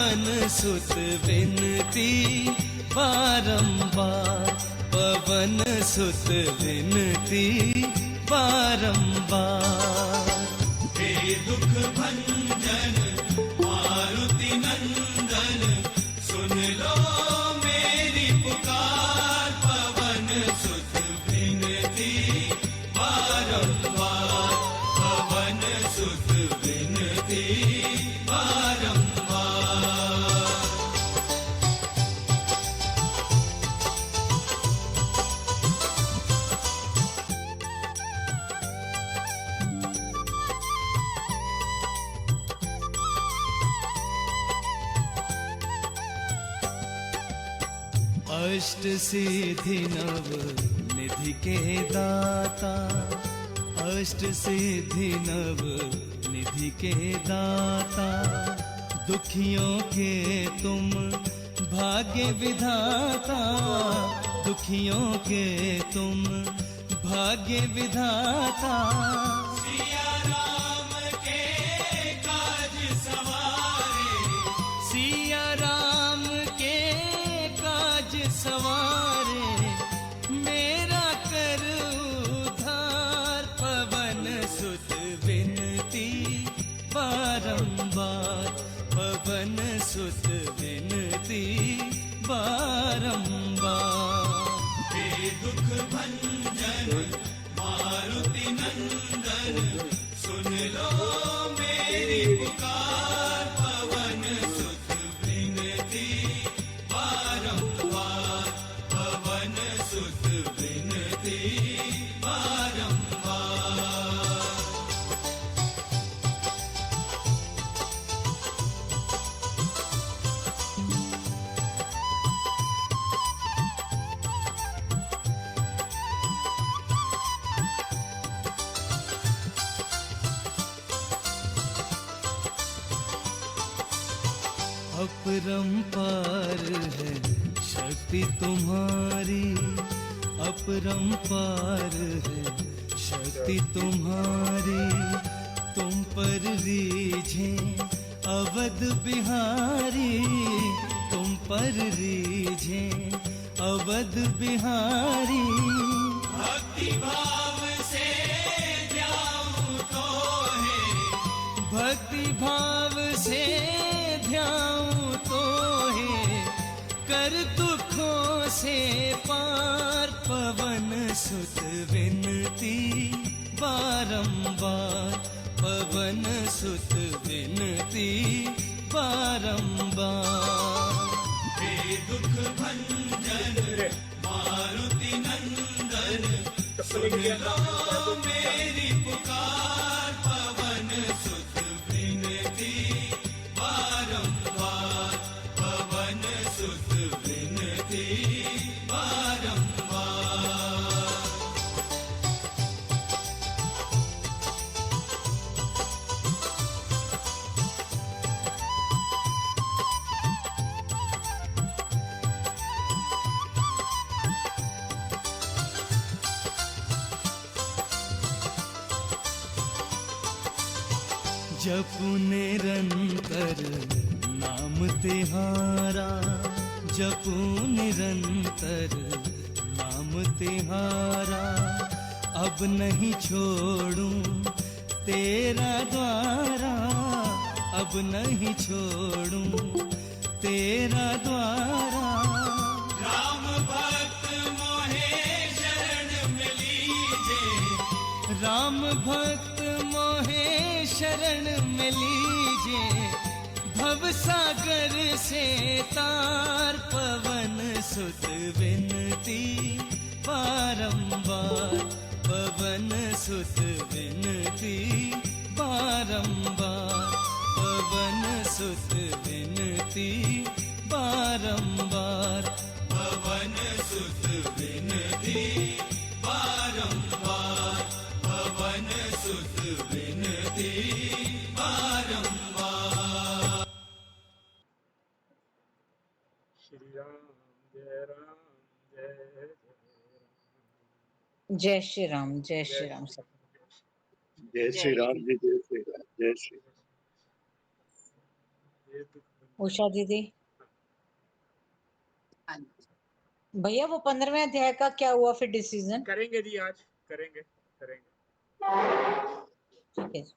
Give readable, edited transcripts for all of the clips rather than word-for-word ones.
पवन सुत विनती बारंबार, पवन सुत विनती बारंबार। हे दुख भंजन मारुति नंदन, सुन लो मेरी पुकार, पवन सुत विनती बारंबार, पवन सुत विनती बारंबार। अष्ट सिद्धि नव निधि के दाता, अष्ट सिद्धि नव निधि के दाता, दुखियों के तुम भाग्य विधाता, दुखियों के तुम भाग्य विधाता। सिया राम के काज सवारे, सिया राम के काज सवारे, मेरा कर उद्धार, पवन सुत विनती बारंबार, पवन सुत विनती बारंबार। हे दुख भंजन मारुति नंदन, सुन लो मेरी पुकार, पवन सुत विनती बारंबार, पवन सुत विनती बारंबार। अपरंपार है शक्ति तुम्हारी, अपरंपार है शक्ति तुम्हारी, तुम पर रीझे अवध बिहारी, तुम पर रीझे अवध बिहारी। भक्ति भाव से ध्याऊं तो है, भक्ति भाव से ध्याऊं तो है, कर दुखों से पार, पवन सुत विनती बारंबार, पवन सुत विनती बारंबार। हे दुख भंजन मारुति नंदन, सुन लो मेरी पुकार, पवन सुत विनती बारंबार, पवन सुत विनती बारंबार। जपु निरंतर नाम तिहारा, जपु निरंतर नाम तिहारा, अब नहीं छोड़ूं तेरा द्वारा, अब नहीं छोड़ूं तेरा द्वारा। राम भक्त मोहे शरण में लीजे, राम भक्त मोहे शरण में लीजे, भव सागर से तार, पवन सुत विनती बारंबार, पवन सुत विनती बारंबार, पवन सुत विनती बारंबार, पवन सुत विनती बारंबार, पवन सुत विनती बारंबार। श्री राम जय राम जय जय जय श्री राम, जय श्री राम। सब जय श्री राम जी, जय श्री राम, जय श्री राम। ये दुख उषा दीदी। हाँ जी। भैया वो 15वें अध्याय का क्या हुआ फिर डिसीजन? करेंगे जी, आज करेंगे करेंगे। ठीक है जी।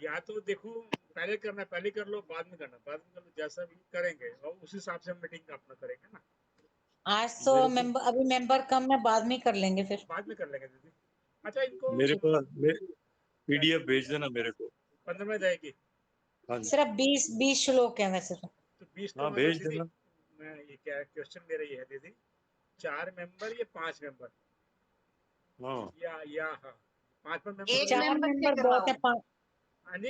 या तो देखो, पहले करना पहले कर लो, बाद में करना बाद में कर लो, जैसा भी करेंगे और उस हिसाब से हम मीटिंग अपना करेंगे ना। आज तो मेंबर अभी मेंबर कम है, बाद में कर लेंगे फिर। बाद में कर लेंगे दीदी। अच्छा, इनको मेरे पास पीडीएफ भेज देना मेरे को। 15 में जाएगी हाँ जी, सिर्फ 20 श्लोक है वैसे तो। तो 20 तो हाँ मतलब भेज दीदी, देना। मैं ये क्या क्वेश्चन मेरा ये है दीदी, 4 मेंबर या 5 मेंबर, हाँ या हाँ 5 मेंबर एक तो चार मेंबर से मेंबर बहुत है। करवाओ, हाँ जी,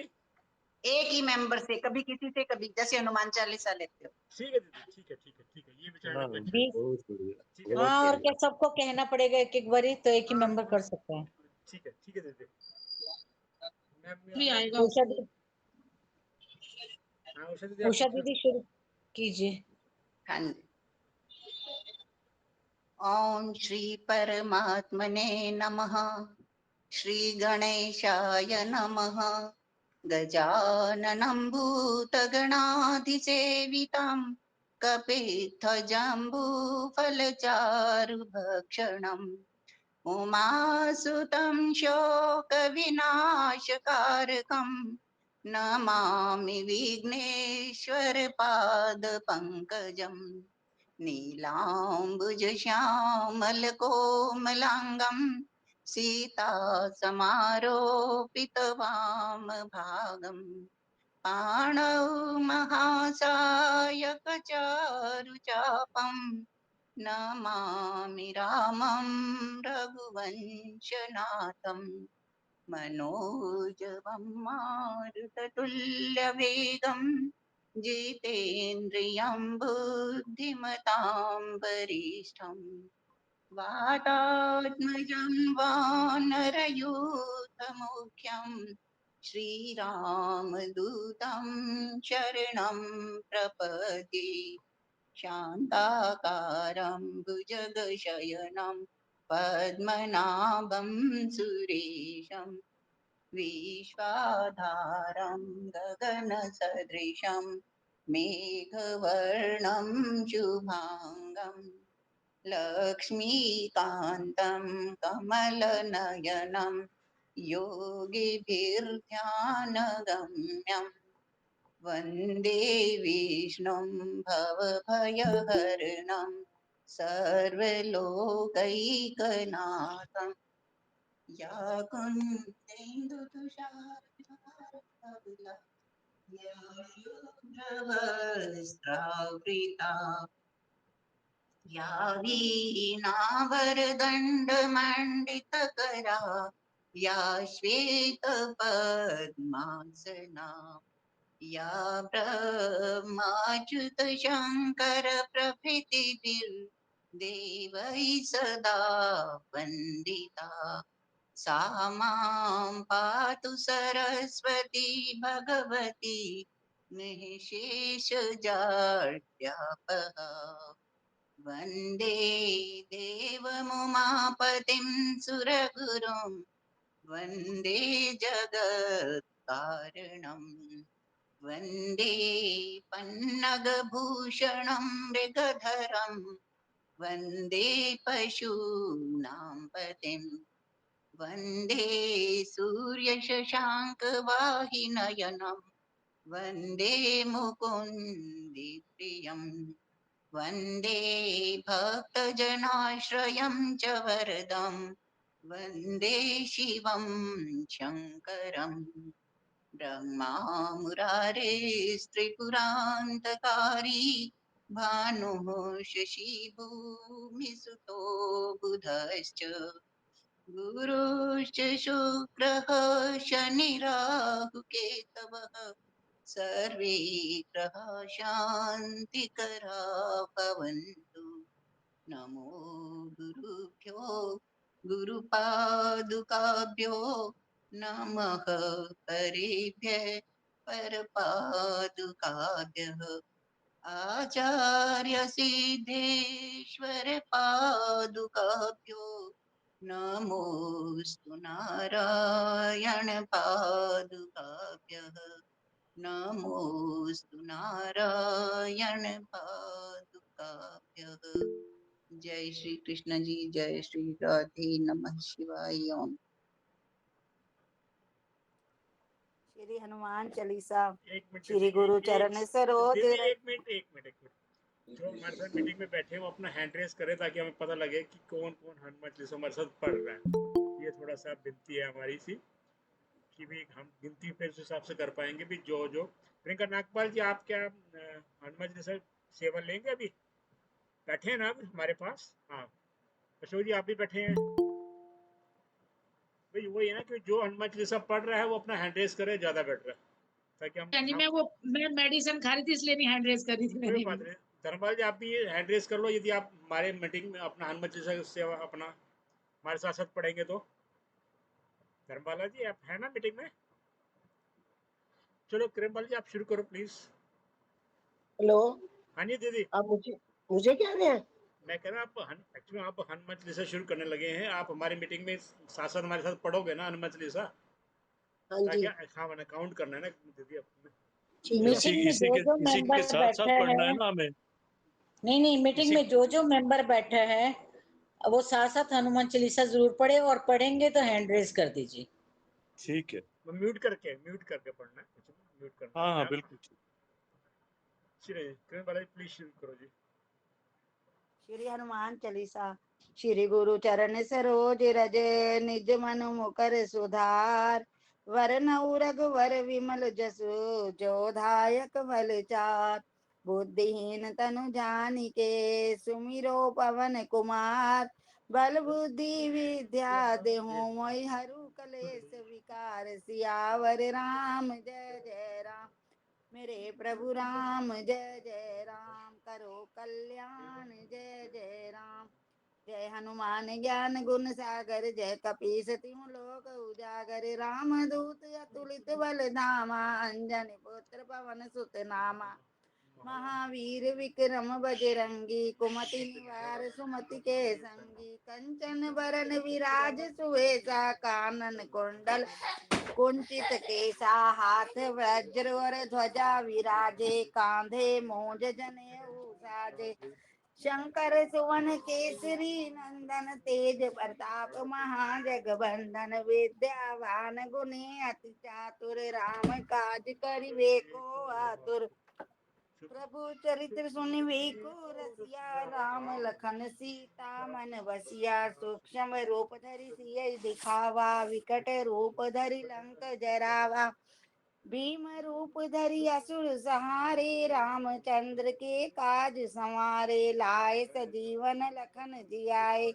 एक ही मेंबर से, कभी किसी से, कभी जैसे हनुमान चालीसा लेते हो। ठीक है दीदी, ठीक है ठीक है ठीक है, ये विचार हाँ, आपका अच्छा है। 20। बहुत बढ़िया, ठीक है बहुत हाँ, और बढ़िया। क्या सबको कहना पड़ेगा एक एक बारी, तो एक ही हाँ मेंबर कर सकते हैं। ठीक है दीदी। भी मैं आएगा उषा उसमें। दीदी, हाँ उषा दीदी, आप उषा कुछ दीदी शुरू कीजिए। हाँ जी। ओम श्री परमात्मने नमः। श्री गणेशाय नमः। गजाननं भूतगणाधिसेवितं कपित्थजम्बूफलचारुभक्षणम् उमासुतं शोकविनाशकारकं नमामि विघ्नेश्वरपादपङ्कजम् नीलाम्बुजश्यामलकोमलाङ्गं सीतासमारोपितवामभागम् पाणौ महासायकचारुचापम् नमामि रामं रघुवंशनाथम् मनोजवं मारुततुल्यवेगं जितेन्द्रियं बुद्धिमतां वरिष्ठम् वातात्मजं वानरयूथमुख्यं श्रीरामदूतं शरणं प्रपद्ये शान्ताकारं भुजगशयनं पद्मनाभं सुरेशं विश्वाधारं गगनसदृशं मेघवर्णं शुभाङ्गम् लक्ष्मीकान्तं कमलनयनं योगिभिर्ध्यानगम्यम् वन्दे विष्णुं भवभयहरणं सर्वलोकैकनाथम् या कुन्देन्दुतुषारहारधवला या शुभ्रवस्त्रावृता या वीणावरदण्डमण्डितकरा या श्वेतपद्मासना या ब्रह्माच्युतशङ्करप्रभृतिभिर्देवैः सदा वन्दिता सा मां पातु सरस्वती भगवती निःशेषजाड्यापहा वन्दे देवमुमापतिं सुरगुरुं वन्दे जगत्कारणम् वन्दे पन्नगभूषणं मृगधरं वन्दे पशूनां पतिम् वन्दे सूर्यशशाङ्कवाहिनयनं वन्दे मुकुन्दिप्रियम् वन्दे भक्तजनाश्रयं च वरदं वन्दे शिवं शङ्करम् ब्रह्मा मुरारेस्त्रिपुरान्तकारी भानुः शशिभूमिसुतो बुधश्च गुरुश्च शुक्रः शनिराहुकेतवः सर्वे ग्रहाः शान्तिकरा भवन्तु नमो गुरुभ्यो गुरुपादुकाभ्यो नमः परेभ्यः परपादुकाभ्यः आचार्यसिद्धेश्वर पादुकाभ्यो नमोऽस्तु नारायण पादुकाभ्यः नमोस्तु नारायण पादुकाभ्यः। जय श्री कृष्ण जी, जय श्री राधे, नमः शिवाय। ओम। श्री हनुमान चालीसा। एक मिनट श्री दीदी, गुरु चरण सरोज दीदी रज। एक मिनट। जो हमारे साथ मीटिंग में बैठे हैं वो अपना हैंड रेस करें ताकि हमें पता लगे कि कौन कौन हनुमान चालीसा हमारे साथ पढ़ रहा है। ये थोड़ा सा विनती है हमारी सी कि भी हम गिनती फिर उस हिसाब से कर पाएंगे भी। जो प्रियंका नागपाल जी, आप क्या हनुमान चालीसा सेवा लेंगे? अभी बैठे हैं ना अभी हमारे पास? हाँ, अशोक जी आप भी बैठे हैं भाई। वही है ना कि जो हनुमान चालीसा पढ़ रहा है वो अपना हैंड रेस करे, ज्यादा बेटर है ताकि हम मैं मेडिसिन खा रही थी इसलिए नहीं हैंड रेस कर रही थी कोई मैंने बात भी। नहीं। धर्मपाल जी आप भी हैंड रेस कर लो यदि आप हमारे मीटिंग में अपना हनुमान चालीसा सेवा अपना हमारे साथ साथ पढ़ेंगे तो। धर्मपाला जी आप है ना मीटिंग में? चलो किरणपाल जी आप शुरू करो प्लीज। हेलो। हाँ जी दीदी। आप मुझे क्या रहे हैं? मैं कह रहा हूँ आप एक्चुअली आप हनुमान चालीसा शुरू करने लगे हैं। आप हमारी मीटिंग में साथ साथ हमारे साथ पढ़ोगे ना हनुमान चालीसा, हाँ जी। ताकि हाँ मैंने काउंट करना है ना दीदी अपने। ठीक है। चलो इसी मीटिंग में इसी जो के जो इसी के मेंबर साथ साथ बैठा पढ़ना है है, ना हमें। नहीं मीटिंग इसी में जो मेंबर बैठा है वो साथ साथ हनुमान चालीसा जरूर पढ़े, और पढ़ेंगे तो हैंड रेस कर दीजिए। ठीक है। म्यूट करके पढ़ना है, कुछ म्यूट करना हाँ अपने हाँ आप। बिल्कुल ठीक। चलिए किरणपाल जी प्लीज शुरू करो जी। श्री हनुमान चालीसा। श्री गुरु चरण सरोज रज। निज मन मुकर सुधार। वरनउ रघुवर विमल जसु। जो दायक बल चार। बुद्धिहीन तनु जानिके। सुमिरो पवन कुमार। बल बुद्धि विद्या देहु मोहि हरु कलेस विकार। सियावर राम जय जय राम। मेरे प्रभु राम जय जय राम। करो कल्याण जय जय राम। जय हनुमान ज्ञान गुण सागर। जय कपीस तिहु लोक उजागर। राम दूत अतुलित बल धामा। अंजनी पुत्र पवन सुत नामा। महावीर विक्रम बजरंगी। कुमति निवार सुमति के संगी। कंचन बरन विराज सुवेशा। कानन कुंडल कुंचित केसा। हाथ वज्र और ध्वजा विराजे। कांधे मोज जनेऊ साजे। शंकर सुवन केसरी नंदन। तेज प्रताप महाजगबंदन। विद्यावान गुणी अति चातुर। राम काज करिबे को आतुर। प्रभु चरित्र सुनिबे को रसिया। राम लखन सीता मन बसिया। सूक्ष्म रूप धरि सियहि दिखावा। विकट रूप धरि लंक जरावा। भीम रूप धरि असुर सहारे। रामचंद्र के काज संवारे। लाए सजीवन लखन जियाए।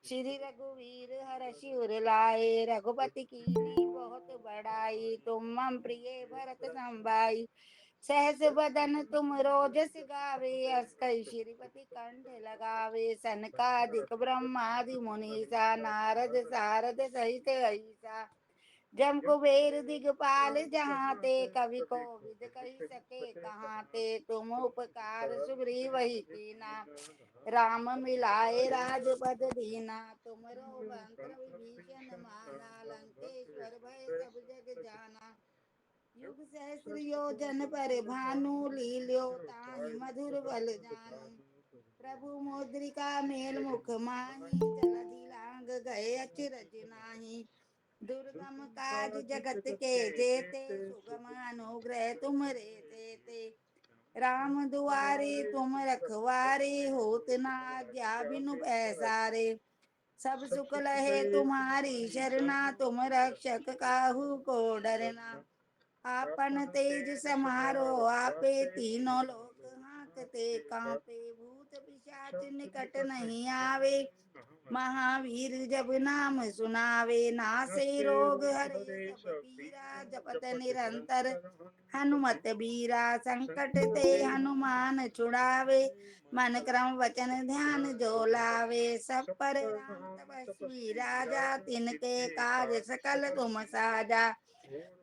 श्री रघुवीर हर्षि उर लाए। रघुपति कीन्ही बहुत बड़ाई। तुम मम प्रिय भरत संभाई। सहस बदन तुम रोजस गावे। अस कई श्रीपति कंठ लगावे। सनकादिक ब्रह्मादि मुनीसा। नारद सारद सहित अहिसा। जम कुबेर दिगपाल जहाते। कवि कोविद कही सके कहाते। तुम उपकार सुग्रीव ही कीना। राम मिलाए राजपद दीना। तुमरो मंत्र विभीषण माना। लंकेश्वर भय सब जग जाना। युग सहस्र योजन पर भानु। लील्यो ताहि मधुर बल जानु। प्रभु मुद्रिका मेल मुख माही। जलधि लांग गए अचरज नाही। दुर्गम काज जगत के जेते। सुगम अनुग्रह तुम रे तेते। राम दुआरे तुम रखवारे। होत न आज्ञा बिनु पैसारे। सब सुख लहे तुम्हारी शरणा। तुम रक्षक काहू को डरना। आपन तेज समारो आपे। तीनों लोक हांकते कांपे। भूत पिशाच निकट नहीं आवे। महावीर जब नाम सुनावे। नासे रोग हरे सब पीरा। जपत निरंतर हनुमत बीरा। संकट ते हनुमान छुड़ावे। मन क्रम वचन ध्यान जो लावे। सब पर राम तपस्वी राजा। तिनके काज सकल तुम साजा।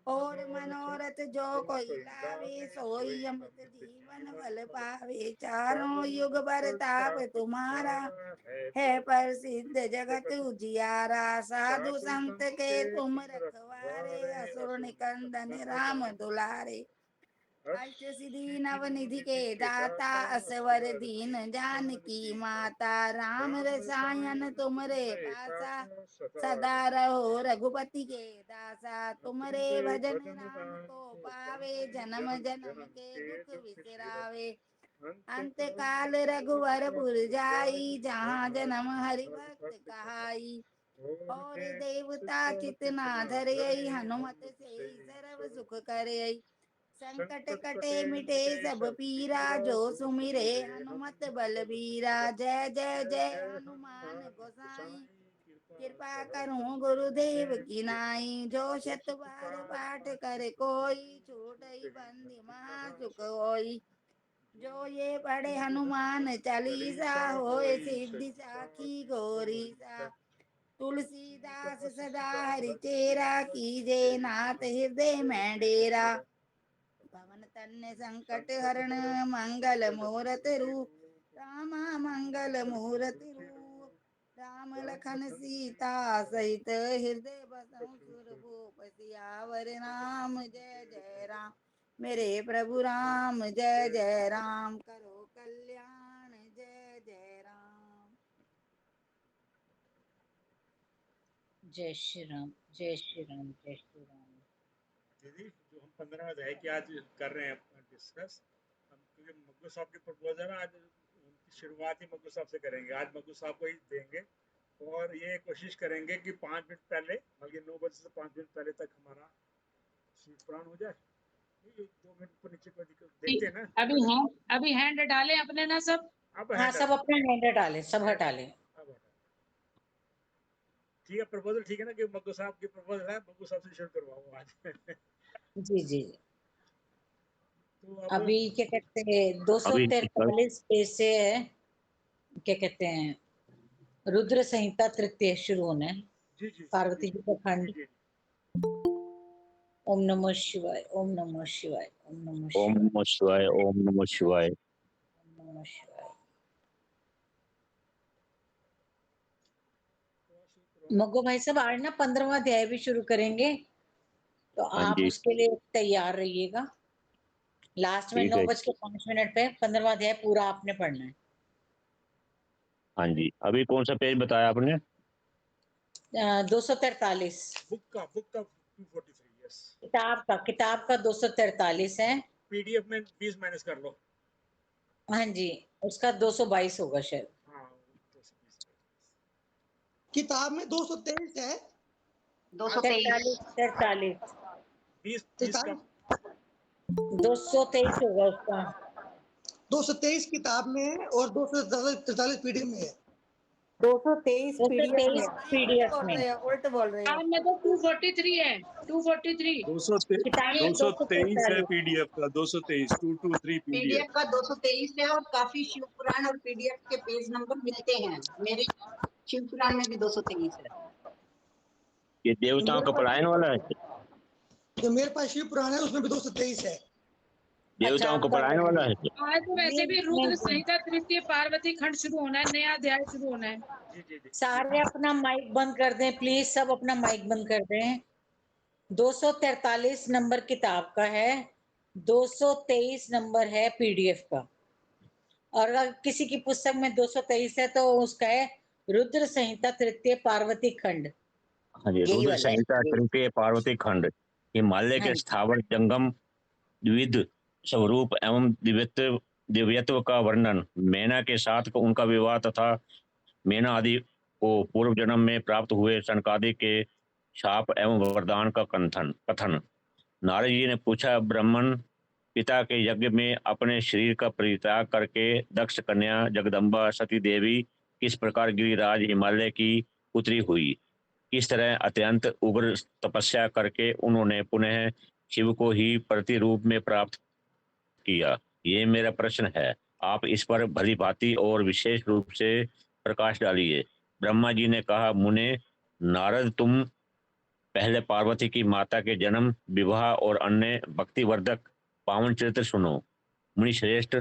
और मनोरथ जो कोई लावे। सोई अमित जीवन बल पावे। चारों युग बरताप तुम्हारा। है प्रसिद्ध जगत उजियारा। साधु संत के तुम रखवारे। असुर निकंदन राम दुलारे। अष्ट सिद्धि नवनिधि के दाता असवर दीन जानकी माता राम रसायन तुमरे पासा सदा रहो रघुपति के दासा तुमरे भजन राम को पावे जन्म जन्म के दुख बिसरावे अंत काल रघुवर पुर जाई जहाँ जन्म हरि भक्त कहाई और देवता चितना धरई हनुमत से सर्व सुख करई संकट कटे मिटे सब पीरा जो सुमिरे हनुमत बलबीरा जय जय जय हनुमान गोसाई कृपा करूं गुरुदेव की नाई जो शत बार पाठ करे कोई छूटई बंदी महा सुख होई जो ये पढ़े हनुमान चालीसा होए सिद्धि साखी गौरी सा तुलसीदास सदा हरि चेरा कीजे नाथ हृदय में डेरा पवन तन्य संकट हरण मंगल मूरत रूप रामा मंगल मूरत रूप राम लखन सीता सहित हृदय बसहु सुरभूप सियावर राम जय जय राम मेरे प्रभु राम जय जय राम करो कल्याण जय जय राम। जय श्री राम जय श्री राम जय श्री राम। दीदी जो हम 15 अध्याय की आज कर रहे हैं डिस्कस, हम क्योंकि मग्गू साहब की प्रपोजल है, आज उनकी शुरुआत ही मग्गू साहब से करेंगे। आज मग्गू साहब को ही देंगे और ये कोशिश करेंगे कि 5 मिनट पहले, बल्कि 9 बजे से 5 मिनट पहले तक हमारा शिव पुराण हो जाए। 2 मिनट ऊपर नीचे कोई दिक्कत देखते हैं ना। अभी हैंड डालें अपने ना सब। अब हाँ सब अपने हैंड हटा ले, सब हटा ले। ठीक है, प्रपोजल ठीक है ना कि मग्गू साहब की प्रपोजल है, मग्गू साहब से शुरू करवाऊँ आज। जी जी। तो अभी क्या कहते हैं 243 पेज से है, क्या कहते हैं रुद्र संहिता तृतीय शुरू होना है। जी जी। पार्वती जी का खंड। ओम नमः शिवाय ओम नमः शिवाय ओम नमः शिवाय ओम नमः शिवाय ओम नमः शिवाय ओम नमः शिवाय। मग्गू भाई साहब आज ना 15वां अध्याय भी शुरू करेंगे, तो आप उसके लिए तैयार रहिएगा। लास्ट में 9:05 पे 15वां अध्याय पूरा आपने पढ़ना है। हाँ जी। अभी कौन सा पेज बताया आपने? 243 बुक का 243। यस, किताब का 243 है। पीडीएफ में 20 माइनस कर लो। हाँ जी, उसका 222 होगा शायद। हाँ, किताब में 223 है। 243 20 का 223 होगा उसका। 223 किताब में है और 243 पीडीएफ में है। 223 पीडीएफ में। उल्ट बोल रहे हो। में तो 243 है। 243 223 है पीडीएफ का। 223 223 पीडीएफ का 223 है और काफी शिव पुराण और पीडीएफ के पेज नंबर मिलते हैं। मेरे शिव पुराण में भी 223 है। ये देवताओं का पढ़ाने वाला है। जो मेरे पास शिव पुराण है उसमें भी 223 है। देवताओं को पढ़ाने वाला है। आज तो वैसे भी रुद्र संहिता तृतीय पार्वती खंड शुरू होना है, नया अध्याय शुरू होना है। सारे अपना माइक बंद कर दें प्लीज, सब अपना माइक बंद कर दें। 243 नंबर किताब का है, 223 नंबर है पीडीएफ का। और अगर किसी की पुस्तक में 223 है तो उसका है रुद्र संहिता तृतीय पार्वती खंड। हाँ जी, रुद्र संहिता तृतीय पार्वती खंड हिमालय के स्थावर जंगम द्विविध स्वरूप एवं दिव्यत्व का वर्णन, मैना के साथ उनका विवाह तथा मैना आदि को पूर्व जन्म में प्राप्त हुए सनकादि के शाप एवं वरदान का कथन। नारद जी ने पूछा, ब्राह्मण पिता के यज्ञ में अपने शरीर का परित्याग करके दक्ष कन्या जगदम्बा सती देवी किस प्रकार गिरिराज हिमालय की पुत्री हुई, किस तरह अत्यंत उग्र तपस्या करके उन्होंने पुनः शिव को ही प्रतिरूप में प्राप्त किया, ये मेरा प्रश्न है। आप इस पर भली भांति और विशेष रूप से प्रकाश डालिए। ब्रह्मा जी ने कहा, मुने नारद, तुम पहले पार्वती की माता के जन्म, विवाह और अन्य भक्तिवर्धक पावन चरित्र सुनो। मुनि श्रेष्ठ,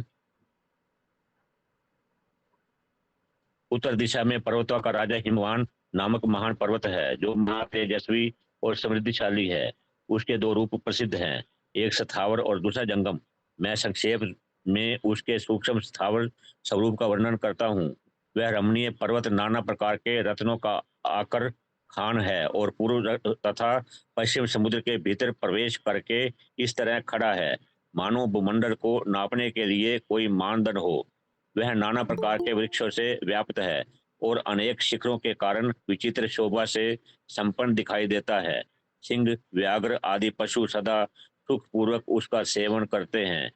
उत्तर दिशा में पर्वतों का राजा हिमवान नामक महान पर्वत है, जो महा तेजस्वी और समृद्धिशाली है। उसके 2 रूप प्रसिद्ध हैं, एक स्थावर और दूसरा जंगम। मैं संक्षेप में उसके सूक्ष्म स्थावर स्वरूप का वर्णन करता हूँ। वह रमणीय पर्वत नाना प्रकार के रत्नों का आकर खान है और पूर्व तथा पश्चिम समुद्र के भीतर प्रवेश करके इस तरह खड़ा है मानो भूमंडल को नापने के लिए कोई मानदंड हो। वह नाना प्रकार के वृक्षों से व्याप्त है और अनेक शिखरों के कारण विचित्र शोभा से संपन्न दिखाई देता है। सिंह, व्याघ्र आदि पशु सदा सुख पूर्वक उसका सेवन करते हैं।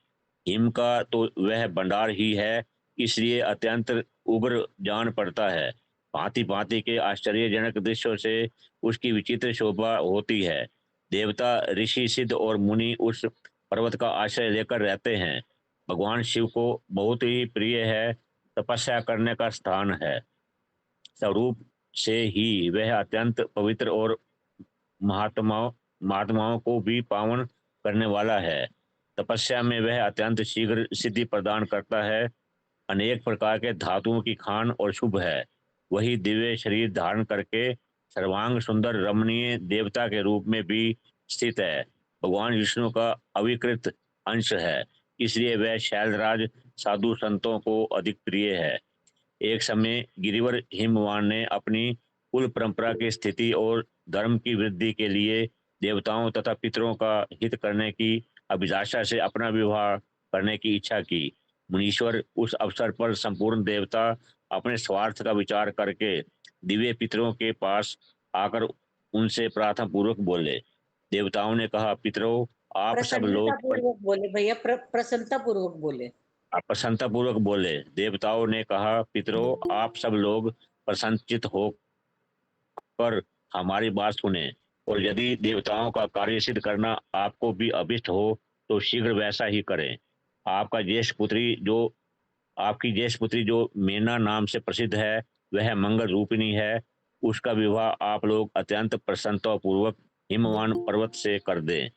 हिम का तो वह भंडार ही है, इसलिए अत्यंत उग्र जान पड़ता है। भांति भांति के आश्चर्यजनक दृश्यों से उसकी विचित्र शोभा होती है। देवता, ऋषि, सिद्ध और मुनि उस पर्वत का आश्रय लेकर रहते हैं। भगवान शिव को बहुत ही प्रिय है, तपस्या करने का स्थान है। स्वरूप से ही वह अत्यंत पवित्र और महात्माओं को भी पावन करने वाला है। तपस्या में वह अत्यंत शीघ्र सिद्धि प्रदान करता है। अनेक प्रकार के धातुओं की खान और शुभ है। वही दिव्य शरीर धारण करके सर्वांग सुंदर रमणीय देवता के रूप में भी स्थित है। भगवान विष्णु का अविकृत अंश है, इसलिए वह शैलराज साधु संतों को अधिक प्रिय है। एक समय गिरिवर हिमवान ने अपनी कुल परंपरा की स्थिति और धर्म की वृद्धि के लिए देवताओं तथा पितरों का हित करने की अभिलाषा से अपना विवाह करने की इच्छा की। मुनीश्वर उस अवसर पर संपूर्ण देवता अपने स्वार्थ का विचार करके दिव्य पितरों के पास आकर उनसे प्रार्थना पूर्वक बोले। देवताओं ने कहा, पितरों आप सब लोग बोले भैया, प्रसन्नता पूर्वक बोले। प्रसन्नता पूर्वक बोले। देवताओं ने कहा, पितरों आप सब लोग प्रसन्नचित होकर हमारी बात सुने, और यदि देवताओं का कार्य सिद्ध करना आपको भी अभिष्ट हो तो शीघ्र वैसा ही करें। आपकी ज्येष्ठ पुत्री जो मेना नाम से प्रसिद्ध है, वह मंगल रूपिणी है। उसका विवाह आप लोग अत्यंत प्रसन्नता पूर्वक हिमवान पर्वत से कर दें।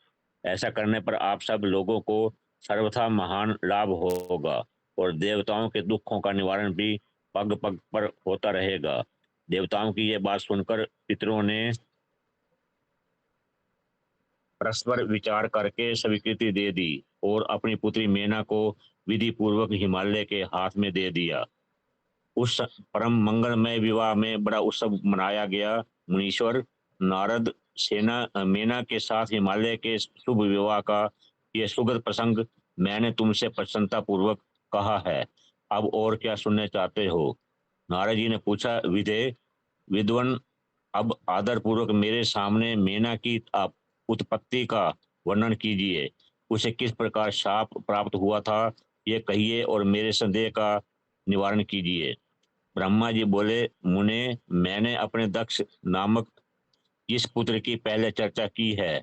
ऐसा करने पर आप सब लोगों को सर्वथा महान लाभ होगा और देवताओं के दुखों का निवारण भी पग पग पर होता रहेगा। देवताओं की यह बात सुनकर पितरों ने परस्पर विचार करके स्वीकृति दे दी और अपनी पुत्री मेना को विधि पूर्वक हिमालय के हाथ में दे दिया। उस परम मंगलमय विवाह में बड़ा उत्सव मनाया गया। मुनीश्वर नारद मेना के साथ हिमालय के शुभ विवाह का यह सुखद प्रसंग मैंने तुमसे प्रसन्नता पूर्वक कहा है। अब और क्या सुनने चाहते हो? नारद जी ने पूछा, विद्वन अब आदर पूर्वक मेरे सामने मेना की उत्पत्ति का वर्णन कीजिए। उसे किस प्रकार शाप प्राप्त हुआ था ये कहिए और मेरे संदेह का निवारण कीजिए। ब्रह्मा जी बोले, मुने, मैंने अपने दक्ष नामक जिस पुत्र की पहले चर्चा की है,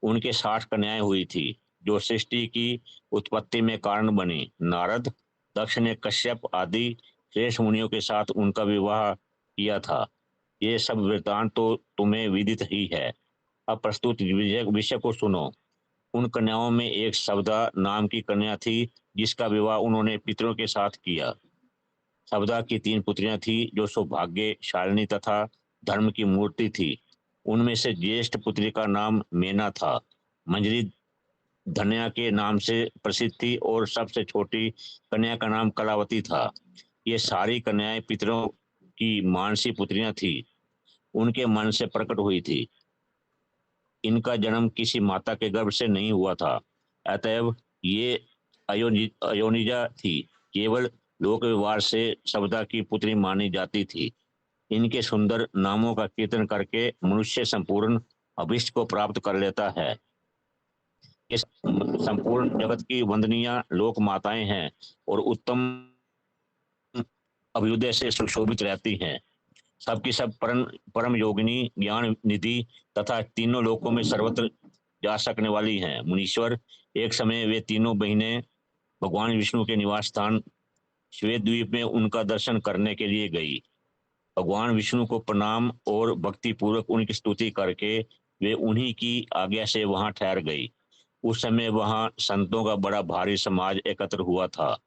उनके 60 कन्याएं हुई थी जो सृष्टि की उत्पत्ति में कारण बनी। नारद, दक्ष ने कश्यप आदि श्रेष्ठ मुनियों के साथ उनका विवाह किया था। ये सब वृत्तांत तो तुम्हें विदित ही है। अब प्रस्तुत विषय को सुनो। उन कन्याओं में एक सवदा नाम की कन्या थी जिसका विवाह उन्होंने पितरों के साथ किया। सवदा की 3 पुत्रियां थी जो सौभाग्यशालिनी तथा धर्म की मूर्ति थी। उनमें से ज्येष्ठ पुत्री का नाम मेना था। मंजरी धन्या के नाम से प्रसिद्ध थी और सबसे छोटी कन्या का नाम कलावती था। ये सारी कन्याएं पितरों की मानसी पुत्रियां थी, उनके मन से प्रकट हुई थी। इनका जन्म किसी माता के गर्भ से नहीं हुआ था, अतएव ये अयोनिजा थी, केवल लोक व्यवहार से सवदा की पुत्री मानी जाती थी। इनके सुंदर नामों का कीर्तन करके मनुष्य संपूर्ण अभिष्ट को प्राप्त कर लेता है। इस संपूर्ण जगत की वंदनीय लोक माताएं हैं और उत्तम अभ्युदय से सुशोभित रहती हैं। सबकी सब परम योगिनी, ज्ञान निधि तथा तीनों लोकों में सर्वत्र जा सकने वाली हैं। मुनीश्वर, एक समय वे तीनों बहनें भगवान विष्णु के निवास स्थान श्वेत द्वीप में उनका दर्शन करने के लिए गई। भगवान विष्णु को प्रणाम और भक्ति पूर्वक उनकी स्तुति करके वे उन्हीं की आज्ञा से वहां ठहर गई। उस समय वहां संतों का बड़ा भारी समाज एकत्र हुआ था।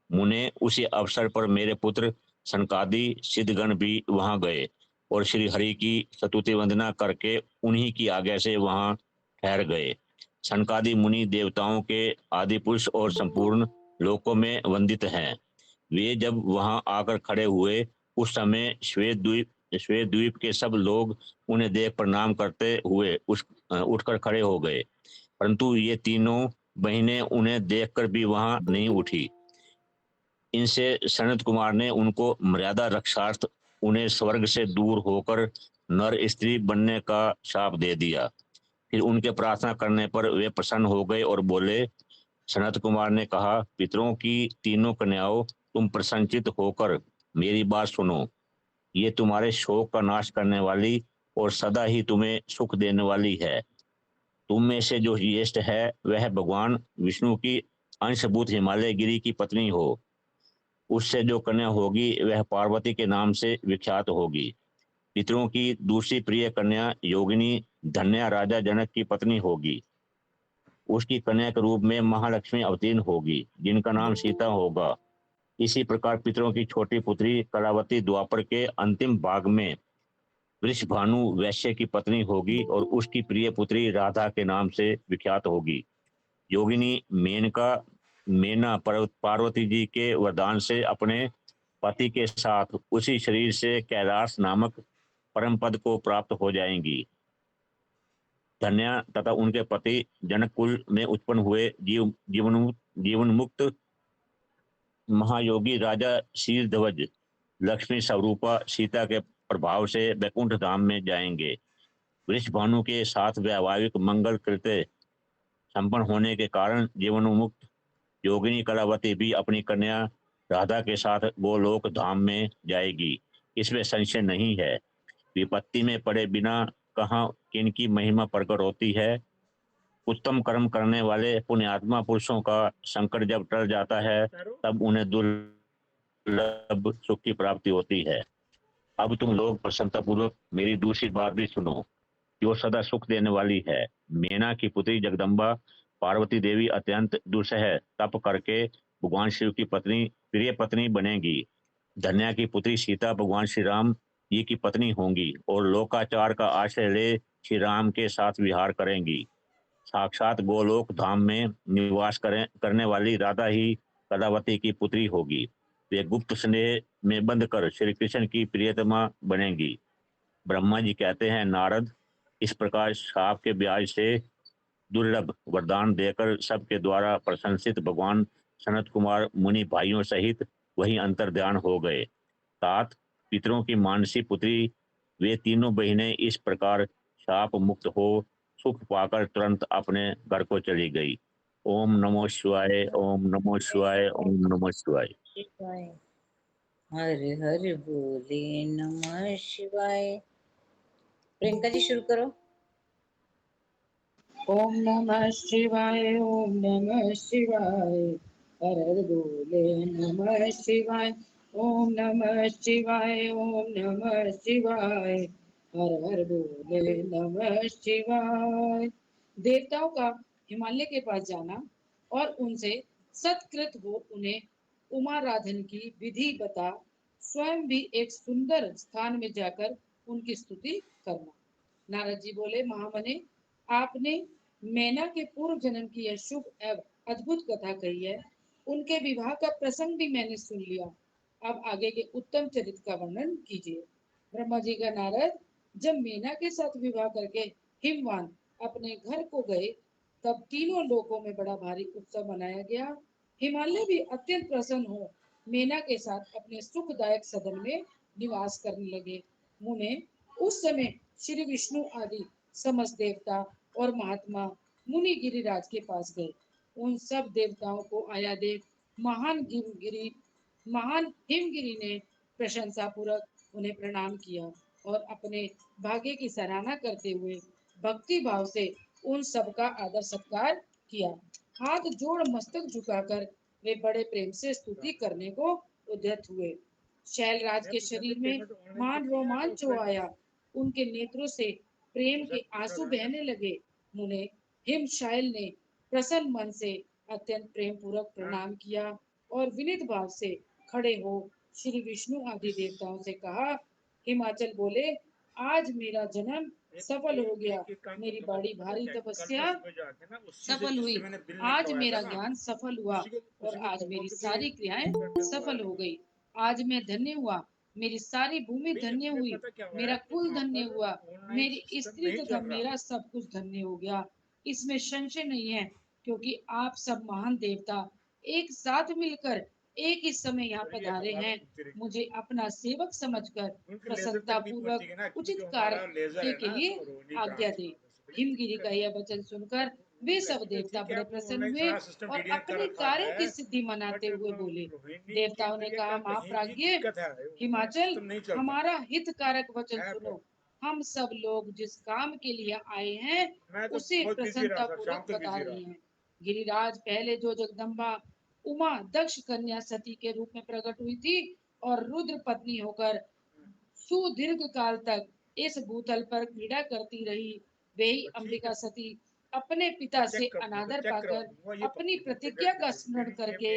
मुने, उसी अवसर पर मेरे पुत्र सनकादि सिद्धगण भी वहां गए और श्री हरि की स्तुति वंदना करके उन्हीं की आज्ञा से वहां ठहर गए। सनकादि मुनि देवताओं के आदि पुरुष और संपूर्ण लोकों में वंदित हैं। वे जब वहां आकर खड़े हुए उस समय श्वेत द्वीप के सब लोग उन्हें देख प्रणाम करते हुए उठकर खड़े हो गए, परंतु ये तीनों बहनें उन्हें देखकर भी वहां नहीं उठी। इनसे सनत कुमार ने उनको मर्यादा रक्षार्थ उन्हें स्वर्ग से दूर होकर नर स्त्री बनने का शाप दे दिया। फिर उनके प्रार्थना करने पर वे प्रसन्न हो गए और बोले। सनत कुमार ने कहा, पितरों की तीनों कन्याओं, तुम प्रसन्नचित होकर मेरी बात सुनो। ये तुम्हारे शोक का नाश करने वाली और सदा ही तुम्हें सुख देने वाली है। तुम में से जो ज्येष्ठ है वह भगवान विष्णु की अंशभूत हिमालय गिरी की पत्नी हो। उससे जो कन्या होगी वह पार्वती के नाम से विख्यात होगी। पितरों की दूसरी प्रिय कन्या योगिनी धन्या राजा जनक की पत्नी होगी। उसकी कन्या के रूप में महालक्ष्मी अवतीर्ण होगी, जिनका नाम सीता होगा। इसी प्रकार पितरों की छोटी पुत्री कलावती द्वापर के अंतिम भाग में वृषभानु वैश्य की पत्नी होगी और उसकी प्रिय पुत्री राधा के नाम से विख्यात होगी। योगिनी मेना पार्वती जी के वरदान से अपने पति के साथ उसी शरीर से कैलाश नामक परम पद को प्राप्त हो जाएंगी। धन्या तथा उनके पति जनक कुल में उत्पन्न हुए जीवन मुक्त महायोगी राजा शीलध्वज लक्ष्मी स्वरूपा सीता के प्रभाव से वैकुंठ धाम में जाएंगे। वृषभानु के साथ वैवाहिक मंगल कृत्य संपन्न होने के कारण जीवन मुक्त योगिनी कलावती भी अपनी कन्या राधा के साथ गोलोक धाम में जाएगी, इसमें संशय नहीं है। विपत्ति में पड़े बिना कहाँ किनकी महिमा प्रकट होती है। उत्तम कर्म करने वाले पुण्यात्मा पुरुषों का संकट जब टल जाता है तब उन्हें दुर्लभ सुख की प्राप्ति होती है। अब तुम लोग प्रसन्नतापूर्वक मेरी दूसरी बात भी सुनो, जो सदा सुख देने वाली है। मेना की पुत्री जगदम्बा पार्वती देवी अत्यंत दुस्सह तप करके भगवान शिव की प्रिय पत्नी बनेगी। धन्या की पुत्री सीता भगवान श्री राम जी की पत्नी होंगी और लोकाचार का आश्रय ले श्री राम के साथ विहार करेंगी। साक्षात गोलोक धाम में निवास करने वाली राधा ही कलावती की पुत्री होगी। वे गुप्त स्नेह में बंध कर श्री कृष्ण की प्रियतमा बनेंगी। ब्रह्मा जी कहते हैं, नारद, इस प्रकार शाप के ब्याज से दुर्लभ वरदान देकर सबके द्वारा प्रशंसित भगवान सनत कुमार मुनि भाइयों सहित वही अंतर ध्यान हो गए। तात, पितरों की मानसी पुत्री वे तीनों बहनें इस प्रकार शाप मुक्त हो सुख पाकर तुरंत अपने घर को चली गई। ओम नमो शिवाय, ओम नमो शिवाय, ओम नमो शिवाय। हर हर बोले नमः शिवाय। प्रियंका जी शुरू करो। ओम नमः शिवाय, ओम नमः शिवाय, हर हर बोले नमः शिवाय, ओम नमः शिवाय, ओम नमः शिवाय, हर हर बोले नमः शिवाय। देवताओं का हिमालय के पास जाना और उनसे सत्कृत हो उन्हें उमाराधन की विधि बता स्वयं भी एक सुंदर स्थान में जाकर उनकी स्तुति करना। नारद जी बोले, महामने, आपने मैना के पूर्व जन्म की यह शुभ एवं अद्भुत कथा कही है। उनके विवाह का प्रसंग भी मैंने सुन लिया। अब आगे के उत्तम चरित्र का वर्णन कीजिए। ब्रह्मा जी का नारद जब मैना के साथ विवाह करके हिमवान अपने घर को गए तब तीनों लोकों में बड़ा भारी उत्सव मनाया गया। हिमालय भी अत्यंत प्रसन्न हो मैना के साथ अपने सुखदायक सदन में निवास करने लगे। मुने उस समय श्री विष्णु आदि समस्त देवता और महात्मा मुनि गिरिराज के पास गए। उन सब देवताओं को आया देख महान हिमगिरी ने प्रशंसा पूर्वक उन्हें प्रणाम किया और अपने भाग्य की सराहना करते हुए भक्ति भाव से उन सब का आदर सत्कार किया। हाथ जोड़ मस्तक झुकाकर वे बड़े प्रेम से स्तुति करने को उद्यत हुए। शैलराज के शरीर में मान रोमांच हो आया। उनके नेत्रों से प्रेम के आंसू बहने लगे। मुने हिमशैल ने प्रसन्न मन से अत्यंत प्रेम पूर्वक प्रणाम किया और विनीत भाव से खड़े हो श्री विष्णु आदि देवताओं से कहा। हिमाचल बोले, आज मेरा जन्म सफल हो गया, मेरी बड़ी भारी तपस्या सफल हुई, आज मेरा ज्ञान सफल हुआ और आज मेरी सारी क्रियाएं सफल हो गई। आज मैं धन्य हुआ, मेरी सारी भूमि धन्य हुई, मेरा कुल धन्य हुआ, मेरी स्त्री तथा मेरा सब कुछ धन्य हो गया। इसमें संशय नहीं है, क्योंकि आप सब महान देवता एक साथ मिलकर एक ही समय यहाँ पधारे हैं। मुझे अपना सेवक समझकर प्रसन्नता पूर्वक उचित कार्य के लिए आज्ञा दे। हिमगिरी का यह वचन सुनकर वे सब देवता बड़े प्रसन्न हुए और अपने कार्य की सिद्धि मनाते हुए बोले। देवताओं ने कहा, महाप्राज्ञ हिमाचल, हमारा हितकारक वचन सुनो। हम सब लोग जिस काम के लिए आए हैं उसे प्रसन्नता पूर्वक बता रहे हैं। गिरिराज पहले जो जगदम्बा उमा दक्ष कन्या सती के रूप में प्रकट हुई थी और रुद्र पत्नी होकर सुदीर्घ काल तक इस भूतल पर क्रीड़ा करती रही, वे ही अंबिका सती अपने पिता से अनादर पाकर अपनी प्रतिज्ञा का स्मरण करके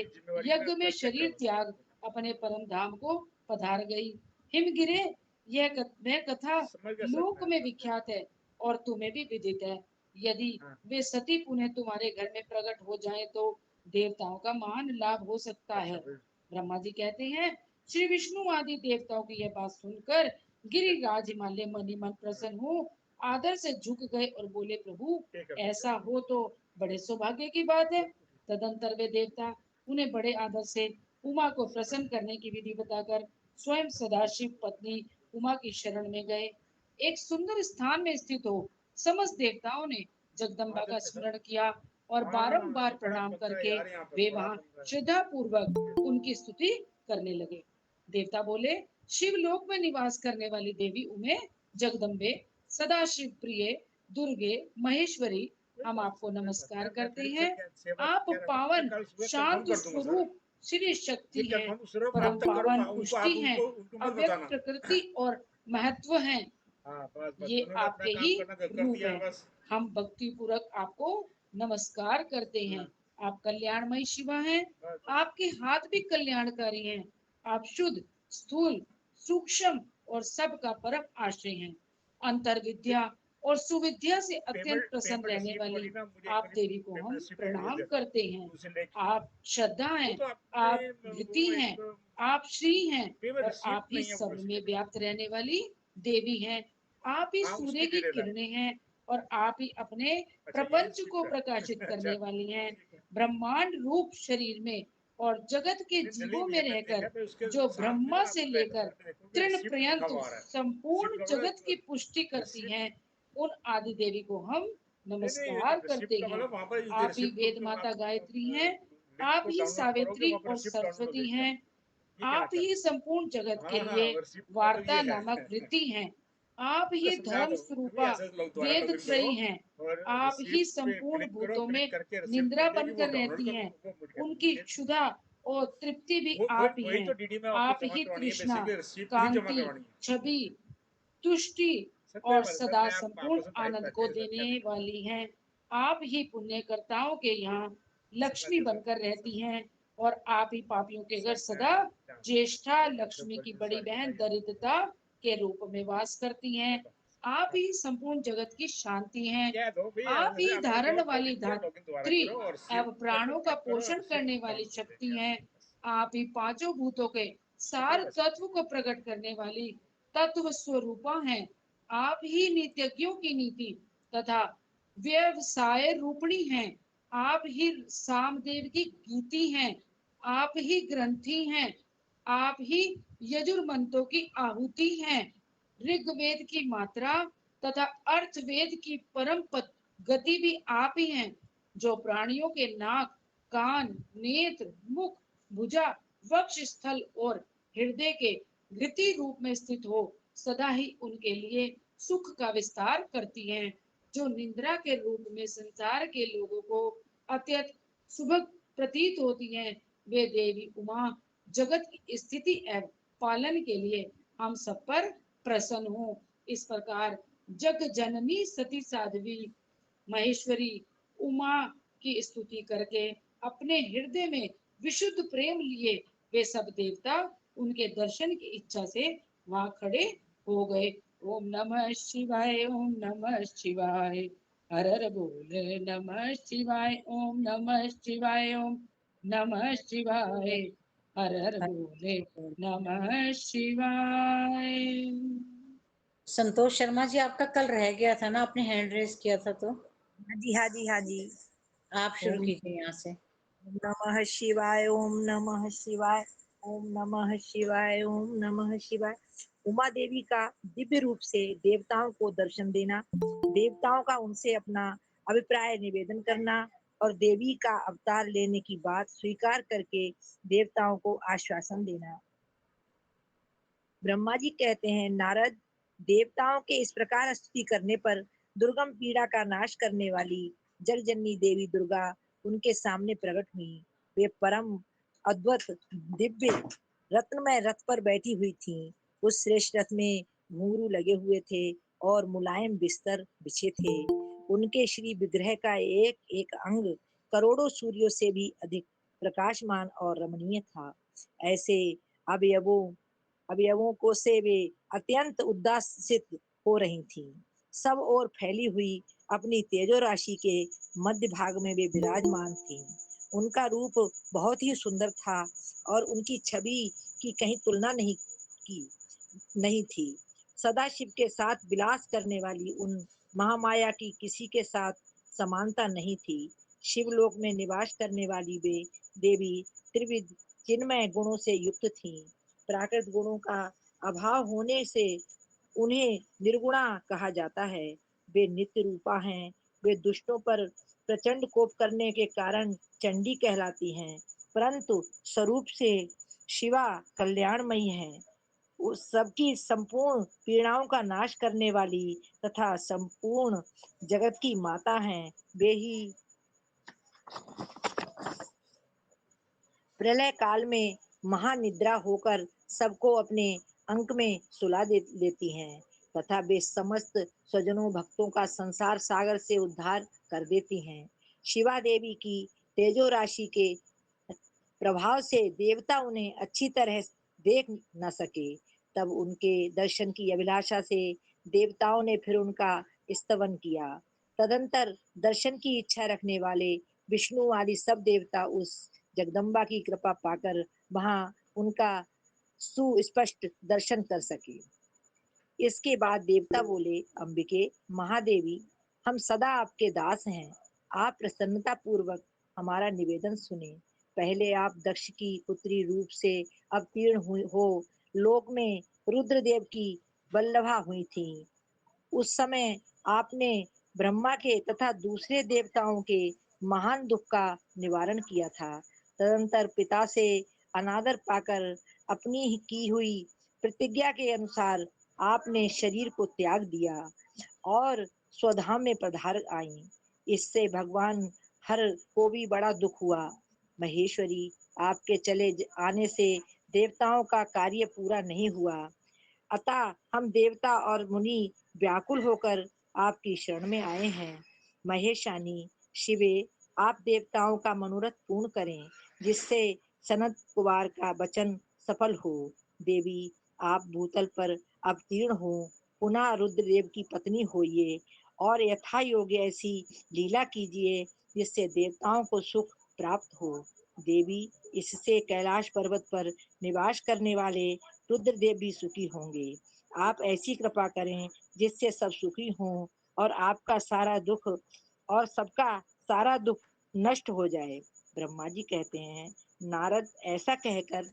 यज्ञ में शरीर त्याग अपने परम धाम को पधार गई। हिमगिरे, वह कथा लोक में विख्यात है और तुम्हें भी विदित है। यदि वे सती पुनः तुम्हारे घर में प्रकट हो जाएं तो देवताओं का महान लाभ हो सकता है। ब्रह्मा जी कहते हैं, श्री विष्णु आदि देवताओं की यह बात सुनकर गिरिराज हिमालय मनी मन प्रसन्न हो आदर से झुक गए और बोले, प्रभु ऐसा हो तो बड़े सौभाग्य की बात है। तदंतर वे देवता उन्हें बड़े आदर से उमा को प्रसन्न करने की विधि बताकर स्वयं सदाशिव पत्नी उमा की शरण में गए। एक सुंदर स्थान में स्थित हो समस्त देवताओं ने जगदम्बा का स्मरण किया और बारंबार प्रणाम करके वे वहां श्रद्धा पूर्वक उनकी स्तुति करने लगे। देवता बोले, शिवलोक में निवास करने वाली देवी उमे, जगदम्बे, सदाशिव प्रिय, दुर्गे, महेश्वरी, हम आपको नमस्कार करते हैं। आप पावन शांत स्वरूप श्री शक्ति हैं, परम पावन पुष्टि हैं, अव्यक्त प्रकृति और महत्व हैं। ये आपके ही रूप है। हम भक्ति पूर्वक आपको नमस्कार करते हैं। आप कल्याणमयी शिवा हैं, आपके हाथ भी कल्याणकारी हैं। आप शुद्ध, स्थूल, सूक्ष्म और सबका परम आश्रय हैं। अंतर विद्या और सुविद्या से अत्यंत प्रसन्न रहने वाली आप देवी को हम प्रणाम करते हैं। आप श्रद्धा हैं, आप धृति हैं, आप श्री हैं और आप ही सब में व्याप्त रहने वाली देवी हैं। आप ही सूर्य की किरणें हैं और आप ही अपने प्रपंच को प्रकाशित करने वाली हैं। ब्रह्मांड रूप शरीर में और जगत के जीवों में रहकर जो ब्रह्मा से लेकर तृण पर्यंत संपूर्ण जगत की पुष्टि करती हैं, उन आदि देवी को हम नमस्कार करते हैं। आप ही वेद माता गायत्री हैं, आप ही सावित्री और सरस्वती हैं, आप ही संपूर्ण जगत के लिए वार्ता नामक वृत्ति हैं, आप ही धर्म स्वरूपा वेद त्रयी हैं, आप ही संपूर्ण भूतों में निंद्रा बनकर रहती हैं, उनकी क्षुधा और तृप्ति भी आप ही हैं। आप ही तृष्णा, कांति, छवि, तुष्टि और सदा संपूर्ण आनंद को देने वाली हैं। आप ही पुण्यकर्ताओं के यहाँ लक्ष्मी बनकर रहती हैं और आप ही पापियों के घर सदा ज्येष्ठा लक्ष्मी की बड़ी बहन दरिद्रता के रूप में वास करती हैं। आप ही संपूर्ण जगत की शांति हैं। आप ही धारण वाली धात्री एवं प्राणों का पोषण करने वाली शक्ति हैं। आप ही पांचों भूतों के सार तत्व को प्रकट करने वाली तत्व स्वरूपा हैं। आप ही नीतिज्ञों की नीति तथा व्यवसाय रूपणी हैं। आप ही सामदेव की गीति हैं। आप ही ग्रंथी हैं। आप ही यजुर्मंत्रों की आहुति हैं। ऋग्वेद की मात्रा तथा अर्थवेद की परम गति भी आप ही हैं, जो प्राणियों के नाक, कान, नेत्र, मुख, भुजा, वक्ष स्थल और हृदय के गति रूप में स्थित हो सदा ही उनके लिए सुख का विस्तार करती हैं, जो निंद्रा के रूप में संसार के लोगों को अत्यंत सुभग प्रतीत होती हैं। वे देवी उमा जगत की स्थिति एवं पालन के लिए हम सब पर प्रसन्न हो। इस प्रकार जग जननी सती साध्वी महेश्वरी उमा की स्तुति करके अपने हृदय में विशुद्ध प्रेम लिए वे सब देवता उनके दर्शन की इच्छा से वहां खड़े हो गए ओम नमः शिवाय, ओम नमः शिवाय, हर हर बोले नमः शिवाय, ओम नमः शिवाय, ओम नमः शिवाय, हर हर बोले नमः शिवाय। संतोष शर्मा जी, आपका कल रह गया था ना, आपने हैंड रेस किया था, तो हाँ जी, हाँ जी, हाँ जी। आप शुरू ओम कीजिए यहाँ से। नमः शिवाय, ओम नमः शिवाय, ओम नमः शिवाय, ओम नमः शिवाय। उमा देवी का दिव्य रूप से देवताओं को दर्शन देना, देवताओं का उनसे अपना अभिप्राय निवेदन करना और देवी का अवतार लेने की बात स्वीकार करके देवताओं को आश्वासन देना। ब्रह्मा जी कहते हैं, नारद, देवताओं के इस प्रकार स्तुति करने पर दुर्गम पीड़ा का नाश करने वाली जगजननी देवी दुर्गा उनके सामने प्रकट हुई। वे परम अद्भुत दिव्य रत्नमय रथ पर बैठी हुई थीं। उस श्रेष्ठ रथ में घुंघरू लगे हुए थे और मुलायम बिस्तर बिछे थे। उनके श्री विग्रह का एक एक अंग करोड़ों सूर्यों से भी अधिक प्रकाशमान और रमणीय था। ऐसे अवयवों अवयवों को से वे अत्यंत उद्दासित हो रही थीं। सब ओर फैली हुई अपनी तेजो राशि के मध्य भाग में वे विराजमान थीं। उनका रूप बहुत ही सुंदर था और उनकी छवि की कहीं तुलना की नहीं थी। सदाशिव के साथ विलास करने वाली उन महामाया की किसी के साथ समानता नहीं थी। शिवलोक में निवास करने वाली वे देवी त्रिविध चिन्मय गुणों से युक्त थीं। प्राकृत गुणों का अभाव होने से उन्हें निर्गुणा कहा जाता है। वे नित्य रूपा हैं। वे दुष्टों पर प्रचंड कोप करने के कारण चंडी कहलाती हैं, परंतु स्वरूप से शिवा कल्याणमयी हैं। उस सबकी संपूर्ण पीड़ाओं का नाश करने वाली तथा संपूर्ण जगत की माता हैं। वे ही प्रलय काल में महानिद्रा होकर सबको अपने अंक में सुला देती हैं तथा वे समस्त स्वजनों भक्तों का संसार सागर से उद्धार कर देती हैं। शिवा देवी की तेजो राशि के प्रभाव से देवता उन्हें अच्छी तरह देख न सके। तब उनके दर्शन की अभिलाषा से देवताओं ने फिर उनका स्तवन किया। तदंतर दर्शन की इच्छा रखने वाले विष्णु आदि सब देवता उस जगदम्बा की कृपा पाकर वहां उनका सुस्पष्ट दर्शन कर सके। इसके बाद देवता बोले, अंबिके, महादेवी, हम सदा आपके दास हैं। आप प्रसन्नता पूर्वक हमारा निवेदन सुने। पहले आप दक्ष की पुत्री रूप से अवतीर्ण हो लोक में रुद्रदेव की वल्लभा हुई थी। उस समय आपने ब्रह्मा के तथा दूसरे देवताओं के महान दुख का निवारण किया था। तदंतर पिता से अनादर पाकर अपनी ही की हुई प्रतिज्ञा के अनुसार आपने शरीर को त्याग दिया और स्वधाम में पधार आई। इससे भगवान हर को भी बड़ा दुख हुआ। महेश्वरी, आपके चले आने से देवताओं का कार्य पूरा नहीं हुआ, अतः हम देवता और मुनि व्याकुल होकर आपकी शरण में आए हैं। महेशानी, शिवे, आप देवताओं का मनोरथ पूर्ण करें, जिससे सनत कुमार का वचन सफल हो। देवी, आप भूतल पर अवतीर्ण हो, पुनः रुद्रदेव की पत्नी होइए और यथा योग्य ऐसी लीला कीजिए जिससे देवताओं को सुख प्राप्त हो। देवी, इससे कैलाश पर्वत पर निवास करने वाले रुद्रदेव भी सुखी होंगे। आप ऐसी कृपा करें जिससे सब सुखी हों और आपका सारा दुख और सबका सारा दुख नष्ट हो जाए। ब्रह्मा जी कहते हैं, नारद, ऐसा कहकर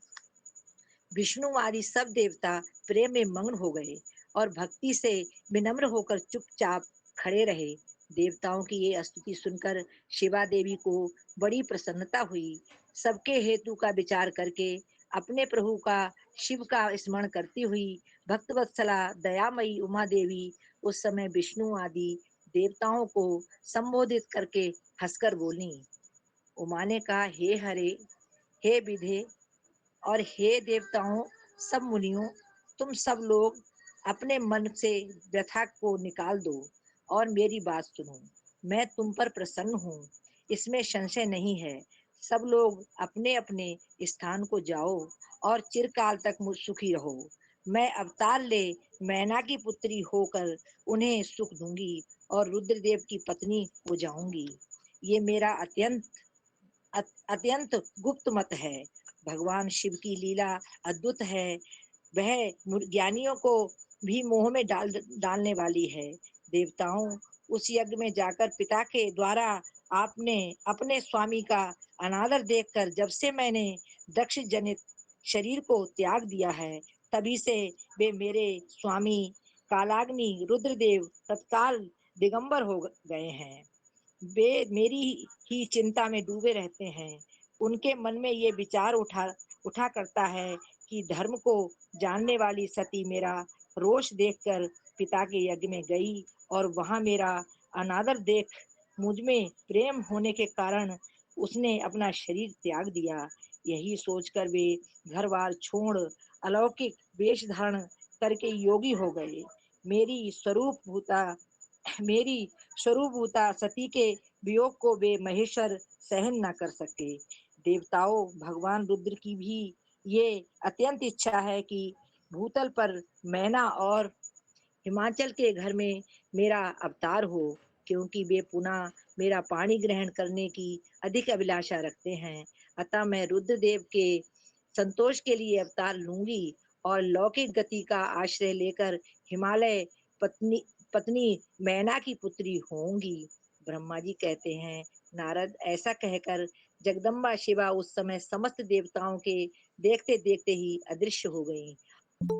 विष्णु आदि सब देवता प्रेम में मग्न हो गए और भक्ति से विनम्र होकर चुपचाप खड़े रहे। देवताओं की ये स्तुति सुनकर शिवा देवी को बड़ी प्रसन्नता हुई। सबके हेतु का विचार करके अपने प्रभु का शिव का स्मरण करती हुई भक्तवत्सला दयामयी उमा देवी उस समय विष्णु आदि देवताओं को संबोधित करके हंसकर बोली। उमा ने कहा, हे हरे, हे विधे और हे देवताओं, सब मुनियों, तुम सब लोग अपने मन से व्यथा को निकाल दो और मेरी बात सुनो। मैं तुम पर प्रसन्न हूँ, इसमें संशय नहीं है। सब लोग अपने अपने स्थान को जाओ और चिरकाल तक सुखी रहो। मैं अवतार ले मैना की पुत्री होकर उन्हें सुख दूंगी और रुद्रदेव की पत्नी हो जाऊंगी। ये मेरा अत्यंत गुप्त मत है। भगवान शिव की लीला अद्भुत है। वह ज्ञानियों को भी मोह में डालने वाली है। देवताओं, उस यज्ञ में जाकर पिता के द्वारा आपने अपने स्वामी का अनादर देखकर जब से मैंने दक्ष जनित शरीर को त्याग दिया है, तभी से वे मेरे स्वामी कालाग्नि रुद्रदेव तत्काल दिगंबर हो गए हैं। वे मेरी ही चिंता में डूबे रहते हैं। उनके मन में ये विचार उठा करता है कि धर्म को जानने वाली सती मेरा रोष देखकर पिता के यज्ञ में गई और वहां मेरा अनादर देख मुझ में प्रेम होने के कारण उसने अपना शरीर त्याग दिया। यही सोचकर वे घर बार छोड़ अलौकिक वेश धारण करके योगी हो गए। मेरी स्वरूपभूता सती के वियोग को वे महेश्वर सहन न कर सके। देवताओं, भगवान रुद्र की भी ये अत्यंत इच्छा है कि भूतल पर मैना और हिमाचल के घर में मेरा अवतार हो, क्योंकि वे पुनः मेरा पाणी ग्रहण करने की अधिक अभिलाषा रखते हैं। अतः मैं रुद्रदेव के संतोष के लिए अवतार लूंगी और लौकिक गति का आश्रय लेकर हिमालय पत्नी पत्नी मैना की पुत्री होंगी। ब्रह्मा जी कहते हैं, नारद, ऐसा कहकर जगदम्बा शिवा उस समय समस्त देवताओं के देखते देखते ही अदृश्य हो गईं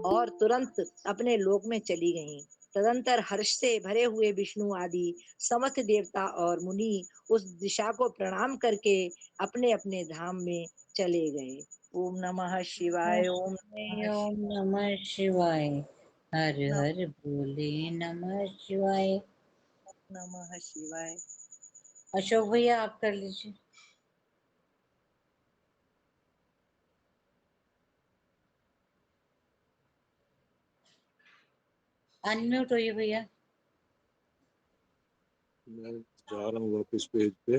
और तुरंत अपने लोक में चली गईं। तदंतर हर्ष से भरे हुए विष्णु आदि समस्त देवता और मुनि उस दिशा को प्रणाम करके अपने अपने धाम में चले गए। ओम नमः शिवाय। ओम नमः ओम नमः शिवाय। हर नमः हर भोले नमः शिवाय। नमः शिवाय। अशोक भैया आप कर लीजिए। अनम्यूट होइए भैया। मैं जा रहा हूँ वापस पेज पे।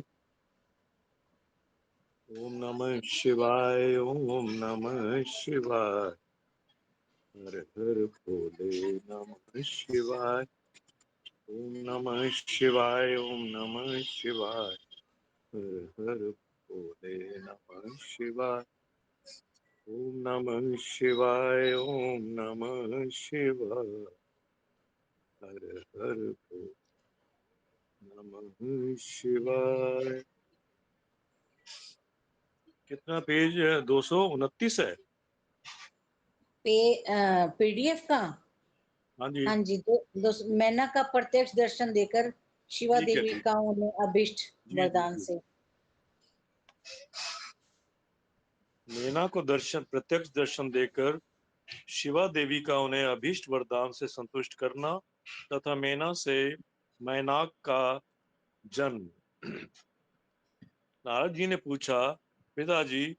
ओम नमः शिवाय, ओम नमः शिवाय, हर हर भोले नमः शिवाय। ओम नमः शिवाय, ओम नमः शिवाय, हर हर भोले नमः शिवाय। ओम नमः शिवाय, ओम नमः शिवाय, हर हर भोले नमः शिवाय। कितना पेज है? 229 है। पीडीएफ का? हाँ जी, हाँ जी। मैना का प्रत्यक्ष दर्शन देकर शिवा ठीक है, देवी ठीक का उन्हें अभिष्ट जी जी वरदान जी। से। मैना को प्रत्यक्ष दर्शन देकर शिवा देवी का उन्हें अभीष्ट वरदान से संतुष्ट करना तथा मैना से मैनाक का जन्म। नारद जी ने पूछा, पिताजी,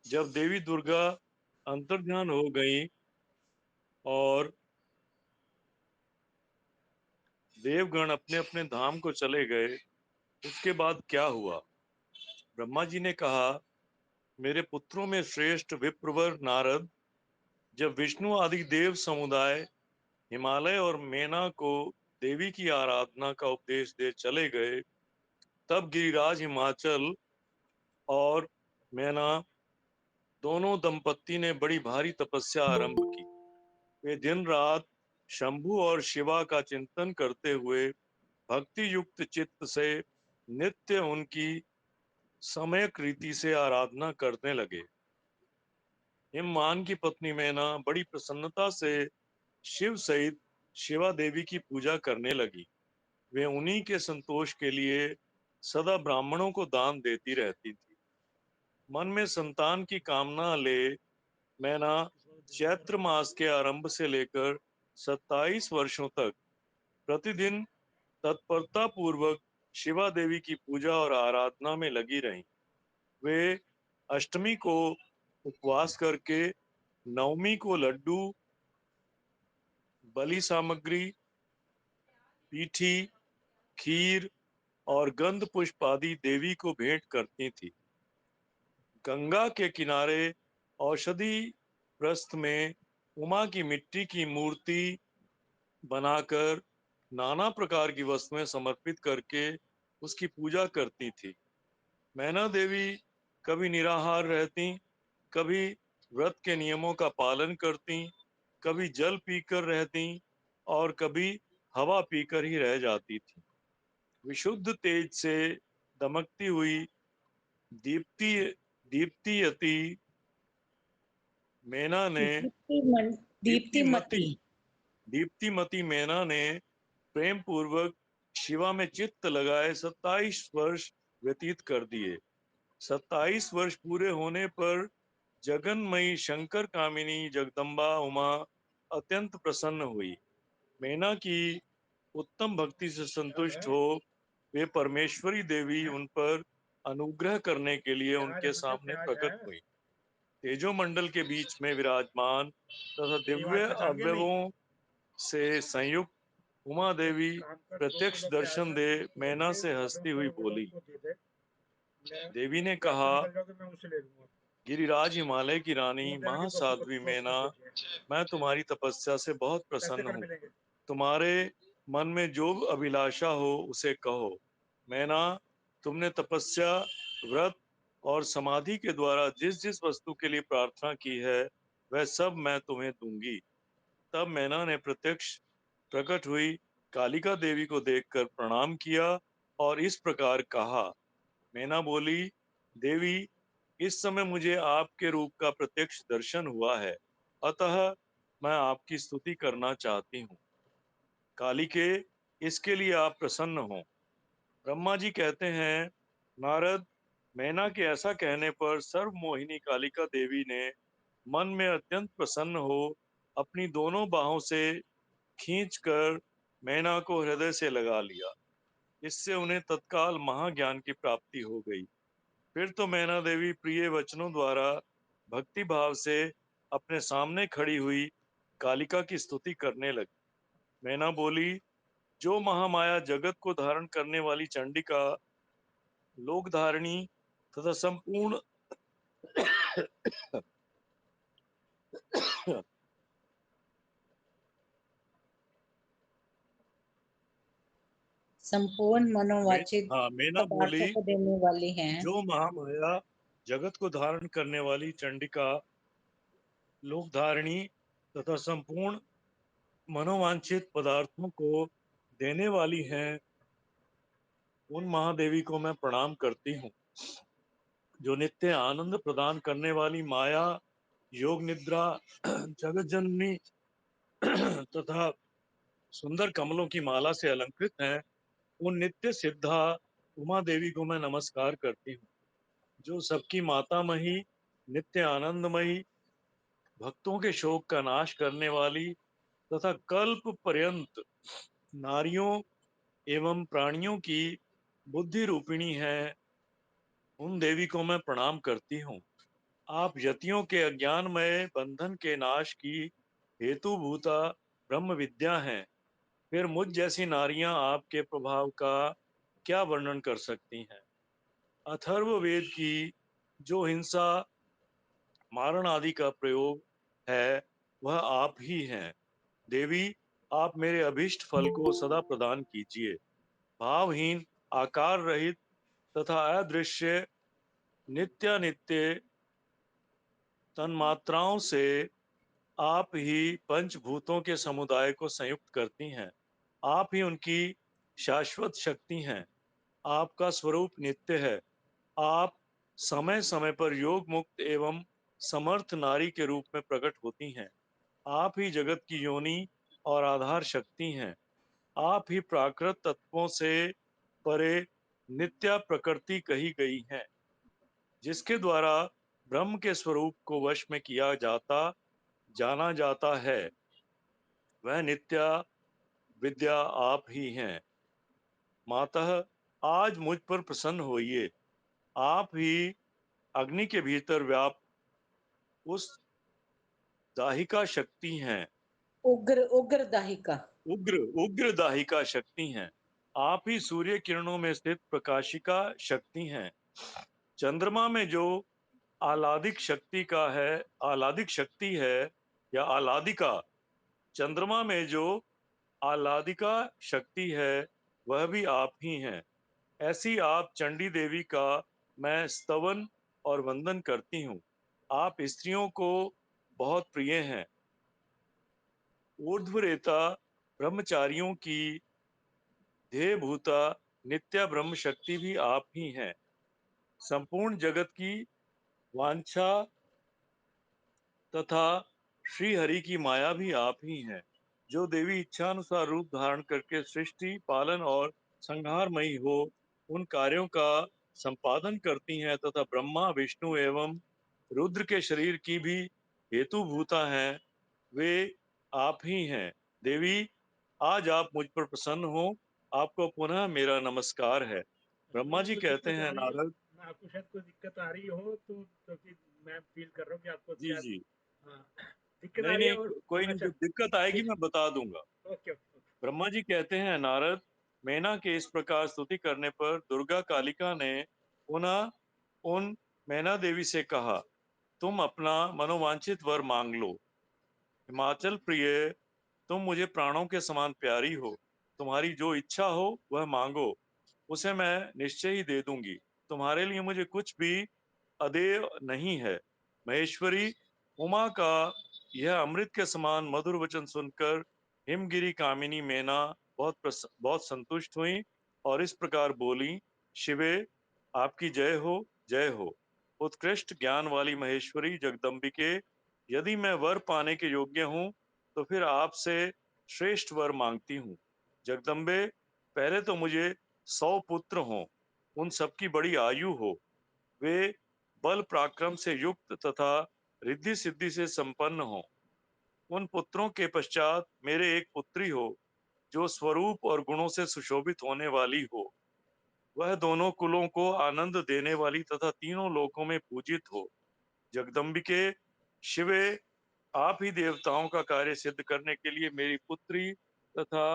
जब देवी दुर्गा अंतर्ध्यान हो गई और देवगण अपने अपने धाम को चले गए, उसके बाद क्या हुआ? ब्रह्मा जी ने कहा, मेरे पुत्रों में श्रेष्ठ विप्रवर नारद, जब विष्णु आदि देव समुदाय हिमालय और मैना को देवी की आराधना का उपदेश दे चले गए, तब गिरिराज हिमाचल और मैना दोनों दंपत्ति ने बड़ी भारी तपस्या आरंभ की। वे दिन रात शंभु और शिवा का चिंतन करते हुए भक्ति युक्त चित्त से नित्य उनकी समयक रीति से आराधना करने लगे। हिममान की पत्नी मैना बड़ी प्रसन्नता से शिव सहित शिवा देवी की पूजा करने लगी। वे उन्हीं के संतोष के लिए सदा ब्राह्मणों को दान देती रहती थी। मन में संतान की कामना ले मैना चैत्र मास के आरंभ से लेकर 27 वर्षों तक प्रतिदिन तत्परता पूर्वक शिवा देवी की पूजा और आराधना में लगी रहीं। वे अष्टमी को उपवास करके, नवमी को लड्डू, बलि सामग्री, पीठी, खीर और गंध पुष्प आदि देवी को भेंट करती थी। गंगा के किनारे औषधि प्रस्थ में उमा की मिट्टी की मूर्ति बनाकर नाना प्रकार की वस्तुएं समर्पित करके उसकी पूजा करती थी। मैना देवी कभी निराहार रहती, कभी व्रत के नियमों का पालन करती, कभी जल पीकर रहती और कभी हवा पीकर ही रह जाती थी। विशुद्ध तेज से दमकती हुई दीप्ति दीप्तियति मैना ने दीप्तिमती दीप्तिमती मैना ने प्रेम पूर्वक शिवा में चित्त लगाए 27 वर्ष व्यतीत कर दिए। 27 वर्ष पूरे होने पर जगन्मयी शंकर कामिनी जगदम्बा उमा अत्यंत प्रसन्न हुई। मैना की उत्तम भक्ति से संतुष्ट हो वे परमेश्वरी देवी उन पर अनुग्रह करने के लिए उनके सामने प्रकट हुई। तेजोमंडल के बीच में विराजमान तथा दिव्य अवयवों से संयुक्त उमा देवी प्रत्यक्ष दर्शन दे मैना से हंसती हुई बोली। देवी ने कहा, गिरिराज हिमालय की रानी महासाध्वी मैना, मैं तुम्हारी तपस्या से बहुत प्रसन्न हूँ। तुम्हारे मन में जो अभिलाषा हो उसे कहो। मैना, तुमने तपस्या, व्रत और समाधि के द्वारा जिस जिस वस्तु के लिए प्रार्थना की है वह सब मैं तुम्हें दूंगी। तब मैना ने प्रत्यक्ष प्रकट हुई कालिका देवी को देखकर प्रणाम किया और इस प्रकार कहा। मैना बोली, देवी, इस समय मुझे आपके रूप का प्रत्यक्ष दर्शन हुआ है, अतः मैं आपकी स्तुति करना चाहती हूँ। कालिके, इसके लिए आप प्रसन्न हो। ब्रह्मा जी कहते हैं, नारद, मैना के ऐसा कहने पर सर्वमोहिनी कालिका देवी ने मन में अत्यंत प्रसन्न हो अपनी दोनों बाहों से खींचकर मैना को हृदय से लगा लिया। इससे उन्हें तत्काल महाज्ञान की प्राप्ति हो गई। फिर तो मैना देवी प्रिय वचनों द्वारा भक्ति भाव से अपने सामने खड़ी हुई कालिका की स्तुति करने लगी। मैना बोली, जो महामाया जगत को धारण करने वाली चंडिका, लोकधारिणी तथा संपूर्ण संपूर्ण मनोवांछित मैना बोली, पदार्थों को देने वाली हैं। जो महामाया जगत को धारण करने वाली चंडिका, लोकधारिणी तथा संपूर्ण मनोवांछित पदार्थों को देने वाली हैं, उन महादेवी को मैं प्रणाम करती हूँ। जो नित्य आनंद प्रदान करने वाली माया, योग निद्रा, जगत जननी तथा सुंदर कमलों की माला से अलंकृत हैं, उन नित्य सिद्धा उमा देवी को मैं नमस्कार करती हूँ। जो सबकी मातामही, नित्य आनंदमयी, भक्तों के शोक का नाश करने वाली तथा कल्प पर्यंत नारियों एवं प्राणियों की बुद्धि रूपिणी है, उन देवी को मैं प्रणाम करती हूँ। आप यतियों के अज्ञानमय बंधन के नाश की हेतुभूता ब्रह्म विद्या हैं। फिर मुझ जैसी नारियां आपके प्रभाव का क्या वर्णन कर सकती हैं। अथर्व वेद की जो हिंसा, मारण आदि का प्रयोग है वह आप ही हैं। देवी, आप मेरे अभिष्ट फल को सदा प्रदान कीजिए। भावहीन, आकार रहित तथा अदृश्य नित्यानित्य तन्मात्राओं से आप ही पंचभूतों के समुदाय को संयुक्त करती हैं। आप ही उनकी शाश्वत शक्ति हैं। आपका स्वरूप नित्य है। आप समय समय पर योग मुक्त एवं समर्थ नारी के रूप में प्रकट होती हैं। आप ही जगत की योनि और आधार शक्ति हैं। आप ही प्राकृत तत्वों से परे नित्या प्रकृति कही गई हैं, जिसके द्वारा ब्रह्म के स्वरूप को वश में किया जाना जाता है। वह नित्या विद्या आप ही हैं। मातः, आज मुझ पर प्रसन्न होइए। आप ही अग्नि के भीतर व्याप्त उस दाहिका शक्ति हैं। उग्र दाहिका उग्र उग्र दाहिका शक्ति हैं। आप ही सूर्य किरणों में स्थित प्रकाशिका शक्ति हैं। चंद्रमा में जो आह्लादिक शक्ति है, या आह्लादिका, चंद्रमा में जो आह्लादिका शक्ति है वह भी आप ही हैं। ऐसी आप चंडी देवी का मैं स्तवन और वंदन करती हूँ। आप स्त्रियों को बहुत प्रिय हैं। ऊर्ध्वरेता ब्रह्मचारियों की ध्येयभूता नित्या ब्रह्म शक्ति भी आप ही हैं। संपूर्ण जगत की वांछा तथा श्री हरि की माया भी आप ही हैं, जो देवी इच्छानुसार रूप धारण करके सृष्टि पालन और संहारमयी हो उन कार्यों का संपादन करती हैं तथा ब्रह्मा विष्णु एवं रुद्र के शरीर की भी हेतुभूता हैं, वे आप ही हैं। देवी, आज आप मुझ पर प्रसन्न हो, आपको पुनः मेरा नमस्कार है। ब्रह्मा जी आपको कहते दिक्कत हैं, आ रही है, नारद आपको शायद कोई दिक्कत आ रही हो तो क्योंकि मैं फील कर रहा हूँ कि आपको जी शायद जी, हाँ, दिक्कत आ नहीं रही है नहीं, और कोई नहीं, अच्छा जब दिक्कत आएगी ठीक मैं बता दूंगा। ओके ओके ब्रह्मा जी कहते हैं, नारद, मैना के इस प्रकार स्तुति करने पर दुर्गा कालिका ने पुनः उन मैना देवी से कहा, तुम अपना मनोवांछित वर मांग लो। हिमाचल प्रिय, तुम मुझे प्राणों के समान प्यारी हो। तुम्हारी जो इच्छा हो वह मांगो, उसे मैं निश्चय ही दे दूंगी। तुम्हारे लिए मुझे कुछ भी अदेय नहीं है। महेश्वरी उमा का यह अमृत के समान मधुर वचन सुनकर हिमगिरी कामिनी मैना बहुत संतुष्ट हुई और इस प्रकार बोली, शिवे, आपकी जय हो, जय हो। उत्कृष्ट ज्ञान वाली महेश्वरी जगदम्बिके, यदि मैं वर पाने के योग्य हूँ तो फिर आपसे श्रेष्ठ वर मांगती हूँ। जगदम्बे, पहले तो मुझे 100 पुत्र हों, उन सबकी बड़ी आयु हो, वे बल पराक्रम से युक्त तथा रिद्धि सिद्धि से संपन्न हो। उन पुत्रों के पश्चात मेरे एक पुत्री हो, जो स्वरूप और गुणों से सुशोभित होने वाली हो। वह दोनों कुलों को आनंद देने वाली तथा तीनों लोकों में पूजित हो। जगदम्बिके, शिवे, आप ही देवताओं का कार्य सिद्ध करने के लिए मेरी पुत्री तथा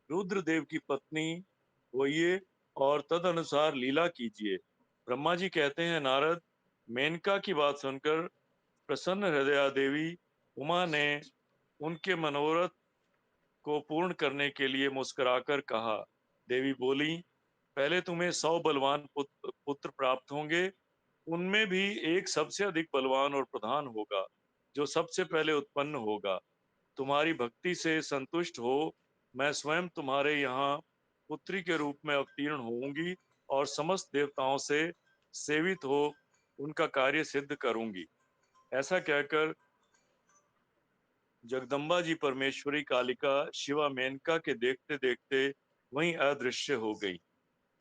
रुद्रदेव की पत्नी होइए और तद अनुसार लीला कीजिए। ब्रह्मा जी कहते हैं, नारद, मेनका की बात सुनकर प्रसन्न हृदया देवी उमा ने उनके मनोरथ को पूर्ण करने के लिए मुस्कुराकर कहा। देवी बोली, पहले तुम्हें 100 बलवान पुत्र प्राप्त होंगे। उनमें भी एक सबसे अधिक बलवान और प्रधान होगा, जो सबसे पहले उत्पन्न होगा। तुम्हारी भक्ति से संतुष्ट हो मैं स्वयं तुम्हारे यहाँ पुत्री के रूप में अवतीर्ण होऊंगी और समस्त देवताओं से सेवित हो उनका कार्य सिद्ध करूंगी। ऐसा कहकर जगदम्बा जी परमेश्वरी कालिका शिवा मेनका के देखते देखते वहीं अदृश्य हो गई।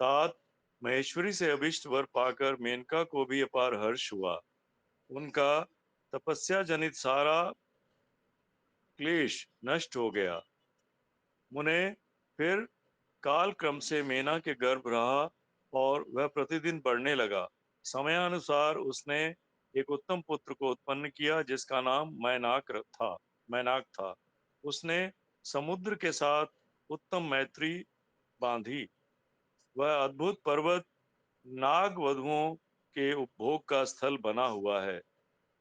तात महेश्वरी से अभिष्ट वर पाकर मेनका को भी अपार हर्ष हुआ। उनका तपस्या जनित सारा क्लेश नष्ट हो गया। मुने, फिर काल क्रम से मेना के गर्भ रहा और वह प्रतिदिन बढ़ने लगा। समयानुसार उसने एक उत्तम पुत्र को उत्पन्न किया, जिसका नाम मैनाक था। उसने समुद्र के साथ उत्तम मैत्री बांधी। वह अद्भुत पर्वत नाग वधुओं के उपभोग का स्थल बना हुआ है।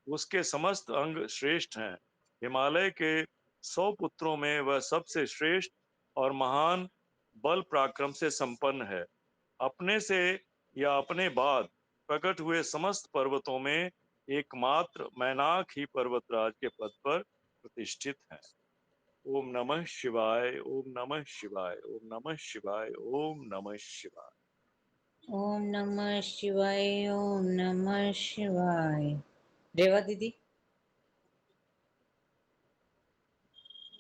उसके समस्त अंग श्रेष्ठ हैं। हिमालय के 100 पुत्रों में वह सबसे श्रेष्ठ और महान बल पराक्रम से संपन्न है। अपने से या अपने बाद प्रकट हुए समस्त पर्वतों में एकमात्र मैनाक ही पर्वतराज के पद पर प्रतिष्ठित है। ओम नमः शिवाय, ओम नमः शिवाय, ओम नमः शिवाय, ओम नमः शिवाय। ओम नमः शिवाय, ओम नमः शिवाय। रेवा दीदी।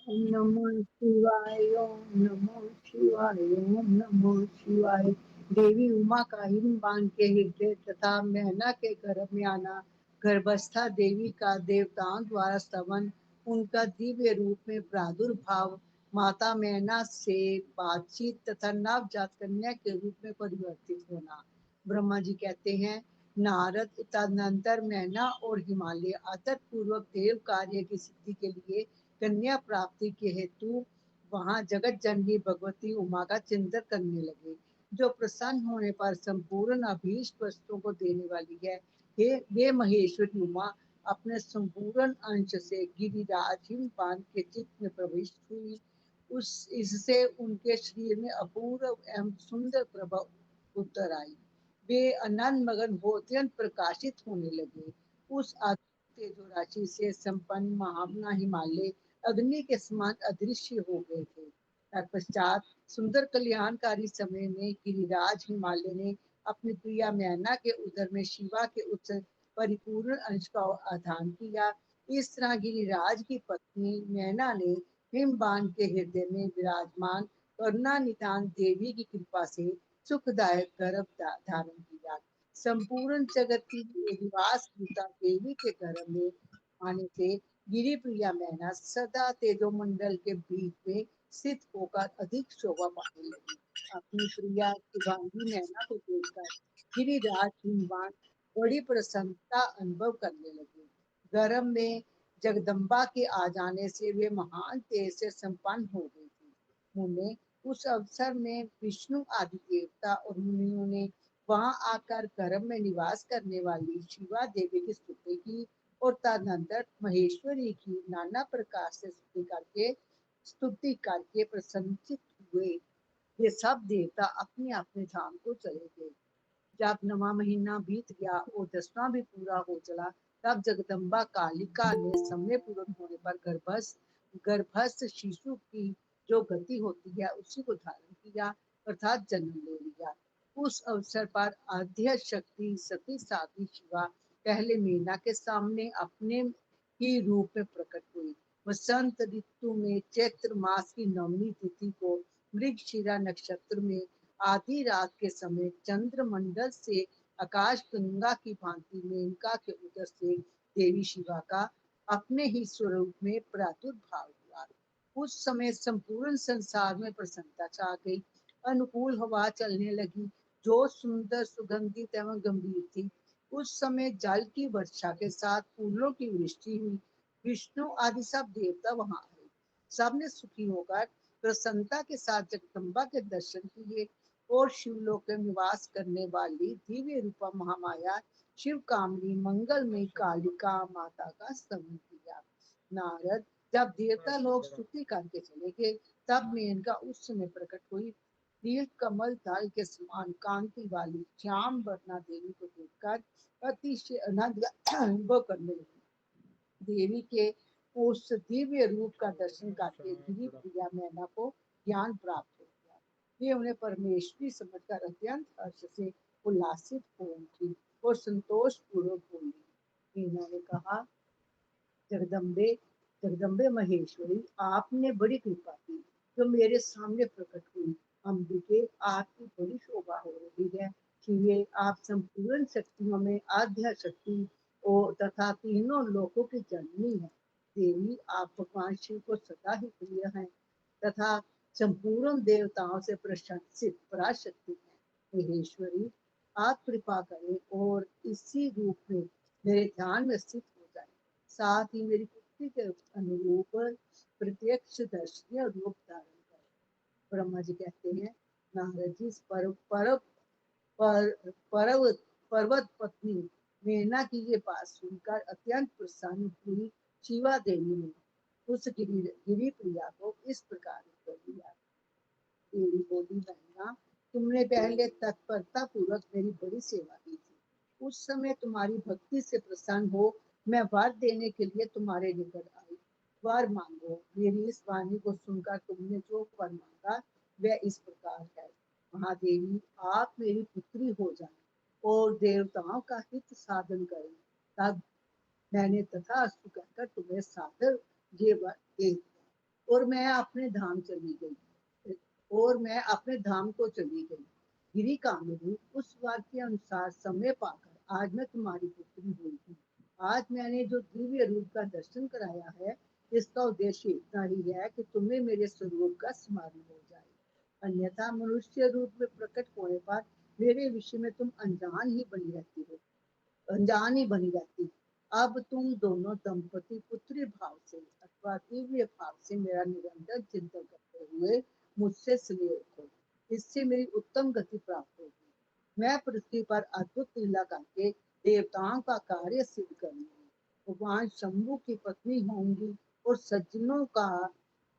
ओम नमो शिवाय, ओम नमो शिवाय, ओम नमो शिवाय। देवी उमा का हिम बांध के हृदय तथा मैना के गर्भ में आना, गर्भस्था देवी का देवताओं द्वारा स्तवन, उनका दिव्य रूप में प्रादुर्भाव, माता मैना से बातचीत तथा नवजात कन्या के रूप में परिवर्तित होना। ब्रह्मा जी कहते हैं, नारद, तदनंतर मैना और हिमालय आदर पूर्वक देव कार्य की सिद्धि के लिए कन्या प्राप्ति के हेतु वहां जगत जननी भगवती उमा का चिंतन करने लगे, जो प्रसन्न होने पर संपूर्ण अभीष्ट वस्तुओं को देने वाली है। हे वे महेश्वरी उमा, अपने संपूर्ण अंश से गिरिराज हिमपान के चित्त में प्रविष्ट हुई। उस इससे उनके शरीर में अपूर्व एवं सुंदर प्रभाव उतर आई। वे आनंद मगन हो अत्यंत प्रकाशित होने लगे। उस तेजो राशि से संपन्न महावना हिमालय अग्नि के समान अदृश्य हो गए थे। तत्पश्चात सुंदर कल्याणकारी समय में गिरिराज हिमालय ने अपनी प्रिया मैना के उदर में शिवा के उच्च परिपूर्ण अंश का आधान किया। इस तरह गिरिराज की पत्नी मैना ने हिमबान के हृदय में विराजमान करुणा निधान देवी की कृपा से सुखदायक गर्भ धारण किया। संपूर्ण जगत की निवास भूता देवी के गर्भ में आने से गिरी प्रिया मैना सदा तेजोमंडल के बीच में स्थित होकर अधिक शोभा पाने लगी। अपनी प्रिया शुभांगी मैना को देखकर गिरिराज हिमवान बड़ी प्रसन्नता अनुभव करने लगे। गर्भ में जगदम्बा के आ जाने से वे महान तेज से संपन्न हो गई थी। उन्हें उस अवसर में विष्णु आदि देवता और मुनियों ने वहां आकर गर्भ में निवास करने वाली शिवा देवी की स्तुति की और तदनंतर महेश्वरी की नाना प्रकार से स्तुति करके प्रसन्नचित हुए। ये सब देवता अपने अपने धाम को चले गए। जब 9वां महीना बीत गया और 10वां भी पूरा हो चला, तब जगदम्बा कालिका ने समय पूर्ण होने पर गर्भस्थ शिशु की जो गति होती है उसी को धारण किया अर्थात जन्म ले लिया। उस अवसर पर आद्य शक्ति सती साध्वी शिवा पहले मीना के सामने अपने ही रूप में प्रकट हुई। वसंत ऋतु में चैत्र मास की 9वीं तिथि को मृगशिरा नक्षत्र में आधी रात के समय चंद्रमंडल से आकाश गंगा की भांति मेनका के उदर से देवी शिवा का अपने ही स्वरूप में प्रादुर्भाव हुआ। उस समय संपूर्ण संसार में प्रसन्नता छा गई। अनुकूल हवा चलने लगी जो सुंदर सुगंधित एवं गंभीर थी। उस समय जल की वर्षा के साथ फूलों की वृष्टि हुई। विष्णु आदि सब देवता वहां आए। सबने सुखी होकर प्रसन्नता के साथ जगदम्बा के दर्शन किए और शिवलोक में निवास करने वाली दिव्य रूपा महामाया शिव कामनी मंगलमयी कालिका माता का स्तवन किया। नारद जब देवता लोग स्तुति करके चले गए, तब मेनका उस समय प्रकट हुई। नील कमल दल के समान कांति वाली श्याम वर्णा देवी को देखकर अतिशय आनंद अनुभव करने लगी। देवी के उस दिव्य रूप का दर्शन करके गिरी प्रिया मैना को ज्ञान प्राप्त हो गया। वे उन्हें परमेश्वरी समझकर अत्यंत हर्ष से उल्लासित हो उठी और संतोष पूर्वक बोली। मीना ने कहा, जगदम्बे महेश्वरी, आपने बड़ी कृपा की जो मेरे सामने प्रकट हुई। अंबिके, आपकी बड़ी शोभा हो रही है। शिवे, आप संपूर्ण शक्तियों में आद्या शक्ति और तथा तीनों लोकों की जननी है। देवी, आप भगवान शिव को सदा ही प्रिय हैं तथा संपूर्ण देवताओं से प्रशंसित पराशक्ति है। महेश्वरी, आप कृपा करें और इसी रूप में मेरे ध्यान में स्थित हो जाए। साथ ही मेरी पुत्री के अनुरूप प्रत्यक्ष दर्शनीय रूप धारण करें। ब्रह्मा जी कहते हैं, नारद जी पर्वत पत्नी मेना की ये बात सुनकर अत्यंत प्रसन्न हुई। शिवा देवी ने उस गिरी प्रिया को इस प्रकार उत्तर दिया। देवी बोली, मैना, तुमने पहले तत्परता पूर्वक मेरी बड़ी सेवा की थी। उस समय तुम्हारी भक्ति से प्रसन्न हो मैं वर देने के लिए तुम्हारे निकट आई। वर मांगो। मेरी इस वाणी को सुनकर तुमने जो वर मांगा वह इस प्रकार है। महादेवी, आप मेरी पुत्री हो जाएं और देवताओं का हित साधन करें। तब मैंने तथास्तु कहकर तुम्हें सादर ये वर दे दिया और मैं अपने धाम को चली गई। गिरी कामिनी, उस वर के अनुसार समय पाकर आज मैं तुम्हारी पुत्री हुई हूँ। आज मैंने जो दिव्य रूप का दर्शन कराया है, इसका उद्देश्य इतना ही है कि तुम्हें मेरे स्वरूप का स्मरण हो जाए। अन्यथा मनुष्य रूप में प्रकट होने पर मेरे विषय में तुम अनजान ही बनी रहती। अब तुम दोनों दंपति पुत्री भाव से अथवा दिव्य भाव से मेरा निरंतर चिंतन करते हुए मुझसे स्नेह रखो। इससे मेरी उत्तम गति प्राप्त होगी। मैं पृथ्वी पर अद्भुत लीला करके देवताओं का कार्य सिद्ध करूंगी। भगवान शंभु की पत्नी होंगी और सज्जनों का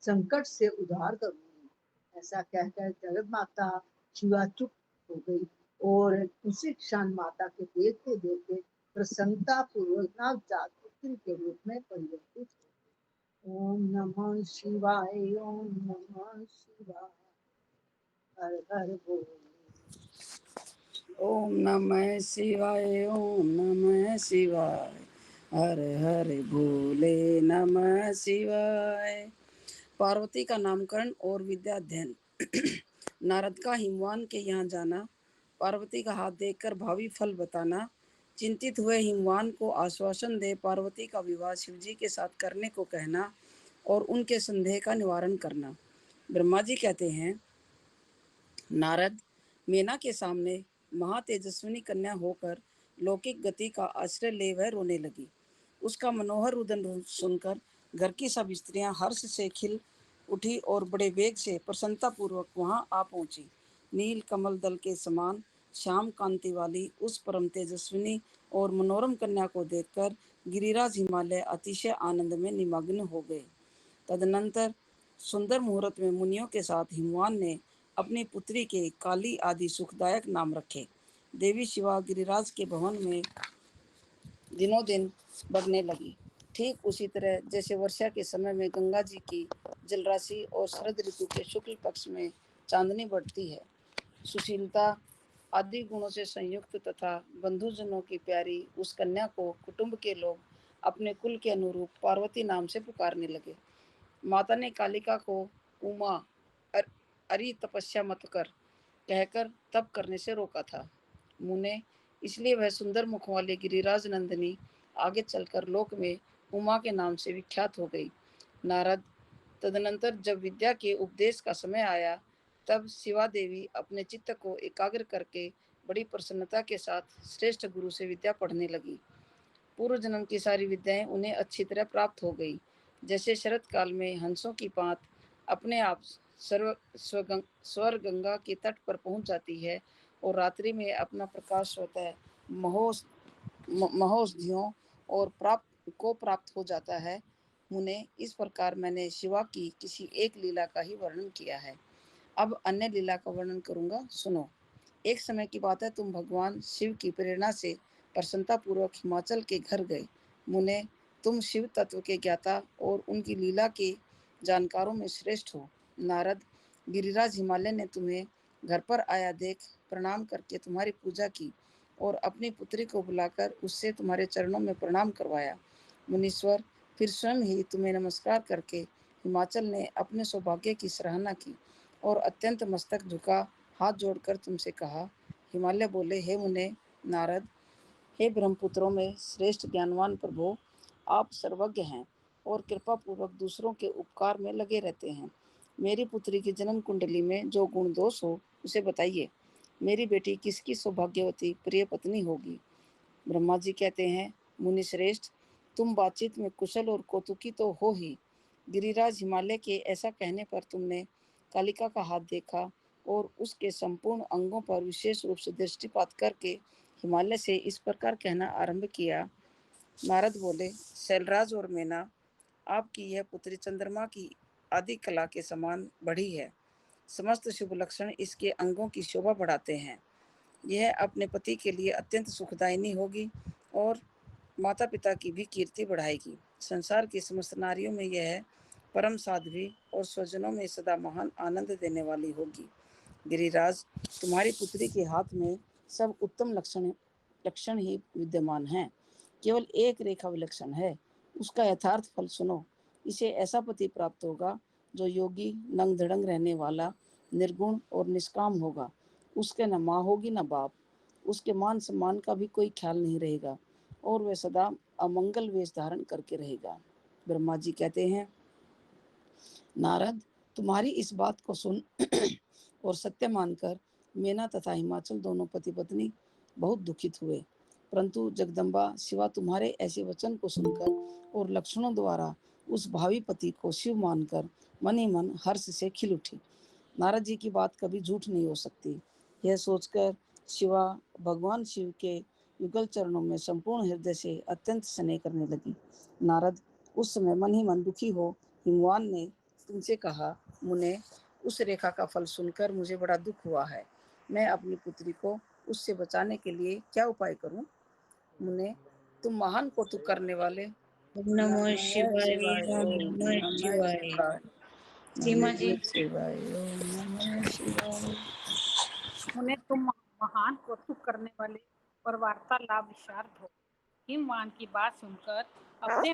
संकट से उद्धार करूंगी। ऐसा कहकर जगत माता शिवा चुप हो गई और उसी क्षण माता के देखते देखते प्रसन्नता पूर्वक नवजात पुत्री के रूप में परिवर्तित हो गई। ओम नमः शिवाय, ओम नमः शिवाय, हर हर बोल। ओम नमः शिवाय, ओम नमः शिवाय, हर हर भोले नमः शिवाय। पार्वती का नामकरण और विद्याध्ययन। नारद का हिमवान के यहाँ जाना, पार्वती का हाथ देखकर भावी फल बताना, चिंतित हुए हिमवान को आश्वासन दे पार्वती का विवाह शिवजी के साथ करने को कहना और उनके संदेह का निवारण करना। ब्रह्मा जी कहते हैं, नारद, मीना के सामने महातेजस्विनी कन्या होकर लौकिक गति का आश्रय ले वह रोने लगी। उसका मनोहर रुदन सुनकर घर की सब स्त्रियां हर्ष से खिल उठी और बड़े वेग से प्रसन्नता पूर्वक वहां आ पहुंची। नील कमल दल के समान श्याम कांति वाली उस परम तेजस्विनी और मनोरम कन्या को देखकर गिरिराज हिमालय अतिशय आनंद में निमग्न हो गए। तदनंतर सुंदर मुहूर्त में मुनियों के साथ हिमवान ने अपनी पुत्री के काली आदि सुखदायक नाम रखे। देवी शिवा गिरिराज के भवन में दिनों दिन बढ़ने लगी। ठीक उसी तरह जैसे वर्षा के समय में गंगा जी की जलराशि और शरद ऋतु के शुक्ल पक्ष में चांदनी बढ़ती है। सुशीलता आदि गुणों से संयुक्त तथा बंधुजनों की प्यारी उस कन्या को कुटुंब के लोग अपने कुल के अनुरूप पार्वती नाम से पुकारने लगे। माता ने कालिका को उमा अरि तपस्या मत कर कहकर तप करने से रोका था। मुने इसलिए वह सुंदर मुख वाली गिरिराज नंदिनी आगे चलकर लोक में उमा के नाम से विख्यात हो गई। नारद, तदनंतर जब विद्या के उपदेश का समय आया तब शिवा देवी अपने चित्त को एकाग्र करके बड़ी प्रसन्नता के साथ श्रेष्ठ गुरु से विद्या पढ़ने लगी। पूर्व जन्म की सारी विद्याएं उन्हें अच्छी तरह प्राप्त हो गई। जैसे शरद काल में हंसों की पात अपने आप स्वर गंगा के तट पर पहुंच जाती है और रात्रि में अपना प्रकाश स्वतः महोषधियों और प्राप्त हो जाता है। मुने, इस प्रकार मैंने शिवा की किसी एक लीला का ही वर्णन किया है। अब अन्य लीला का वर्णन करूंगा, सुनो। एक समय की बात है, तुम भगवान शिव की प्रेरणा से प्रसन्नता पूर्वक हिमाचल के घर गए। मुने, तुम शिव तत्व के ज्ञाता और उनकी लीला के जानकारों में श्रेष्ठ हो। नारद, गिरिराज हिमालय ने तुम्हें घर पर आया देख प्रणाम करके तुम्हारी पूजा की और अपनी पुत्री को बुलाकर उससे तुम्हारे चरणों में प्रणाम करवाया। मुनीश्वर, फिर स्वयं ही तुम्हें नमस्कार करके हिमाचल ने अपने सौभाग्य की सराहना की और अत्यंत मस्तक झुका हाथ जोड़कर तुमसे कहा। हिमालय बोले, हे मुने नारद, हे ब्रह्मपुत्रों में श्रेष्ठ ज्ञानवान प्रभु, आप सर्वज्ञ हैं और कृपा पूर्वक दूसरों के उपकार में लगे रहते हैं। मेरी पुत्री की जन्म कुंडली में जो गुण दोष हो उसे बताइए। मेरी बेटी किसकी सौभाग्यवती प्रिय पत्नी होगी। ब्रह्मा जी कहते हैं, मुनि श्रेष्ठ, तुम बातचीत में कुशल और कौतुकी तो हो ही। गिरिराज हिमालय के ऐसा कहने पर तुमने कालिका का हाथ देखा और उसके संपूर्ण अंगों पर विशेष रूप से दृष्टिपात करके हिमालय से इस प्रकार कहना आरंभ किया। नारद बोले, शैलराज और मैना, आपकी यह पुत्री चंद्रमा की आदि कला के समान बढ़ी है। समस्त शुभ लक्षण इसके अंगों की शोभा बढ़ाते हैं। यह अपने पति के लिए अत्यंत सुखदायिनी होगी और माता पिता की भी कीर्ति बढ़ाएगी। संसार की समस्त नारियों में यह परम साध्वी और स्वजनों में सदा महान आनंद देने वाली होगी। गिरिराज, तुम्हारी पुत्री के हाथ में सब उत्तम लक्षण ही विद्यमान हैं। केवल एक रेखा विलक्षण है। उसका यथार्थ फल सुनो। इसे ऐसा पति प्राप्त होगा जो योगी, नंग धड़ंग रहने वाला, निर्गुण और निष्काम होगा। उसके न माँ होगी न बाप। उसके मान सम्मान का भी कोई ख्याल नहीं रहेगा और वह सदा अमंगल वेश धारण करके रहेगा। ब्रह्मा जी कहते हैं, नारद, तुम्हारी इस बात को सुन और सत्य मानकर मैना तथा हिमाचल दोनों पति पत्नी बहुत दुखित हुए। परंतु जगदम्बा शिवा तुम्हारे ऐसे वचन को सुनकर और लक्षणों द्वारा उस भावी पति को शिव मानकर मन ही मन हर्ष से खिल उठी। नारद जी की बात कभी झूठ नहीं हो सकती। यह सोचकर शिवा भगवान शिव के युगल चरणों में संपूर्ण हृदय से अत्यंत स्नेह करने लगी। नारद उस समय मन ही मन दुखी हो हिमवान ने तुमसे कहा, मुने, उस रेखा का फल सुनकर मुझे बड़ा दुख हुआ है। मैं अपनी पुत्री को उससे बचाने के लिए क्या उपाय करूं? मुने, तुम महान कौतुक करने वाले। नमः शिवाय, ओम नमः शिवाय। सीमा जी, शिवाय, ओम नमः शिवाय। मुने, तुम महान कौतुक करने वाले और वार्तालाप विशारद हो। हिमवान की बात सुनकर अपने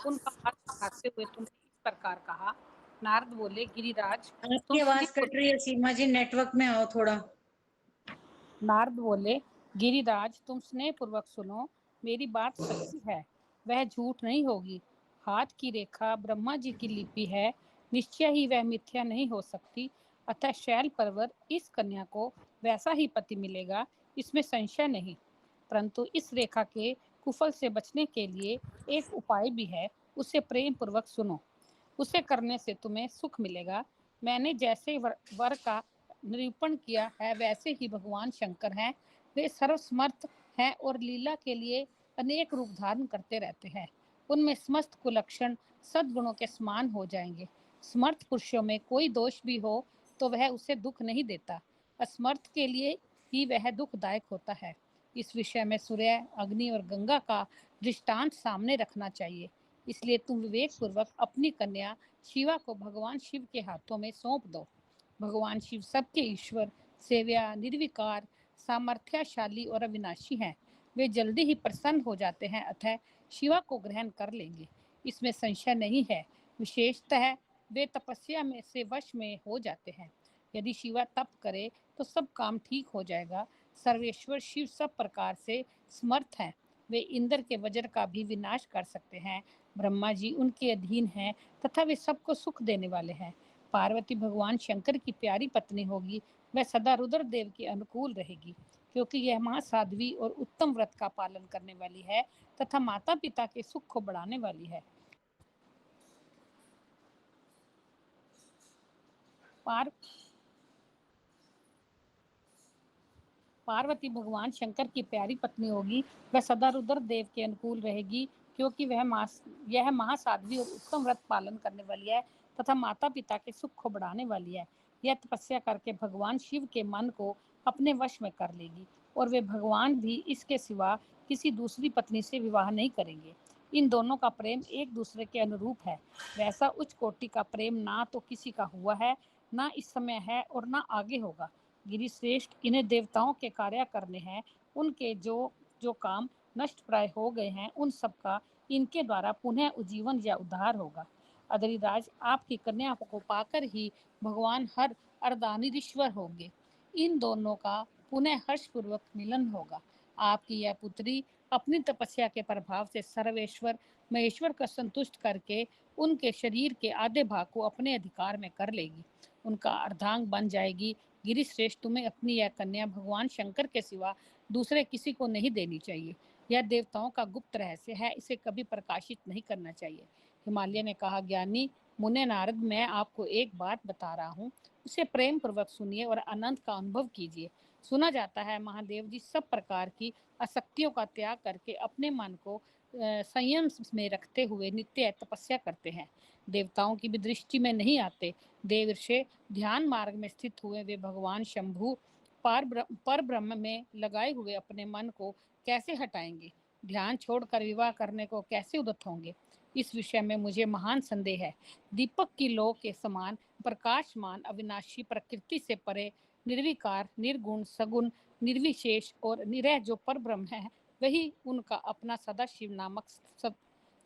उनका हाथ उठाते हुए तुमने इस प्रकार कहा। नारद बोले, गिरिराज, आपकी आवाज कट रही है सीमा जी, नेटवर्क में आओ थोड़ा। नारद बोले, गिरिराज, तुम स्नेह पूर्वक सुनो, मेरी बात सच्ची है, वह झूठ नहीं होगी। हाथ की रेखा ब्रह्मा जी की लिपि है, निश्चय ही वह मिथ्या नहीं हो सकती। अतः शैल पर्वत इस कन्या को वैसा ही पति मिलेगा, इसमें संशय नहीं। परंतु इस रेखा के कुफल से बचने के लिए एक उपाय भी है, उसे प्रेम पूर्वक सुनो। उसे करने से तुम्हें सुख मिलेगा। मैंने जैसे वर का निरूपण किया है वैसे ही भगवान शंकर हैं। वे सर्वसमर्थ हैं और लीला के लिए अनेक रूप धारण करते रहते हैं। उनमें समस्त कुलक्षण सद्गुणों के समान हो जाएंगे। समर्थ पुरुषों में कोई दोष भी हो तो वह उसे दुख नहीं देता, असमर्थ के लिए ही वह दुखदायक होता है। इस विषय में सूर्य, अग्नि और गंगा का दृष्टांत सामने रखना चाहिए। इसलिए तुम विवेक पूर्वक अपनी कन्या शिवा को भगवान शिव के हाथों में सौंप दो। भगवान शिव सबके ईश्वर, सेव्या, निर्विकार, सामर्थ्यशाली और अविनाशी हैं। वे जल्दी ही प्रसन्न हो जाते हैं, अतः शिवा को ग्रहण कर लेंगे, इसमें संशय नहीं है। विशेषतः वे तपस्या में से वश में हो जाते हैं। यदि शिवा तप करे तो सब काम ठीक हो जाएगा। सर्वेश्वर शिव सब प्रकार से समर्थ हैं। वे इंद्र के वज्र का भी विनाश कर सकते हैं। ब्रह्मा जी उनके अधीन हैं तथा वे सबको सुख देने वाले हैं। पार्वती भगवान शंकर की प्यारी पत्नी होगी, वह सदा रुद्रदेव के अनुकूल रहेगी, क्योंकि यह महासाध्वी और उत्तम व्रत का पालन करने वाली है तथा माता पिता के सुख को बढ़ाने वाली है। पार्वती भगवान शंकर की प्यारी पत्नी होगी, वह सदा रुद्रदेव के अनुकूल रहेगी, क्योंकि यह महासाध्वी और उत्तम व्रत पालन करने वाली है तथा माता पिता के सुख को बढ़ाने वाली है। यह तपस्या करके भगवान शिव के मन को अपने वश में कर लेगी और वे भगवान भी इसके सिवा किसी दूसरी पत्नी से विवाह नहीं करेंगे। इन दोनों का प्रेम एक दूसरे के अनुरूप है। वैसा उच्च कोटि का प्रेम ना तो किसी का हुआ है, ना इस समय है और ना आगे होगा। गिरिश्रेष्ठ, इन्हें देवताओं के कार्य करने हैं। उनके जो काम नष्ट प्राय हो गए हैं, उन सब का इनके द्वारा पुनः उज्जीवन या उद्धार होगा। अदरिराज, आपकी कन्या को पाकर ही भगवान हर अर्धानीश्वर होंगे। इन दोनों का पुनः हर्षपूर्वक मिलन होगा। आपकी यह पुत्री अपनी तपस्या के प्रभाव से सर्वेश्वर महेश्वर का संतुष्ट करके उनके शरीर के आधे भाग को अपने अधिकार में कर लेगी, उनका अर्धांग बन जाएगी। गिरिश्रेष्ठ, तुम्हें अपनी यह कन्या भगवान शंकर के सिवा दूसरे किसी को नहीं देनी चाहिए। यह देवताओं का गुप्त रहस्य है, इसे कभी प्रकाशित नहीं करना चाहिए। हिमालय ने कहा, ज्ञानी मुने नारद, मैं आपको एक बात बता रहा हूँ, उसे प्रेम पूर्वक सुनिए और आनंद का अनुभव कीजिए। सुना जाता है महादेव जी सब प्रकार की आसक्तियों का त्याग करके अपने मन को संयम में रखते हुए नित्य तपस्या करते हैं। देवताओं की भी दृष्टि में नहीं आते। देवर्षि ध्यान मार्ग में स्थित हुए वे भगवान शंभु पर ब्रह्म में लगाए हुए अपने मन को कैसे हटाएंगे? ध्यान छोड़कर विवाह करने को कैसे उद्यत होंगे? इस विषय में मुझे महान संदेह है। दीपक की लौ के समान प्रकाशमान अविनाशी, प्रकृति से परे, निर्विकार, निर्गुण, सगुण, निर्विशेष और निरह जो पर ब्रह्म है, वही उनका अपना सदाशिव नामक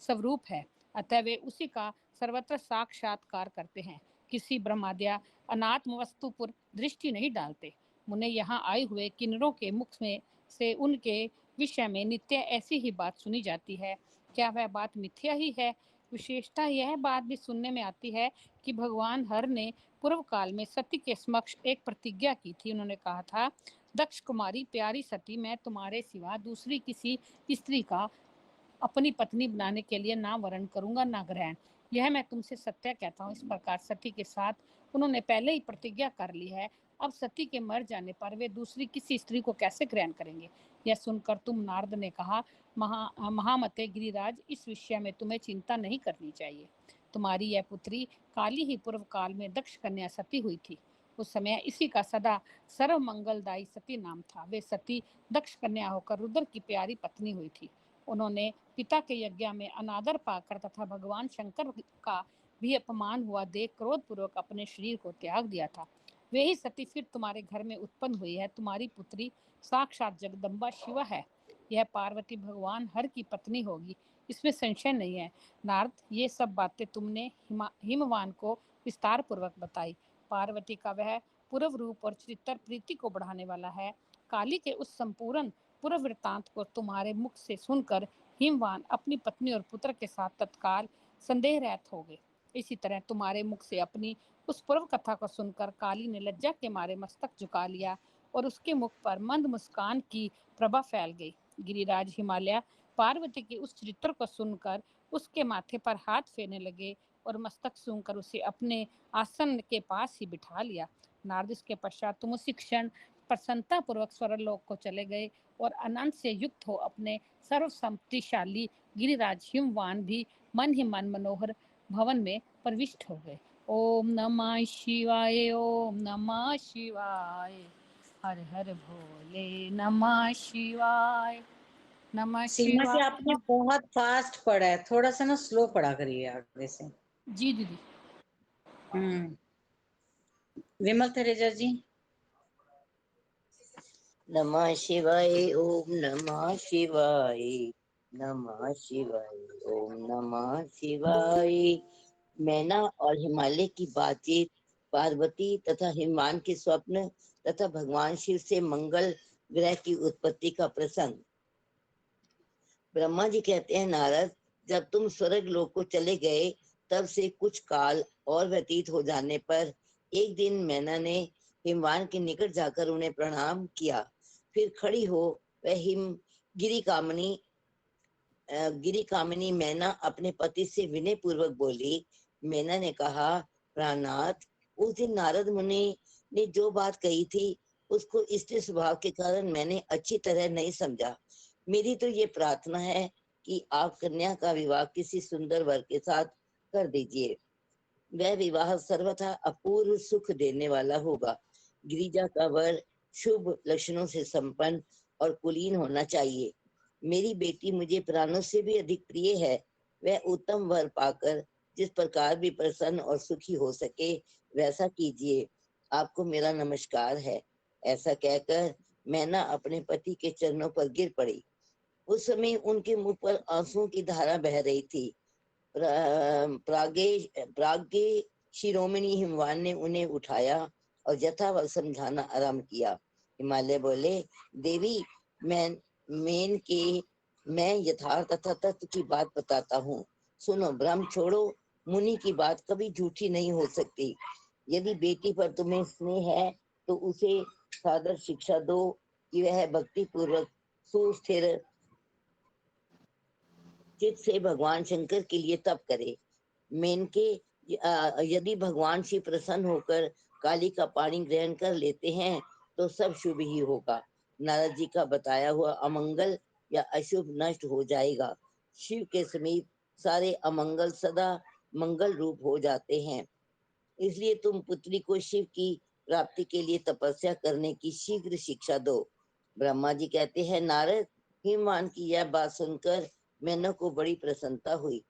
स्वरूप है। अतः वे उसी का सर्वत्र साक्षात्कार करते हैं, किसी ब्रह्माद्या अनात्म वस्तु पर दृष्टि नहीं डालते। मुने, यहाँ आए हुए किन्नरों के मुख में से उनके विषय में नित्य ऐसी ही बात सुनी जाती है। क्या वह बात मिथ्या ही है? विशेषता यह बात भी सुनने में आती है कि भगवान हर ने पूर्व काल में सती के समक्ष एक प्रतिज्ञा की थी। उन्होंने कहा था, दक्ष कुमारी प्यारी सती, मैं तुम्हारे सिवा दूसरी किसी स्त्री का अपनी पत्नी बनाने के लिए ना वरण करूंगा ना ग्रहण। यह मैं तुमसे सत्य कहता हूँ। इस प्रकार सती के साथ उन्होंने पहले ही प्रतिज्ञा कर ली है। अब सती के मर जाने पर वे दूसरी किसी स्त्री को कैसे ग्रहण करेंगे? यह सुनकर तुम नारद ने कहा, महामते गिरिराज, इस विषय में तुम्हें चिंता नहीं करनी चाहिए। तुम्हारी यह पुत्री काली ही पूर्व काल में दक्ष कन्या सती हुई थी। उस समय इसी का सदा सर्व मंगलदायी सती नाम था। वे सती दक्ष कन्या होकर रुद्र की प्यारी पत्नी हुई थी। उन्होंने पिता के यज्ञ में अनादर पाकर तथा भगवान शंकर का भी अपमान हुआ देख क्रोध पूर्वक अपने शरीर को त्याग दिया था। वे ही सती फिर तुम्हारे घर में उत्पन्न हुई है। तुम्हारी पुत्री साक्षात जगदम्बा शिवा है। यह पार्वती भगवान हर की पत्नी होगी, इसमें संशय नहीं है। नारद, ये सब बातें तुमने हिमवान को विस्तार पूर्वक बताई। पार्वती का वह पूर्व रूप और चरित्र प्रीति को बढ़ाने वाला है। काली के उस संपूर्ण पूर्व वृत्तांत को तुम्हारे मुख से सुनकर हिमवान अपनी पत्नी और पुत्र के साथ तत्काल संदेह रहित हो गए। इसी तरह तुम्हारे मुख से अपनी उस पूर्व कथा को सुनकर काली ने लज्जा के मारे मस्तक झुका लिया और उसके मुख पर मंद मुस्कान की प्रभा फैल गई। गिरिराज हिमालय पार्वती के उस चरित्र को सुनकर उसके माथे पर हाथ फेरने लगे और मस्तक सूंघकर उसे अपने आसन के पास ही बिठा लिया। नारद, इसके पश्चात तुम उसी क्षण प्रसन्नता पूर्वक स्वर्गलोक को चले गए और अनंत से युक्त हो अपने सर्वसम्पत्तिशाली गिरिराज हिमवान भी मन ही मन मनोहर भवन में प्रविष्ट हो गए। ओम नमः शिवाय, ओम नमः शिवाय, हर हर भोले नमः शिवाय, नमः सीमा जी, शिवाय। आपने बहुत फास्ट पढ़ा है, थोड़ा सा ना स्लो पढ़ा करिए आगे से। जी दीदी। विमल थरेजा जी। नमः शिवाय, ओम नमः शिवाय, नमः शिवाय, ओम नमः शिवाय। मैना और हिमालय की बातचीत, पार्वती तथा हिमवान के स्वप्न तथा भगवान शिव से मंगल ग्रह की उत्पत्ति का प्रसंग। ब्रह्मा जी कहते हैं, नारद, जब तुम स्वर्ग लोक को चले गए तब से कुछ काल और व्यतीत हो जाने पर एक दिन मैना ने हिमवान के निकट जाकर उन्हें प्रणाम किया। फिर खड़ी हो वह गिरी कामिनी मैना अपने पति से विनय पूर्वक बोली। मैना ने कहा, प्राणनाथ, उस दिन नारद मुनि ने जो बात कही थी उसको स्त्री स्वभाव के कारण मैंने अच्छी तरह नहीं समझा। मेरी तो ये प्रार्थना है कि आप कन्या का विवाह किसी सुंदर वर के साथ कर दीजिए। वह विवाह सर्वथा अपूर्व सुख देने वाला होगा। गिरिजा का वर शुभ लक्षणों से संपन्न और कुलीन होना चाहिए। मेरी बेटी मुझे प्राणों से भी अधिक प्रिय है। वह उत्तम वर पाकर जिस प्रकार भी प्रसन्न और सुखी हो सके वैसा कीजिए। आपको मेरा नमस्कार है। ऐसा कहकर मैना अपने पति के चरणों पर गिर पड़ी। उस समय उनके मुख पर आंसुओं की धारा बह रही थी। प्राज्ञ शिरोमणि हिमवान ने उन्हें उठाया और यथावत समझाना आरंभ किया। हिमालय बोले, देवी, मैं यथार्थ तथा तत्व की बात बताता हूँ। सुनो, भ्रम छोड़ो। मुनि की बात कभी झूठी नहीं हो सकती। यदि बेटी पर तुम्हें स्नेह है तो उसे सादर शिक्षा दो कि वह भक्ति पूर्वक सुस्थिर चित्त से भगवान शंकर के लिए तप करे। मेनके, यदि भगवान शिव प्रसन्न होकर काली का पानी ग्रहण कर लेते हैं तो सब शुभ ही होगा। नारद जी का बताया हुआ अमंगल या अशुभ नष्ट हो जाएगा। शिव के समीप सारे अमंगल सदा मंगल रूप हो जाते हैं। इसलिए तुम पुत्री को शिव की प्राप्ति के लिए तपस्या करने की शीघ्र शिक्षा दो। ब्रह्मा जी कहते हैं, नारद, हिमवान की यह बात सुनकर मैना को बड़ी प्रसन्नता हुई।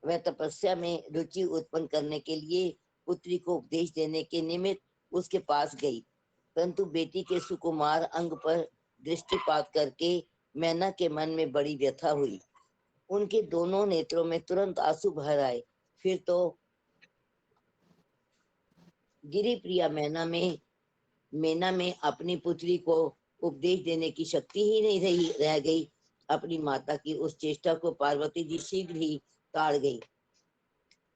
वह तपस्या में रुचि उत्पन्न करने के लिए पुत्री को उपदेश देने के निमित्त उसके पास गई, परंतु बेटी के सुकुमार अंग पर दृष्टिपात करके मैना के मन में बड़ी व्यथा हुई। उनके दोनों नेत्रों में तुरंत आंसू भर आए। फिर तो गिरी प्रिया मैना में अपनी पुत्री को उपदेश देने की शक्ति ही नहीं रह गई। अपनी माता की उस चेष्टा को पार्वती जी शीघ्र ही टाल गई।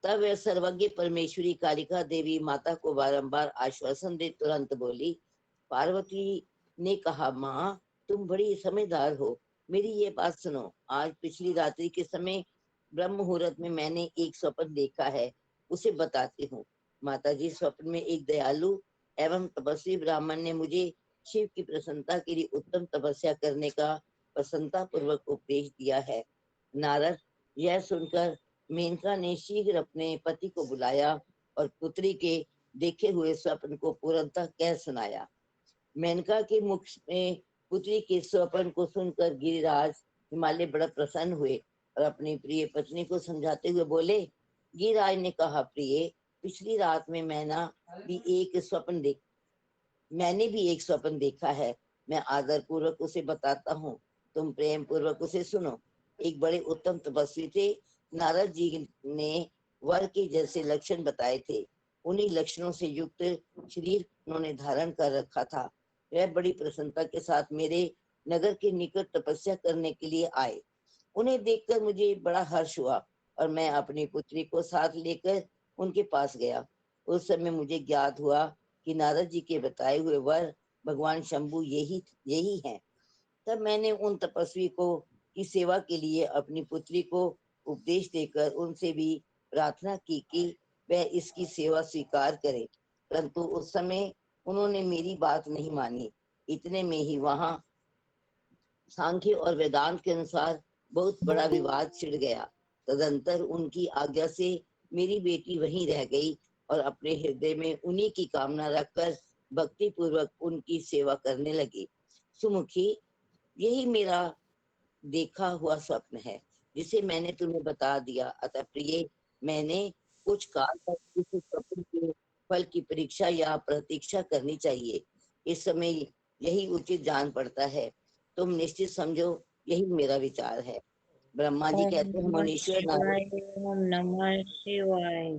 तब वह सर्वज्ञ परमेश्वरी कालिका देवी माता को बारंबार आश्वासन दे तुरंत बोली। पार्वती ने कहा, माँ, तुम बड़ी समझदार हो, मेरी ये बात सुनो। आज पिछली रात्रि के समय ब्रह्म मुहूर्त में मैंने एक स्वप्न देखा है, उसे बताती हूँ। माता जी, स्वप्न में एक दयालु एवं तपस्वी ब्राह्मण ने मुझे शिव की प्रसन्नता के लिए उत्तम तपस्या करने का प्रसन्नता पूर्वक उपदेश दिया है। नारद, यह सुनकर मेनका ने शीघ्र अपने पति को बुलाया और पुत्री के देखे हुए स्वप्न को पूर्णतः कह सुनाया। मेनका के मुख में पुत्री के स्वप्न को सुनकर गिरिराज हिमालय बड़ा प्रसन्न हुए और अपनी प्रिय पत्नी को समझाते हुए बोले। गिरिराज ने कहा, प्रिय, पिछली रात में मैंने भी एक स्वप्न देखा है। मैं आदर पूर्वक उसे बताता हूँ, तुम प्रेम पूर्वक उसे सुनो। एक बड़े उत्तम तपस्वी थे। नारद जी ने वर के जैसे लक्षण बताए थे। उन्हीं लक्षणों से युक्त शरीर उन्होंने धारण कर रखा था। वह बड़ी प्रसन्नता के साथ मेरे नगर के निकट तपस्या करने के लिए आए। उन्हें देखकर मुझे बड़ा हर्ष हुआ और मैं अपनी पुत्री को साथ लेकर उनके पास गया। उस समय मुझे ज्ञात हुआ कि नारद जी के बताए हुए वर भगवान शंभु यही हैं। तब मैंने उन तपस्वी को की सेवा के लिए अपनी पुत्री को उपदेश देकर उनसे भी प्रार्थना की कि वह इसकी सेवा स्वीकार करे, परंतु उस समय उन्होंने मेरी बात नहीं मानी। इतने में ही वहां सांख्य और वेदांत के अनुसार बहुत बड़ा विवाद छिड़ गया। तदंतर उनकी आज्ञा से मेरी बेटी वहीं रह गई और अपने हृदय में उन्हीं की कामना रखकर भक्ति पूर्वक उनकी सेवा करने लगी। सुमुखी, यही मेरा देखा हुआ स्वप्न है जिसे मैंने तुम्हें बता दिया। अतः प्रिय, मैंने कुछ काल तक इस स्वप्न के फल की परीक्षा या प्रतीक्षा करनी चाहिए। इस समय यही उचित जान पड़ता है। तुम निश्चित समझो, यही मेरा विचार है। ब्रह्मा जी कहते हैं, मुनीश्वर नारद, ओम नमः शिवाय।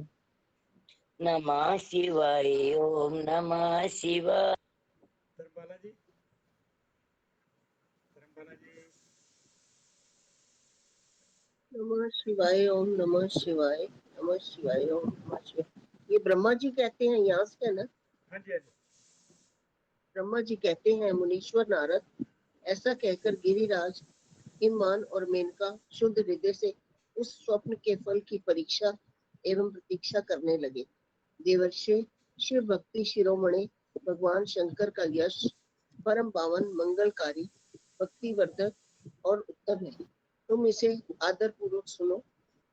नमः शिवाय, ओम नमः शिवाय। धर्मबाला जी, नमः शिवाय, ओम नमः शिवाय, नमः शिवाय, ओम नमः शिवाय। ये ब्रह्मा जी कहते हैं, यहाँ से है ना? हाँ जी, हाँ जी। ब्रह्मा जी कहते हैं, मुनीश्वर नारद, ऐसा कहकर गिरिराज हिमवान और मेनका शुद्ध हृदय से उस स्वप्न के फल की परीक्षा एवं प्रतीक्षा करने लगे। देवर्षि, शिव भक्ति शिरोमणि भगवान शंकर का यश परम पावन, मंगलकारी, भक्ति वर्धक और उत्तम है। तुम इसे आदर पूर्वक सुनो।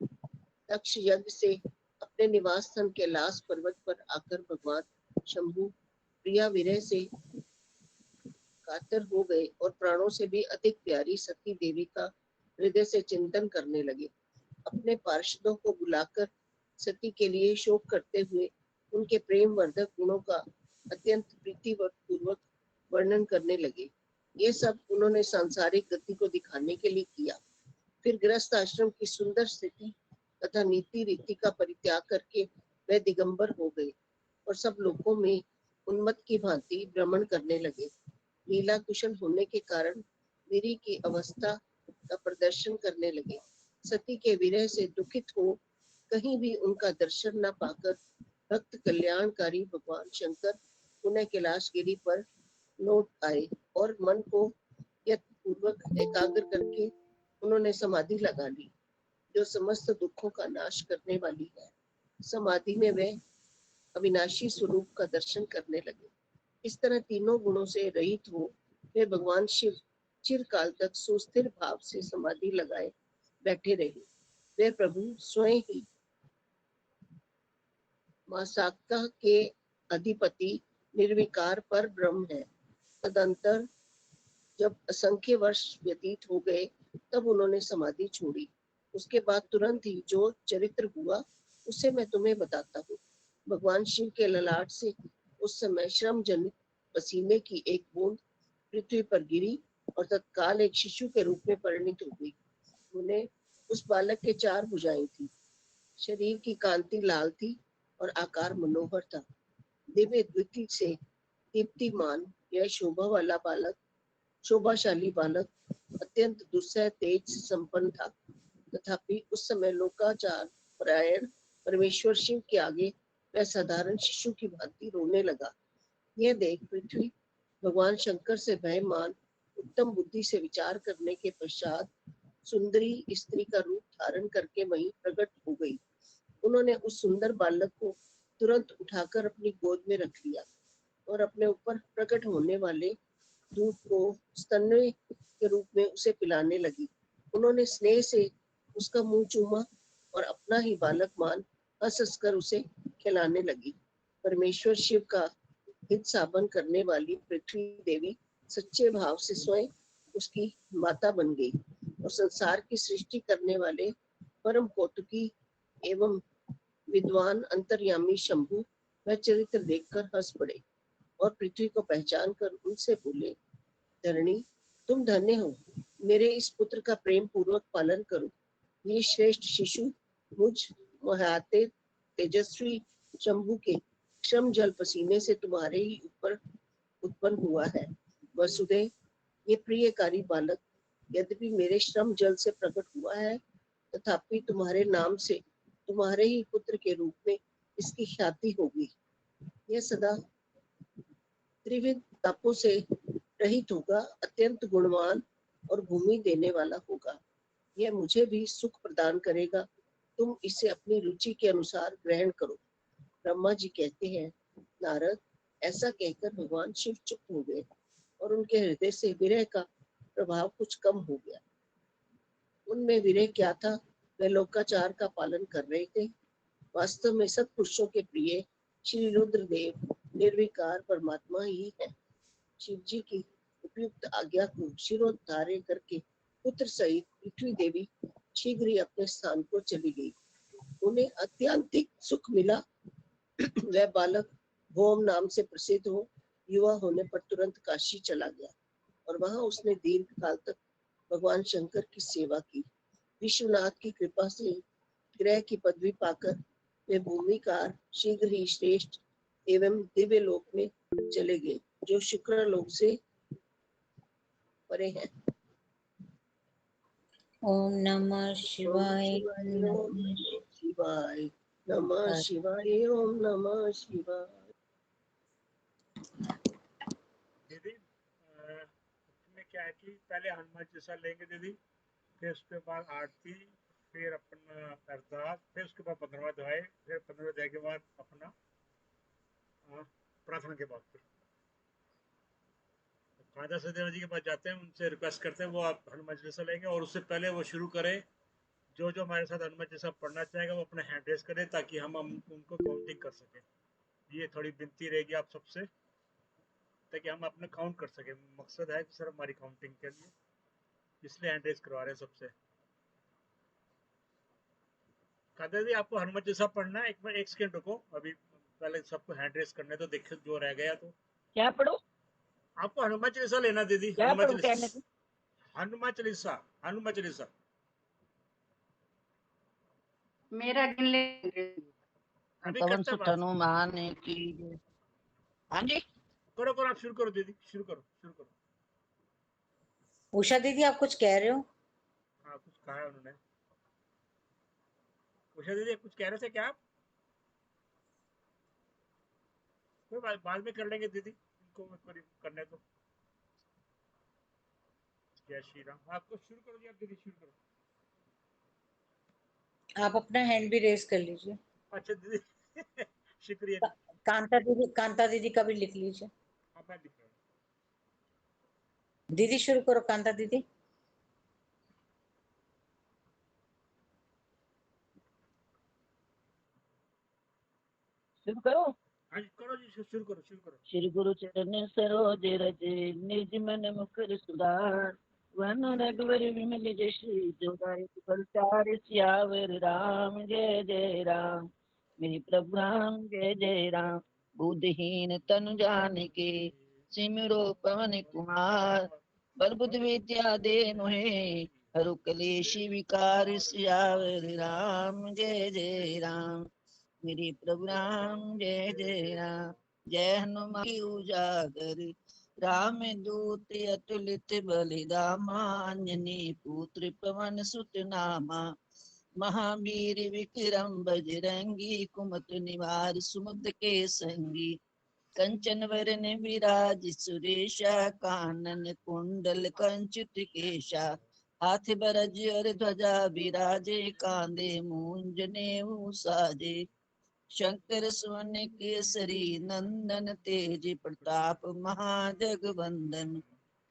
दक्ष यज्ञ से अपने निवास स्थान कैलाश पर्वत पर आकर भगवान शंभु प्रिया विरह से कातर हो गए और प्राणों से भी अधिक प्यारी सती देवी का हृदय से चिंतन करने लगे। अपने पार्षदों को बुलाकर सती के लिए शोक करते हुए उनके प्रेम वर्धक गुणों का अत्यंत प्रीतिपूर्वक वर्णन करने लगे। ये सब उन्होंने सांसारिक गति को दिखाने के लिए किया। फिर गृहस्थ आश्रम की सुंदर स्थिति तथा नीति रीति का परित्याग करके वे दिगंबर हो गए और सब लोगों में उन्मत्त की भांति भ्रमण करने लगे। लीला कुशल होने के कारण वीरी की अवस्था का प्रदर्शन करने लगे। सती के विरह से दुखित हो कहीं भी उनका दर्शन न पाकर भक्त कल्याणकारी भगवान शंकर पुनः कैलाश गिरी पर लौट आए और मन को यत्नपूर्वक एकाग्र करके उन्होंने समाधि लगा ली, जो समस्त दुखों का नाश करने वाली है। समाधि में वे अविनाशी स्वरूप का दर्शन करने लगे। इस तरह तीनों गुणों से रहित हो वे भगवान शिव चिरकाल तक सुस्थिर भाव से समाधि लगाए बैठे रहे। वे प्रभु स्वयं ही मासाक्ता के अधिपति निर्विकार पर ब्रह्म है। तदंतर जब असंख्य वर्ष व्यतीत हो गए तब उन्होंने समाधि छोड़ी। उसके बाद तुरंत ही जो चरित्र हुआ उसे मैं तुम्हें बताता हूँ। भगवान शिव के ललाट से उस समय श्रम जनित पसीने की एक बूंद पृथ्वी पर गिरी और तत्काल एक शिशु के रूप में परिणित हो गई। उन्हें उस बालक के 4 भुजाएं थी। शरीर की कांति लाल थी और आकार मनोहर था। दिव्य द्वितीय से दीप्तिमान यह शोभा वाला बालक, शोभाशाली बालक अत्यंत दुस्सह तेज संपन्न था। तथापि उस समय लोकाचार परायण परमेश्वर शिव के आगे वह साधारण शिशु की भांति रोने लगा। यह देख पृथ्वी भगवान शंकर से भयमान उत्तम बुद्धि से विचार करने के पश्चात सुंदरी स्त्री का रूप धारण करके वहीं प्रकट हो गई। उन्होंने उस सुंदर बालक को तुरंत उठाकर अपनी गोद में रख लिया। और अपने ऊपर प्रकट होने वाले दूध को स्तन्य के रूप में उसे पिलाने लगी। उन्होंने स्नेह से उसका मुंह चूमा और अपना ही बालक मान हंस हंस कर उसे खिलाने लगी। परमेश्वर शिव का हित साधन करने वाली पृथ्वी देवी सच्चे भाव से स्वयं उसकी माता बन गई और संसार की सृष्टि करने वाले परम कौतुकी एवं विद्वान अंतर्यामी शंभु वह चरित्र देखकर हंस पड़े और पृथ्वी को पहचान कर उनसे बोले, धरणी तुम धन्य हो, मेरे इस पुत्र का प्रेम पूर्वक पालन करो। ये श्रेष्ठ शिशु मुझ महाते तेजस्वी शंभु के श्रम जल पसीने से तुम्हारे ही ऊपर उत्पन्न हुआ है। वसुदेव, ये प्रियकारी बालक यद्यपि मेरे श्रम जल से प्रकट हुआ है, तथापि तुम्हारे नाम से तुम्हारे ही पुत्र के रूप में इसकी ख्याति होगी। यह सदा त्रिविध तापों से रहित होगा, अत्यंत गुणवान और भूमि देने वाला होगा। यह मुझे भी सुख प्रदान करेगा, तुम इसे अपनी रुचि के अनुसार ग्रहण करो। ब्रह्मा जी कहते हैं, नारद, ऐसा कहकर भगवान शिव चुप हो गए और उनके हृदय से विरह का प्रभाव कुछ कम हो गया। उनमें विरह क्या था, वे लोकाचार का पालन कर रहे थे। वास्तव में सत्पुरुषों के प्रिय श्री रुद्रदेव निर्विकार परमात्मा ही है। शिव जी की उपयुक्त आज्ञा को शिरोधार्य करके पुत्र सहित पृथ्वी देवी शीघ्र ही अपने स्थान को चली गई। उन्हें अत्यंतिक सुख मिला। वह बालक भोम नाम से प्रसिद्ध हो युवा होने पर तुरंत काशी चला गया और वहां उसने दीर्घ काल तक भगवान शंकर की सेवा की। विश्वनाथ की कृपा से ग्रह की पदवी पाकर वे भूमिकार शीघ्र ही श्रेष्ठ एवं दिव्य लोक में चले गए, जो शुक्र लोक से परे हैं। ओम नमः शिवाय। शिवाय नमः शिवाय। ओम नमः शिवाय। दीदी इसमें क्या है कि पहले हनुमान चालीसा लेंगे दीदी, फिर उसके बाद आरती, फिर अपना अरदास, फिर उसके बाद 15वां अध्याय, फिर 15वें अध्याय के बाद अपना प्रार्थना के बाद फिर कायदा सदेव जी के पास जाते हैं, उनसे रिक्वेस्ट करते हैं वो आप हनुमान चालीसा लेंगे और उससे पहले वो शुरू करें। जो जो हमारे साथ हनुमान चालीसा पढ़ना चाहेगा वो अपना हैंड रेस करें ताकि हम उनको काउंटिंग कर सकें। ये थोड़ी विनती रहेगी आप सबसे ताकि हम अपना काउंट कर सकें। मकसद है सर हमारी काउंटिंग के लिए, इसलिए हैंड रेस करवा रहे हैं सबसे। कायदा जी आपको हनुमान चालीसा पढ़ना है? एक बार 1 सेकंड रुको, अभी पहले सबको हैंड रेस करने तो देखे जो रह गया। तो क्या पढ़ो? आपको हनुमान चालीसा लेना दीदी। हनुमान चालीसा हनुमान चालीसा मेरा गिन ले। पवन सुत हनुमान की। हाँ जी करो आप शुरू करो दीदी, शुरू करो। उषा दीदी आप कुछ कह रहे हो? हाँ कुछ कहा है उन्होंने। उषा दीदी कुछ कह रहे थे क्या आप? कोई बाद में कर लेंगे दीदी, इनको करने दो। जय श्री राम। आपको शुरू करो जी, आप दीदी शुरू करो। आप अपना हैंड भी रेस कर लीजिए। अच्छा दीदी शुक्रिया। कांता दीदी का भी लिख लीजिए। हाँ मैं लिख रहा हूँ। दीदी शुरू करो, कांता दीदी। शुरू करो। हाँ करो जी, शुरू करो। श्री गुरु चरण सरोज रज निज मन मुकुर सुधार वन रघुवर विमल जशु जोदायक फलचारि सियावर राम जय जय राम। मेरे प्रभु राम जय जय राम। बुद्धहीन तनु जानिके सिमरो पवन कुमार बल बुद्धि विद्या दे मोहे हरु कलेश विकार सियावर राम जय जय राम। मेरे प्रभु राम जय जय राम। जय हनुमान उजागर राम दूत अतुलित बलिदामा अंजनी पुत्र पवन सुत नामा महावीर विक्रम बजरंगी कुमत निवार सुमद के संगी कंचन वरन विराज सुरेशा कानन कुंडल कंचित केशा हाथ बरज और ध्वजा विराजे कांधे मूंज नेऊ साजे शंकर सुवन केसरी नंदन, तेज प्रताप महाजगवंदन।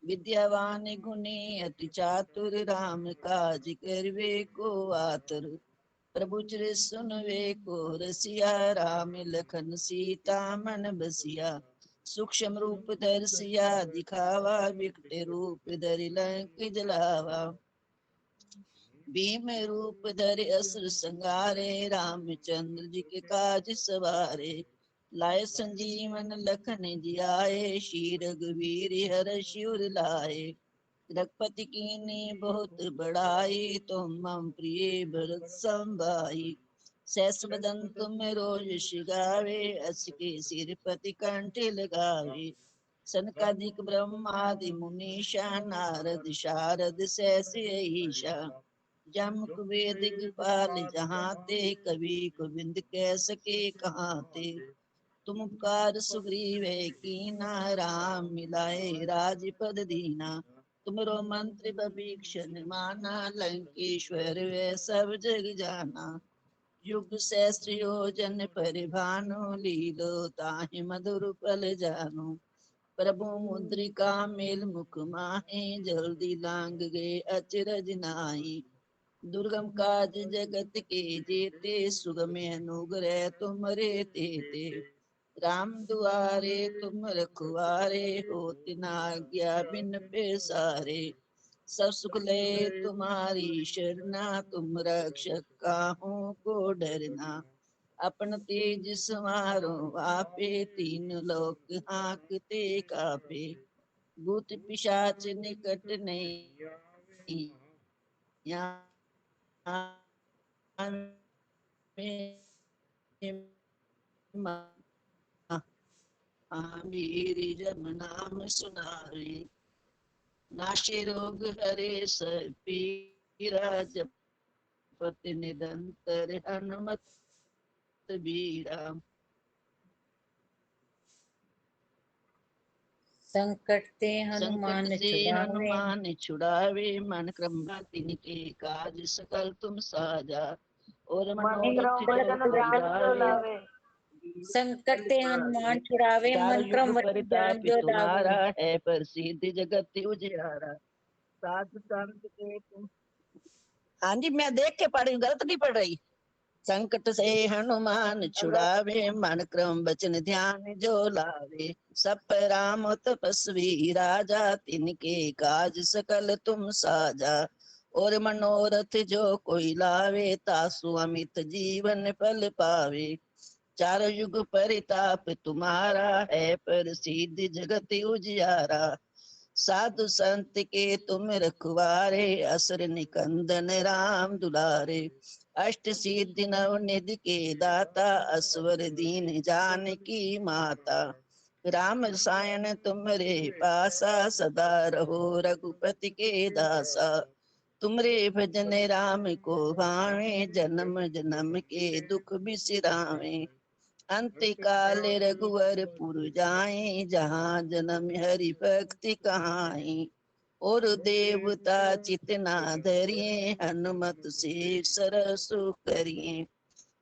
विद्यावान गुणी अति चातुर, राम काज करवे को आतुर। प्रभु चरित सुनवे को रसिया, राम लखन सीता मन बसिया। सूक्ष्म रूप धर सिया दिखावा, विकट रूप धरि लंक जलावा। भीम रूप धरि असुर संहारे, रामचंद्र जी के काज सवारे। लाए संजीवन लखन जियाए, श्री रघुवीर हर शिवर लाए। रघुपति कीन्ही बहुत बड़ाई, तुम मम प्रिय भरत संभाई। सहस बदन तुम रोज शिगावे, अस के सिर पति कंठ लगावे। सनकादिक ब्रह्मादि मुनीषा, नारद शारद सहस ईशा। जम कुबेर दिगपाल जहाँ ते, कवि गोविंद कह सके कहाँ ते। तुम उपकार सुग्रीव कीना, राम मिलाए राजपद दीना। तुमरो मंत्र बभीषण माना, लंकेश्वर वे सब जग जाना। युग सहस्त्र योजन परिभानु, लीलो ताहि मधुर पल जानो। प्रभु मुद्रिका मेल मुख माहे, जल्दी लांग गए अचरज नाहि। दुर्गम काज जगत के जेते, सुगम अनुग्रह तुमरे तेते। राम दुआरे तुम रखवारे, होत न आज्ञा बिन पैसारे। सब सुख ले तुम्हारी शरणा, तुम रक्षक काहू को डरना। अपन तेज समारो आपे, तीन लोक हाँकते कापे। भूत पिशाच निकट नहीं मेरी जब नाम सुनारे। नाशे रोग हरे सब पीरा, जपत निरंतर हनुमत बीरा। संकट ते संकट हनुमान से छुड़ावे, हनुमान छुड़ावे, मन क्रम तिनके काज सकल तुम साजा। और मनोरथ जो कोई लावे, संकट ते हनुमान छुड़ावे, चार मन युग क्रम वचन ध्यान परिताप जो लावे। तुम्हारा है, प्रसिद्ध जगत उजियारा। साधु संत के तुम। हाँ जी, मैं देख के पढ़ी, गलत नहीं पढ़ रही। संकट से हनुमान छुड़ावे, मन क्रम वचन ध्यान जो लावे। सब पर राम तपस्वी राजा, तिनके काज सकल तुम साजा। और मनोरथ जो कोई लावे, तासु अमित जीवन फल पावे। चार युग परिताप तुम्हारा है, प्रसिद्ध जगत उजियारा। साधु संत के तुम रखवारे, असुर निकंदन राम दुलारे। अष्ट सिद्धि नव निधि के दाता, असवर दीन जानकी माता। राम रसायन तुमरे पासा, सदा रहो रघुपति के दासा। तुमरे भजन राम को भावे, जन्म जन्म के दुख बिसरावे। अंत काल रघुवर पुर जाए, जहाँ जन्म हरि भक्ति कहाई। और देवता चितना धरिए, हनुमत से सरसु करिए।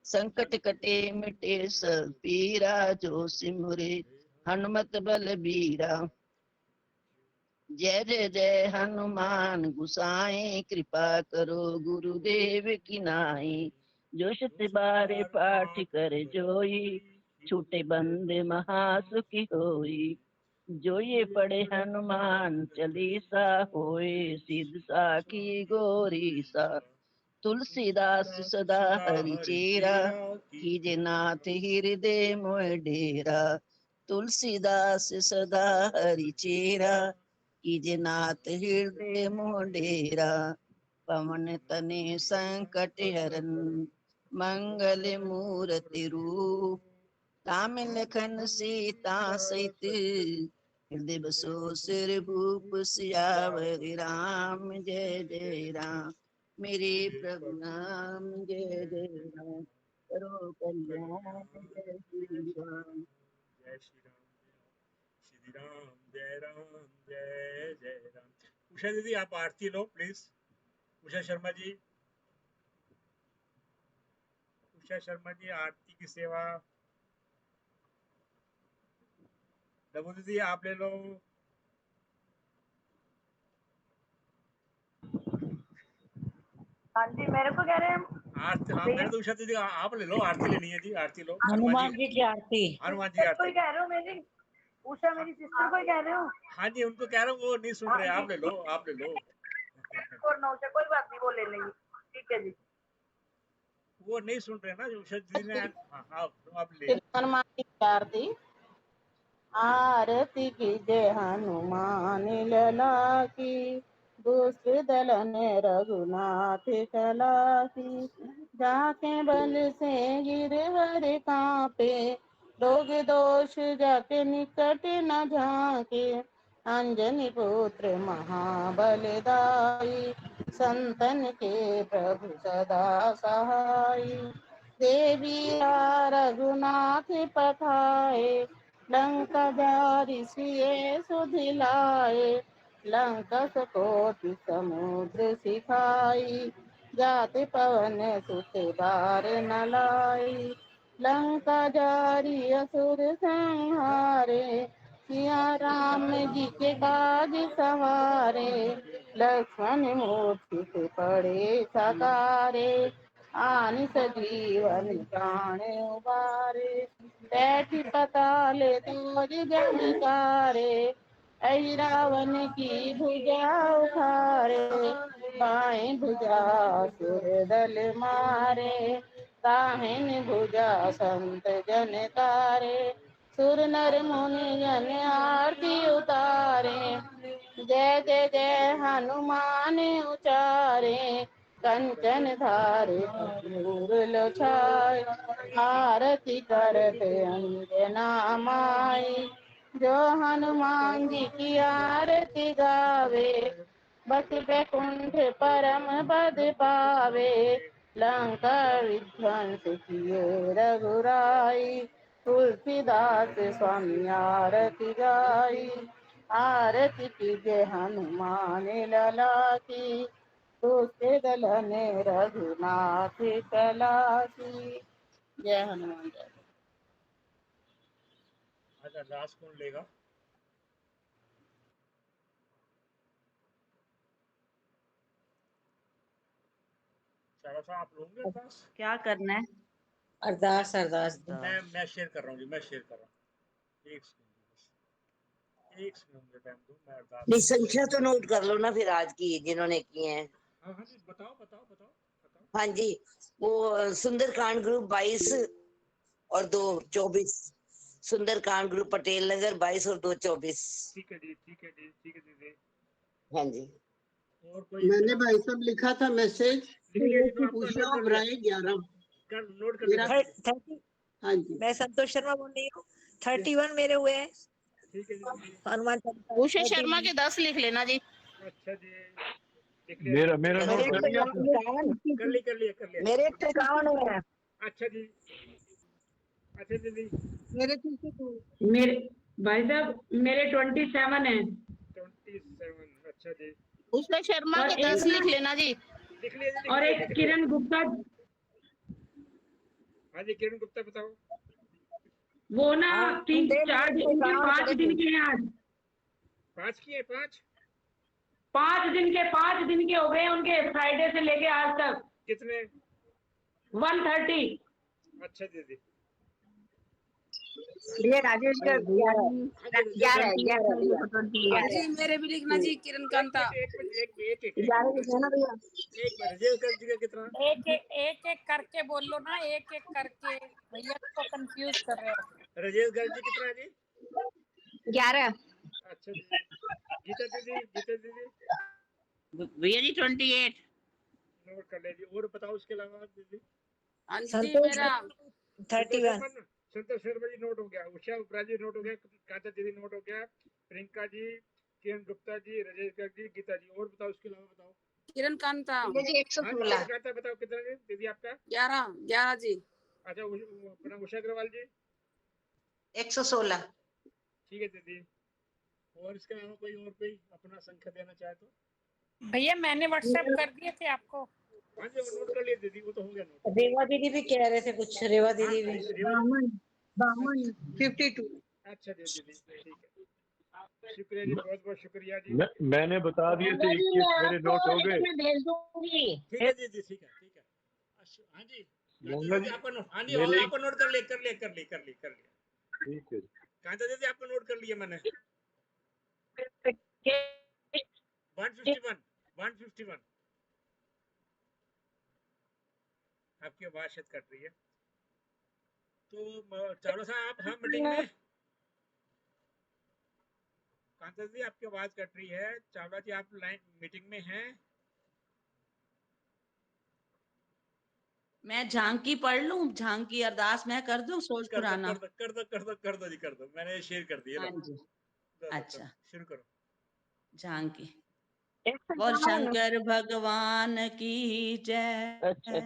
संकट कटे मिटे सब पीरा, जो सिमरे हनुमत बल बीरा। जय जय जय हनुमान गुसाई, कृपा करो गुरुदेव की नाई। जो शत बारे पाठ कर जोई, छूटे बंद महासुखी होई। जो ये पढ़े हनुमान चालीसा, होए सिद्ध साखी गोरी सा। तुलसीदास सदा हरि चेरा, कीजे नाथ हृदय मोह डेरा। तुलसीदास सदा हरि चेरा, कीजे नाथ हृदय मोह डेरा। पवन तने संकट हरन, मंगल मूर्ति रूप। राम लखन सीता सहित, हृदय बसो सिर भूप। सियावर राम जय जय राम, मेरे प्रभु राम जय जय राम। करो कल्याण जय श्री राम। जय श्री राम, जय राम, जय जय राम। उषा दीदी आप आरती लो प्लीज। उषा शर्मा जी, उषा शर्मा जी आरती की सेवा। डबू दीदी आप ले लो। हाँ जी, मेरे को कह रहे हैं आरती, हाँ मेरे तो उषा दीदी आप ले लो, आरती लेनी है जी, आरती लो। हनुमान जी की आरती। हनुमान जी कोई आरती। कह रहे हो मेरी उषा मेरी सिस्टर को ही कह रहे हो? हाँ जी उनको कह रहा हूँ, वो नहीं सुन रहे, आप ले लो, आप ले लो। और नौ से कोई बात नहीं, वो ले लेंगे, ठीक है जी। वो नहीं सुन रहे ना उषा दीदी ने। हाँ आप ले। हनुमान जी की आरती। आरती की जय हनुमान लला की, दुष्ट दल ने रघुनाथ कला की। जाके बल से गिरवर कांपे, रोग दोष जाके निकट न झाके। अंजनी पुत्र महाबलदाई, संतन के प्रभु सदा सहाई। देवी रघुनाथ पठाए, लंका जारी सिए सुधिलाए। लंका सकोटि समुद्र सिखाई, जाति पवन सुत बार न लाई। लंका जारी असुर संहारे, सिया राम जी के काज सवारे। लक्ष्मण मूर्ति पड़े सकारे, आनि सजीवन प्राण उबारे। बैठी पताल तोर जनिकारे, ऐ रावण की भुजा उखारे। बाएं भुजा सुर दल मारे, दाहिनी भुजा संत जन तारे। सुर नर मुनि जन आरती उतारे, जय जय जय हनुमान उचारे। कंचन धारे कपूर लोछाय, आरती करत अंजना माई। जो हनुमान जी की आरती गावे, बस बैकुंठ परम पद पावे। लंका विध्वंस किए रघुराई, तुलसीदास स्वामी आरती गाई। आरती कीजिए हनुमान लला की, दूसरे दल ने रघुनाथ कला की। जय हनुमान जय। अच्छा रास कौन लेगा? चलो सा आप लोगे अरदास? क्या करना है? अरदास अरदास। मैं शेयर कर रहा हूँ जी, मैं शेयर कर रहा हूँ। एक सेकंड मुझे टाइम दो, मैं अरदास। नहीं, संख्या तो नोट कर लो ना फिर आज की जिन्होंने किए हैं। हाँ हाँ जी बताओ। हाँ जी, वो सुंदरकांड ग्रुप 22 और 2 24। सुंदरकांड ग्रुप पटेल नगर 22 और 2 24। ठीक है दीदी। हाँ जी। और कोई? मैंने भाई साहब लिखा था मैसेज, लिख लिया जी, तो आपका उषा नोट कर और लिया। राय 11 नोट कर मेरा। लिया। हाँ जी, मैं संतोष शर्मा बोल रही हूँ। 31 मेरे हुए हैं। ठीक है जी। हनुमान उषा शर्मा के 10 लिख लेना जी। अच्छा जी, लिख लिया। मेरा नोट कर लिया। कर लिया। मेरे 51 हुए हैं। अच्छा जी। अच्छा दीदी। मेरे भाई साहब मेरे 27 है। 27। अच्छा जी। उषा शर्मा और के एक 10 ना लिख लेना जी। लिख लिया और एक किरण गुप्ता, हाँ जी किरण गुप्ता बताओ। वो ना 3-4 दिन के 5 दिन के हैं आज। 5 किए 5? 5 दिन के हो गए हैं उनके, फ्राइडे से लेके आज तक। कितने? 130। अच्छा दीदी। ये राजेश का 11 जी मेरे भी लिखना जी, किरण कांता। एक मिनट है ना भैया। एक मिनट रजेश जी का कितना? एक करके बोल लो ना, एक करके, भैया को कंफ्यूज कर रहे हो। रजेश जी कितना है जी? 11। अच्छा जी। गीता दीदी भैया जी 28। नोट कर ले जी। और बताओ उसके अलावा दीदी। हाँ जी मेरा 31। संतोष शर्मा जी नोट हो गया, उषा उपराजी नोट हो गया, कांता दीदी नोट हो गया, प्रियंका जी, किरण गुप्ता जी, रजेश गर्ग जी, गीता जी। और बताओ उसके अलावा बताओ। किरण कांता। हाँ किरण कांता बताओ कितना जी दीदी आपका? 11 जी। अच्छा अपना उषा अग्रवाल जी 116। ठीक है दीदी। और इसके अलावा कोई अपना संख्या देना चाहे तो? भैया मैंने व्हाट्सएप कर दिए थे आपको। हाँ जी वो नोट कर लिए दीदी, वो तो हो गया नोट। रेवा दीदी भी कह रहे थे कुछ, रेवा दीदी भी। बामन 52। अच्छा दीदी ठीक है, शुक्रिया जी, बहुत बहुत शुक्रिया जी। मैंने बता दिए थे 21 मेरे नोट हो गए। भेज दूंगी। ठीक है दीदी, ठीक है ठीक है। हाँ जी गंगा जी आपका नोट, हाँ जी मेरे आपका नोट कर लिया। ठीक है कांता दीदी आपका नोट कर लिया मैंने। 151 आपकी आवाज शायद कट रही है। तो चावला साहब आप हैं मीटिंग में? कांता जी आपकी आवाज कट रही है। चावला जी आप लाइन मीटिंग में हैं? मैं झांकी पढ़ लूं, झांकी अरदास मैं कर दूं सोच पुराना। कर दो जी, कर दो, मैंने शेयर कर दिया। हाँ जी अच्छा शुरू करो। झांकी। बोल शंकर भगवान की जय। अच्छा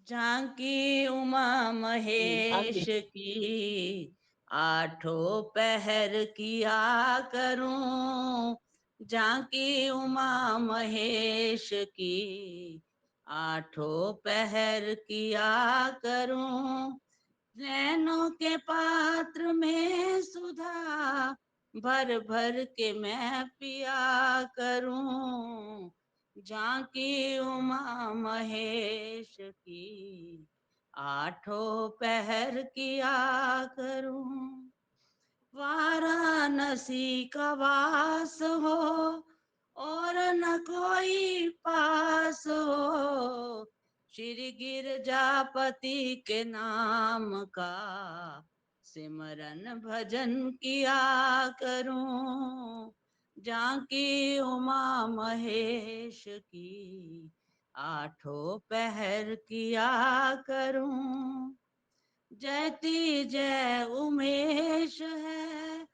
झांकी उमा महेश की, आठों पहर किया करूं। झांकी उमा महेश की, आठों पहर किया करूं। नैनों के पात्र में सुधा, भर भर के मैं पिया करूं। झांकी उमा महेश की, आठों पहर किया करूं। वाराणसी का वास हो और न कोई पास हो, श्री गिरजापति के नाम का सिमरन भजन किया करूं। झांकी उमा महेश की, आठों पहर किया करूं। जयति जय उमेश है,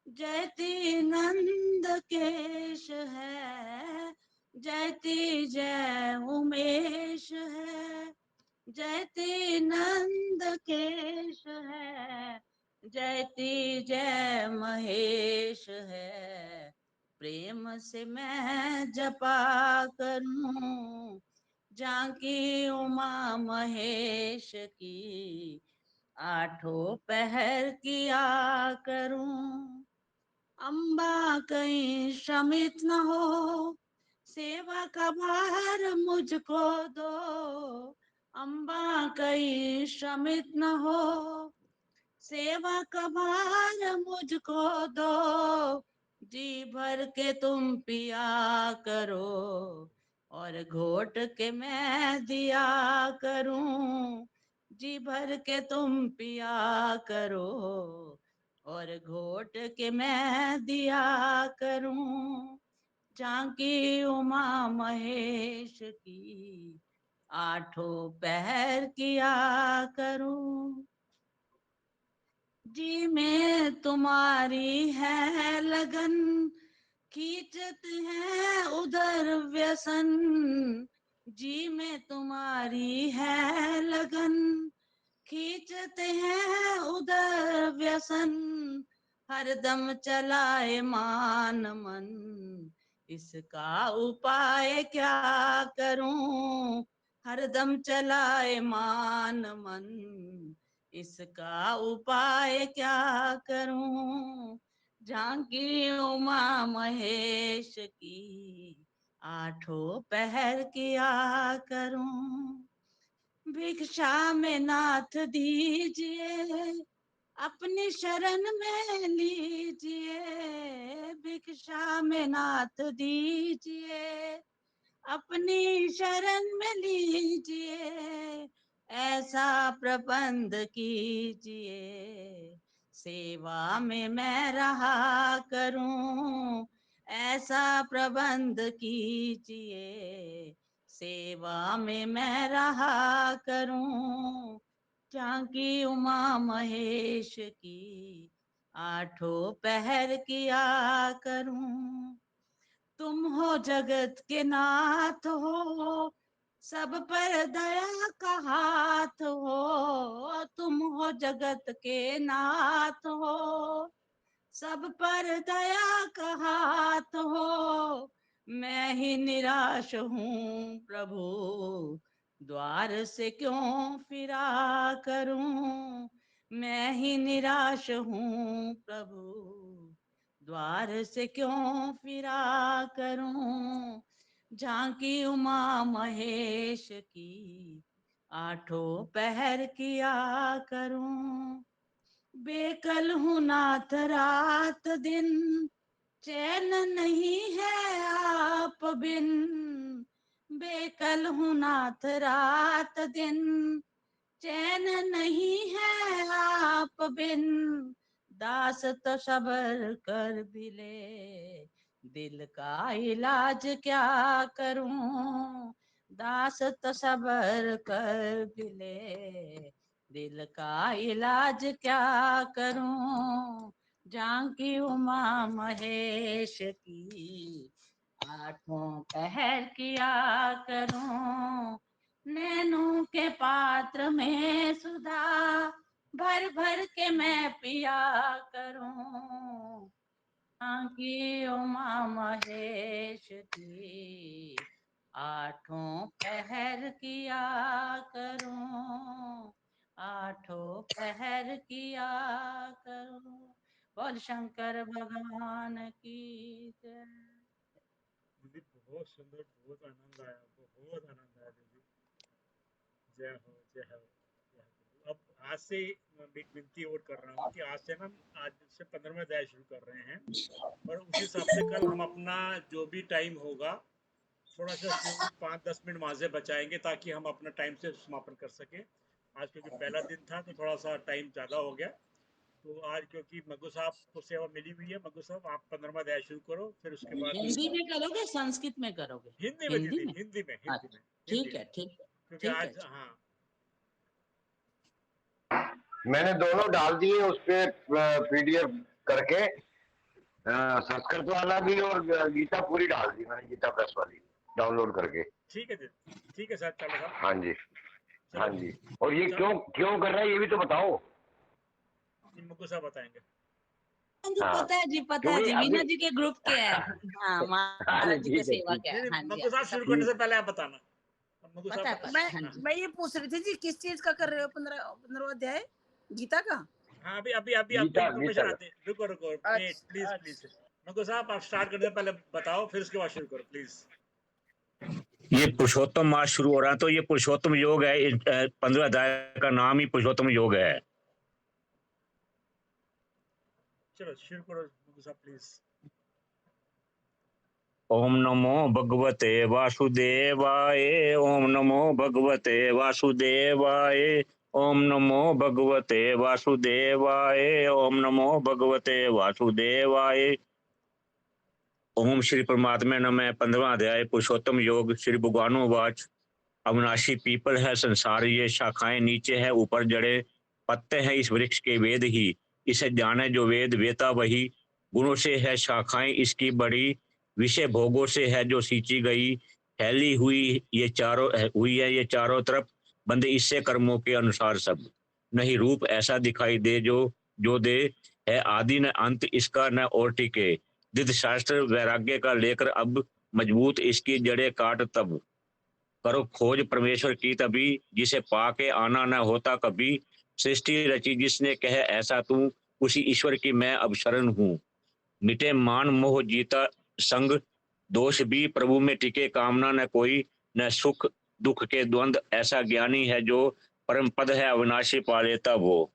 जयति नंद केश है। जयति जय उमेश है, जयति नंद केश है। जयति जय महेश है, प्रेम से मैं जपा करूं। झांकी उमा महेश की, आठों पहर किया करूं। अम्बा कहीं श्रमित न हो, सेवा का भार मुझको दो। अम्बा कहीं श्रमित न हो, सेवा का भार मुझको दो। जी भर के तुम पिया करो, और घोट के मैं दिया करूं। जी भर के तुम पिया करो, और घोट के मैं दिया करूं। झांकी उमा महेश की, आठों पहर किया करूं। जी में तुम्हारी है लगन, खींचत है उधर व्यसन। जी में तुम्हारी है लगन, खींचते हैं उधर व्यसन। हरदम चलाए मान मन, इसका उपाय क्या करूं। हरदम चलाए मान मन, इसका उपाय क्या करूं। झांकी उमा महेश की, आठों पहर किया करूं। भिक्षा में नाथ दीजिए, अपनी शरण में लीजिए। भिक्षा में नाथ दीजिए, अपनी शरण में लीजिए। ऐसा प्रबंध कीजिए, सेवा में मैं रहा करूं। ऐसा प्रबंध कीजिए, सेवा में मैं रहा करूं। झांकी उमा महेश की, आठों पहर किया करूं। तुम हो जगत के नाथ हो, सब पर दया का हाथ हो। तुम हो जगत के नाथ हो, सब पर दया का हाथ हो। मैं ही निराश हूँ प्रभु, द्वार से क्यों फिरा करूं। मैं ही निराश हूँ प्रभु, द्वार से क्यों फिरा करूं। झांकी उमा महेश की, आठों पहर किया करूं। बेकल हूँ नाथ रात दिन, चैन नहीं है आप बिन। बेकल हूँ नाथ रात दिन, चैन नहीं है आप बिन। दास तो सबर कर भी ले, दिल का इलाज क्या करूं। दास तो सबर कर भी ले, दिल का इलाज क्या करूं। झांकी उमा महेश की, आठों पहर किया करूं। नैनों के पात्र में सुधा, भर भर के मैं पिया करूं। झांकी उमा महेश की, आठों पहर किया करूं। आठों पहर किया करूं। बोल शंकर भगवान की जय। दीदी बहुत सुंदर, बहुत आनंद आया, बहुत आनंद आया दीदी। जय हो जय हो जय हो। अब आज से एक विनती और कर रहा हूँ कि आज से ना, आज से 15वां अध्याय शुरू कर रहे हैं और उस हिसाब से कल हम अपना जो भी टाइम होगा थोड़ा सा 5-10 मिनट वहाँ से बचाएंगे ताकि हम अपना टाइम से समापन कर सकें। आज क्योंकि पहला दिन था तो थोड़ा सा टाइम ज़्यादा हो गया। तो आज क्योंकि मग्गू साहब को सेवा मिली हुई है, मग्गू साहब आप 15वां अध्याय शुरू करो, फिर उसके बाद हिंदी में करोगे संस्कृत में करोगे? हिंदी में दीदी, हिंदी में हिंदी में ठीक है ठीक है क्योंकि ठीक है। आज हाँ मैंने दोनों डाल दिए उस पे पीडीएफ करके, संस्कृत वाला भी और गीता पूरी डाल दी मैंने, गीता प्रेस वाली डाउनलोड करके। ठीक है जी, ठीक है सर, चलो साहब। हाँ जी हाँ जी। और ये क्यों क्यों कर रहा है ये भी तो बताओ। मग्गू साहब बताएंगे। हाँ, पता है जी, पता है जी, वीना जी के ग्रुप के है। हाँ, महाराज जी के सेवा के है। हाँ जी, मग्गू साहब शुरू करने से पहले आप बताना। मग्गू पता है, साहब मैं ये पूछ रही थी जी, किस चीज का कर रहे हो 15वां अध्याय गीता का? हाँ अभी अभी अभी आपको इन्फॉर्मेशन आती है। रुको रुको प्लीज प्लीज। मग्गू साहब आप स्टार्ट करने से पहले बताओ, फिर उसके बाद शुरू करो प्लीज। ये पुरुषोत्तम मास शुरू हो रहा है तो ये पुरुषोत्तम योग है। 15 अध्याय का नाम ही पुरुषोत्तम योग है। चलो शुरू करो मग्गू साहब प्लीज। ओम नमो भगवते वासुदेवाय। ओम नमो भगवते वासुदेवाय। ओम नमो भगवते वासुदेवाय। ओम नमो भगवते वासुदेवाय। ओम श्री परमात्मा नमः। 15वां अध्याय पुरुषोत्तम योग। श्री भगवानुवाच अविनाशी पीपल है संसार ये, शाखाएं नीचे है ऊपर जड़े, पत्ते हैं इस वृक्ष के वेद ही, इसे जाने जो वेद वेता वही। गुणों से है शाखाएं इसकी बड़ी, विषय भोगों से है जो सींची गई। फैली हुई ये चारों तरफ, बंदे इससे कर्मों के अनुसार सब। नहीं रूप ऐसा दिखाई दे जो दे, है आदि न अंत इसका न और टिके। दिव्य शास्त्र वैराग्य का लेकर अब, मजबूत इसकी जड़ें काट तब। करो खोज परमेश्वर की तभी, जिसे पाके आना न होता कभी। सृष्टि रची जिसने कहे ऐसा तू, उसी ईश्वर की मैं अब शरण हूँ। मिटे मान मोह जीता संग, दोष भी प्रभु में टिके कामना न कोई। न सुख दुख के द्वंद, ऐसा ज्ञानी है जो परम पद है अविनाशी पा लेता वो।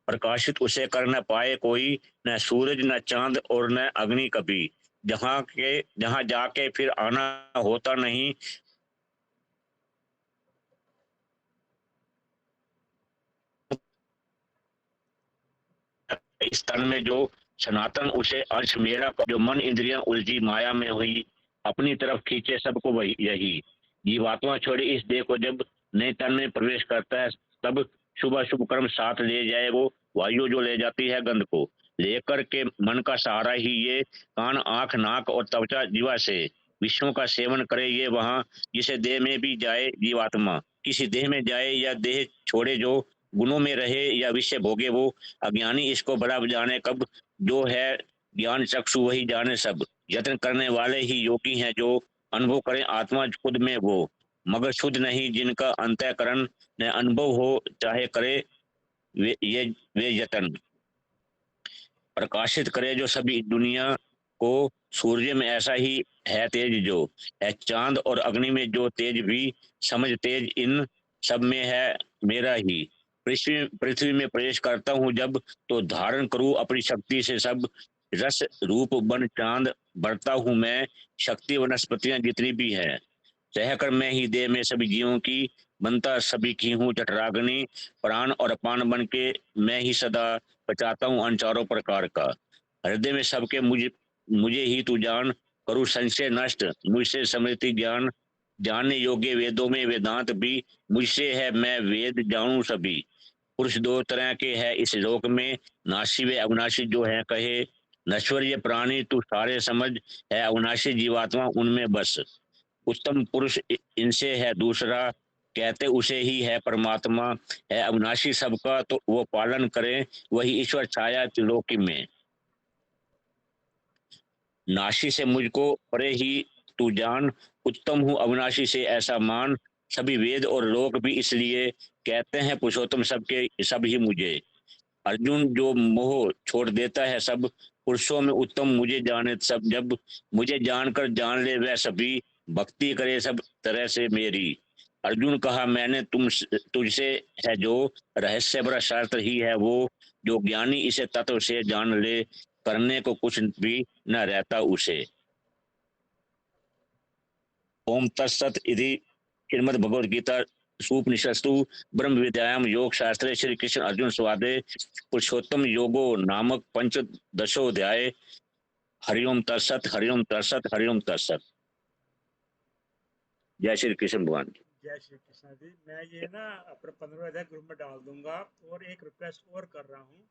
प्रकाशित उसे कर न पाए कोई, न सूरज न चांद और न अग्नि कभी। जहां जाके फिर आना होता नहीं, इस तन में जो सनातन उसे अंश मेरा, जो मन इंद्रियां उलझी माया में हुई, अपनी तरफ खींचे सबको वही यही। जीवात्मा छोड़े इस देह को जब नए तन में प्रवेश करता है, तब शुभ शुभ कर्म साथ ले जाए वो, वायु जो ले जाती है गंध को। लेकर के मन का सहारा ही ये, कान आंख नाक और त्वचा जीवा से, विषयों का सेवन करे ये वहां, जिसे देह में भी जाए जीवात्मा। किसी देह में जाए या देह छोड़े जो, गुणों में रहे या विषय भोगे वो। अज्ञानी इसको बड़ा जाने कब, जो है ज्ञान चक्षु वही जाने सब। यत्न करने वाले ही योगी हैं जो अनुभव करें आत्मा खुद में वो, मगर शुद्ध नहीं जिनका अंतःकरण न अनुभव हो चाहे करे वे यत्न। प्रकाशित करे जो सभी दुनिया को, सूर्य में ऐसा ही है तेज जो है चांद और अग्नि में जो तेज भी समझ तेज इन सब में है मेरा ही। पृथ्वी में प्रवेश करता हूँ जब तो धारण करूँ अपनी शक्ति से सब रस रूप बन चांद बढ़ता हूँ मैं, शक्ति वनस्पतियां जितनी भी है सहकर मैं ही देह में सभी जीवों की बनता सभी की हूँ जठराग्नि प्राण और अपान बन के मैं ही सदा बचाता हूँ अन चारों प्रकार का। हृदय में सबके मुझे ही तू जान करूँ संशय नष्ट मुझसे स्मृति ज्ञान जानने योग्य वेदों में वेदांत भी मुझसे है मैं वेद जानूं सभी। पुरुष दो तरह के है इस लोक में, नाशी व अविनाशी जो है कहे नश्वर ये प्राणी तू सारे समझ है अविनाशी जीवात्मा उनमें बस। उत्तम पुरुष इनसे है दूसरा कहते उसे ही है परमात्मा है अविनाशी सबका तो वो पालन करे वही ईश्वर छाया त्रिलोकी में। नाशी से मुझको परे ही तू जान उत्तम हूँ अविनाशी से ऐसा मान, सभी वेद और लोक भी इसलिए कहते हैं पुरुषोत्तम सबके सब ही मुझे। अर्जुन जो मोह छोड़ देता है सब पुरुषों में उत्तम मुझे जाने सब, जब मुझे जानकर जान ले वह सभी भक्ति करे सब तरह से मेरी। अर्जुन कहा मैंने तुझसे है जो रहस्य भरा शास्त्र ही है वो, जो ज्ञानी इसे तत्व से जान ले करने को कुछ भी न रहता उसे। ओम तत्सत इति श्रीमद् भगवद गीता सूपनिषत्सु ब्रह्म विद्यायाम योग शास्त्रे श्री कृष्ण अर्जुन संवादे पुरुषोत्तम योगो नामक पंचदशोध्याय। हरिओम तत्सत हरिओम तत्सत हरिओम तत्सत। जय श्री कृष्ण भगवान। जय श्री कृष्ण जी। मैं ये ना अपने 15वें अध्याय ग्रुप में डाल दूंगा और एक रिक्वेस्ट और कर रहा हूँ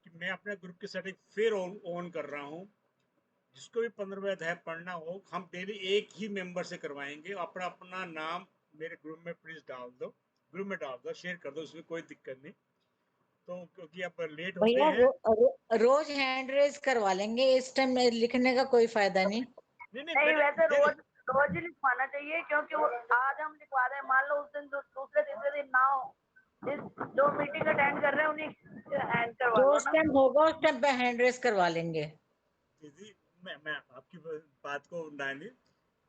कि मैं अपने ग्रुप की सेटिंग फिर ऑन कर रहा हूँ। जिसको भी 15वें अध्याय पढ़ना हो हम डेली एक ही मेंबर से करवाएंगे। अपना अपना नाम मेरे ग्रुप में प्लीज डाल दो, ग्रुप में डाल दो, शेयर कर दो, उसमें कोई दिक्कत नहीं। तो क्योंकि अब लेट होते भैया हैं रोज हैंड रेज करवा लेंगे, इस टाइम लिखने का कोई फायदा नहीं। नहीं वैसे रोज ही लिखवाना चाहिए क्योंकि वो आज हम लिखवा रहे हैं, मान लो उस दिन दूसरे तीसरे दिन ना हो, जो मीटिंग अटेंड कर रहे हैं उन्हीं हैंड करवा जो लो उस ना। टाइम होगा उस टाइम पे हैंड रेज करवा लेंगे। दीदी मैं आपकी बात को नहीं,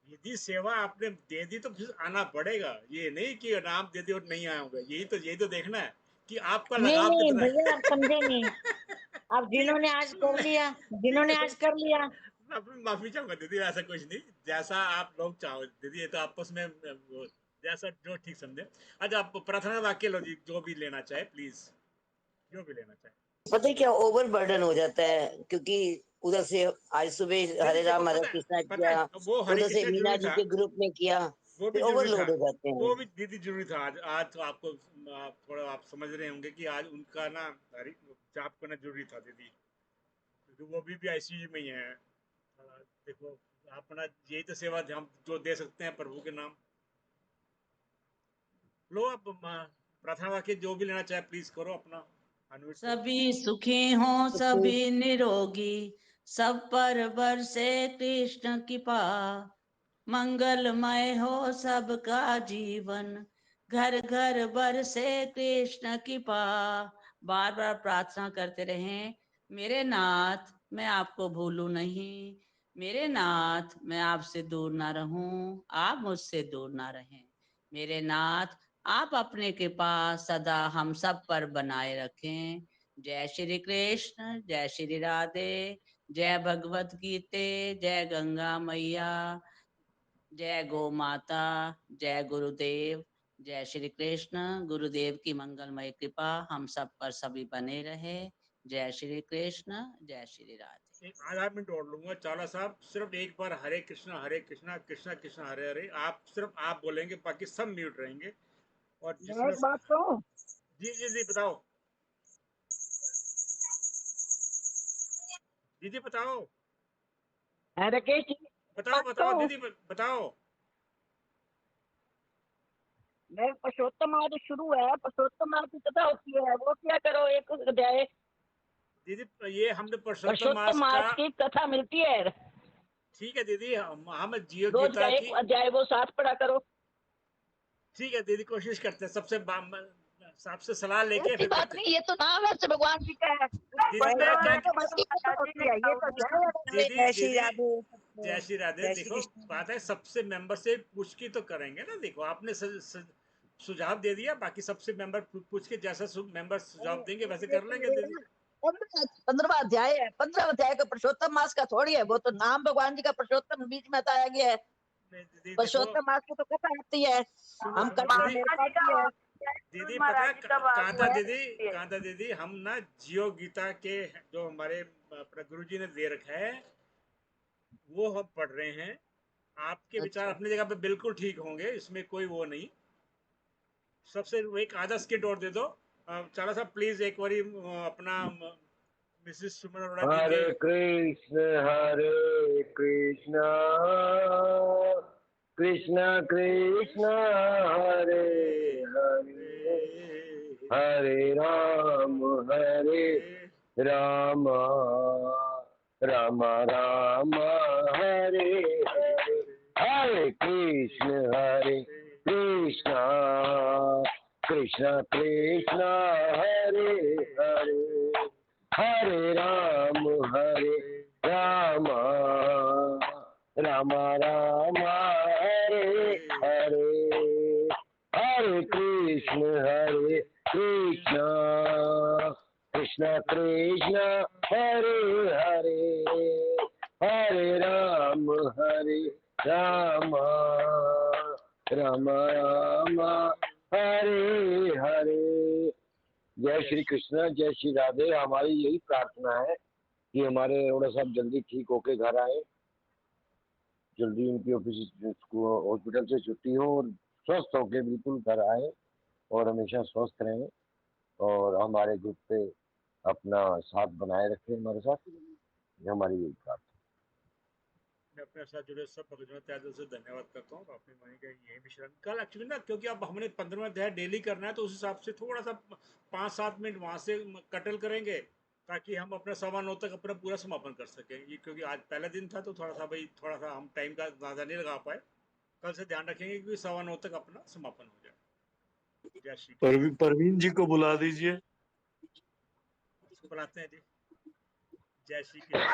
यदि सेवा आपने दे दी तो फिर आना पड़ेगा, ये नहीं कि नाम दे दी और नहीं आऊंगा। यही तो देखना है कि आपका लगाव नहीं कितना भैया है। आप समझे नहीं, अब जिन्होंने आज कर लिया कर लिया। मैं अपनी माफी चाहूंगा दीदी, ऐसा कुछ नहीं, जैसा आप लोग चाहो दीदी, ये तो आपस में जैसा जो ठीक समझे। अच्छा आप प्रार्थना वाक्य लो जी, जो भी लेना चाहे प्लीज, जो भी लेना चाहे। पता है क्या ओवर बर्डन हो जाता है क्योंकि उधर से आज सुबह हरे राम हरे कृष्णा किया, वो हरे उधर से कृष्णा मीना जरूरी जी था, के ग्रुप में किया, वो भी फिर जरूरी था, ओवरलोड हो जाते हैं। वो भी दीदी जरूरी था। आज तो आपको थोड़ा आप समझ रहे होंगे कि आज उनका ना जाप करना जरूरी था दीदी, क्योंकि वो भी आईसीयू में ही है। देखो अपना यही तो सेवा हम जो दे सकते हैं प्रभु के नाम। लो आप प्रार्थना वाक्य जो भी लेना चाहे प्लीज करो अपना। सभी सुखी हों सभी निरोगी, सब पर बरसे कृष्ण कृपा, मंगलमय हो सबका जीवन, घर घर बरसे कृष्ण कृपा। बार बार प्रार्थना करते रहें, मेरे नाथ मैं आपको भूलूं नहीं, मेरे नाथ मैं आपसे दूर ना रहूं, आप मुझसे दूर ना रहें। मेरे नाथ आप अपने कृपा सदा हम सब पर बनाए रखें। जय श्री कृष्ण, जय श्री राधे, जय भगवत गीते, जय गंगा मैया, जय गौ माता, जय गुरुदेव। जय श्री कृष्ण। गुरुदेव की मंगलमय कृपा हम सब पर सभी बने रहे। जय श्री कृष्ण, जय श्री राधे। एक आधा मिनट और लूंगा चाला साहब, सिर्फ एक बार हरे कृष्णा कृष्णा कृष्णा हरे हरे, आप सिर्फ आप बोलेंगे, बाकी सब म्यूट रहेंगे। और जिसमें एक बात कहूं? जी बताओ दीदी, बताओ राकेश जी बताओ दीदी बताओ। मैं पुरुषोत्तम मास शुरू है, पुरुषोत्तम मास की कथा होती है, वो क्या करो एक अध्याय दीदी ये हमने पुरुषोत्तम पुरुषोत्तम मास मास की कथा मिलती है। ठीक है दीदी, हम जियो रोज गीता का एक की, अध्याय वो साथ पढ़ा करो। ठीक है दीदी, कोशिश करते हैं। सबसे सलाह लेके ऐसी फिर बात करते हैं। नहीं, ये तो नाम है भगवान जी का है। दीदी मैं क्या, तो बाकी खत्म होती है, ये तो अध्याय है। दीदी जय श्री दीदी राधे जय श्री राधे। जय श्री देखो कृष्ण। बात है, सबसे मेंबर से पूछ के तो करेंगे ना। देखो आपने सुझाव दे दिया, बाकी सबसे मेंबर पूछ के जैसा मेंबर सुझाव देंगे वैसे कर लेंगे दीदी। 15वां अध्याय है, 15वां अध्याय का पुरुषोत्तम मास का थोड़ी है, वो तो नाम भगवान जी का पुरुषोत्तम बीच में बताया गया है। दीदी पुरुषोत्तम मास की तो कथा आती है, हम करते हैं, मेरे पास भी है। दीदी पता है कांता दीदी, हम ना जियो गीता के जो हमारे अपने गुरु जी ने दे रखा है वो हम पढ़ रहे हैं। आपके विचार अच्छा। अपनी जगह पे बिल्कुल ठीक होंगे, इसमें कोई वो नहीं। सबसे एक आधा स्किट और दे दो चाला साहब प्लीज, एक बारी अपना मिसेस सुमन अरोड़ा जी के। हरे कृष्ण कृष्ण कृष्ण हरे हरे, हरे राम राम राम राम हरे हरे, हरे कृष्ण कृष्ण कृष्ण हरे हरे, हरे राम राम राम हरे हरे, हरे कृष्ण कृष्ण कृष्ण हरे हरे, हरे राम राम हरे हरे। जय श्री कृष्ण, जय श्री राधे। हमारी यही प्रार्थना है कि हमारे अरोड़ा साहब जल्दी ठीक होके घर आए, जल्दी उनकी ऑफिस हॉस्पिटल से छुट्टी हो और स्वस्थ होके बिल्कुल घर आए और हमेशा स्वस्थ रहें और हमारे ग्रुप पे अपना साथ बनाए रखें हमारे साथ। ये हमारी यही प्रार्थना। मैं अपने साथ जुड़े सब भक्तों तहे दिल से धन्यवाद करता हूँ। अपनी वाणी का यही मिश्रण कल एक्चुअली ना, क्योंकि अब हमने 15वां अध्याय डेली करना है तो उस हिसाब से थोड़ा सा 5-7 मिनट वहां से कटल करेंगे ताकि हम अपना 9:15 तक अपना पूरा समापन कर सकें। ये क्योंकि आज पहला दिन था तो थोड़ा सा हम टाइम का ज़्यादा नहीं लगा पाए। कल से ध्यान रखेंगे कि 9:15 तक अपना समापन हो जाए। जय श्री कृष्ण। परवीन जी को बुला दीजिए। बुलाते हैं जी। जय श्री कृष्ण जी।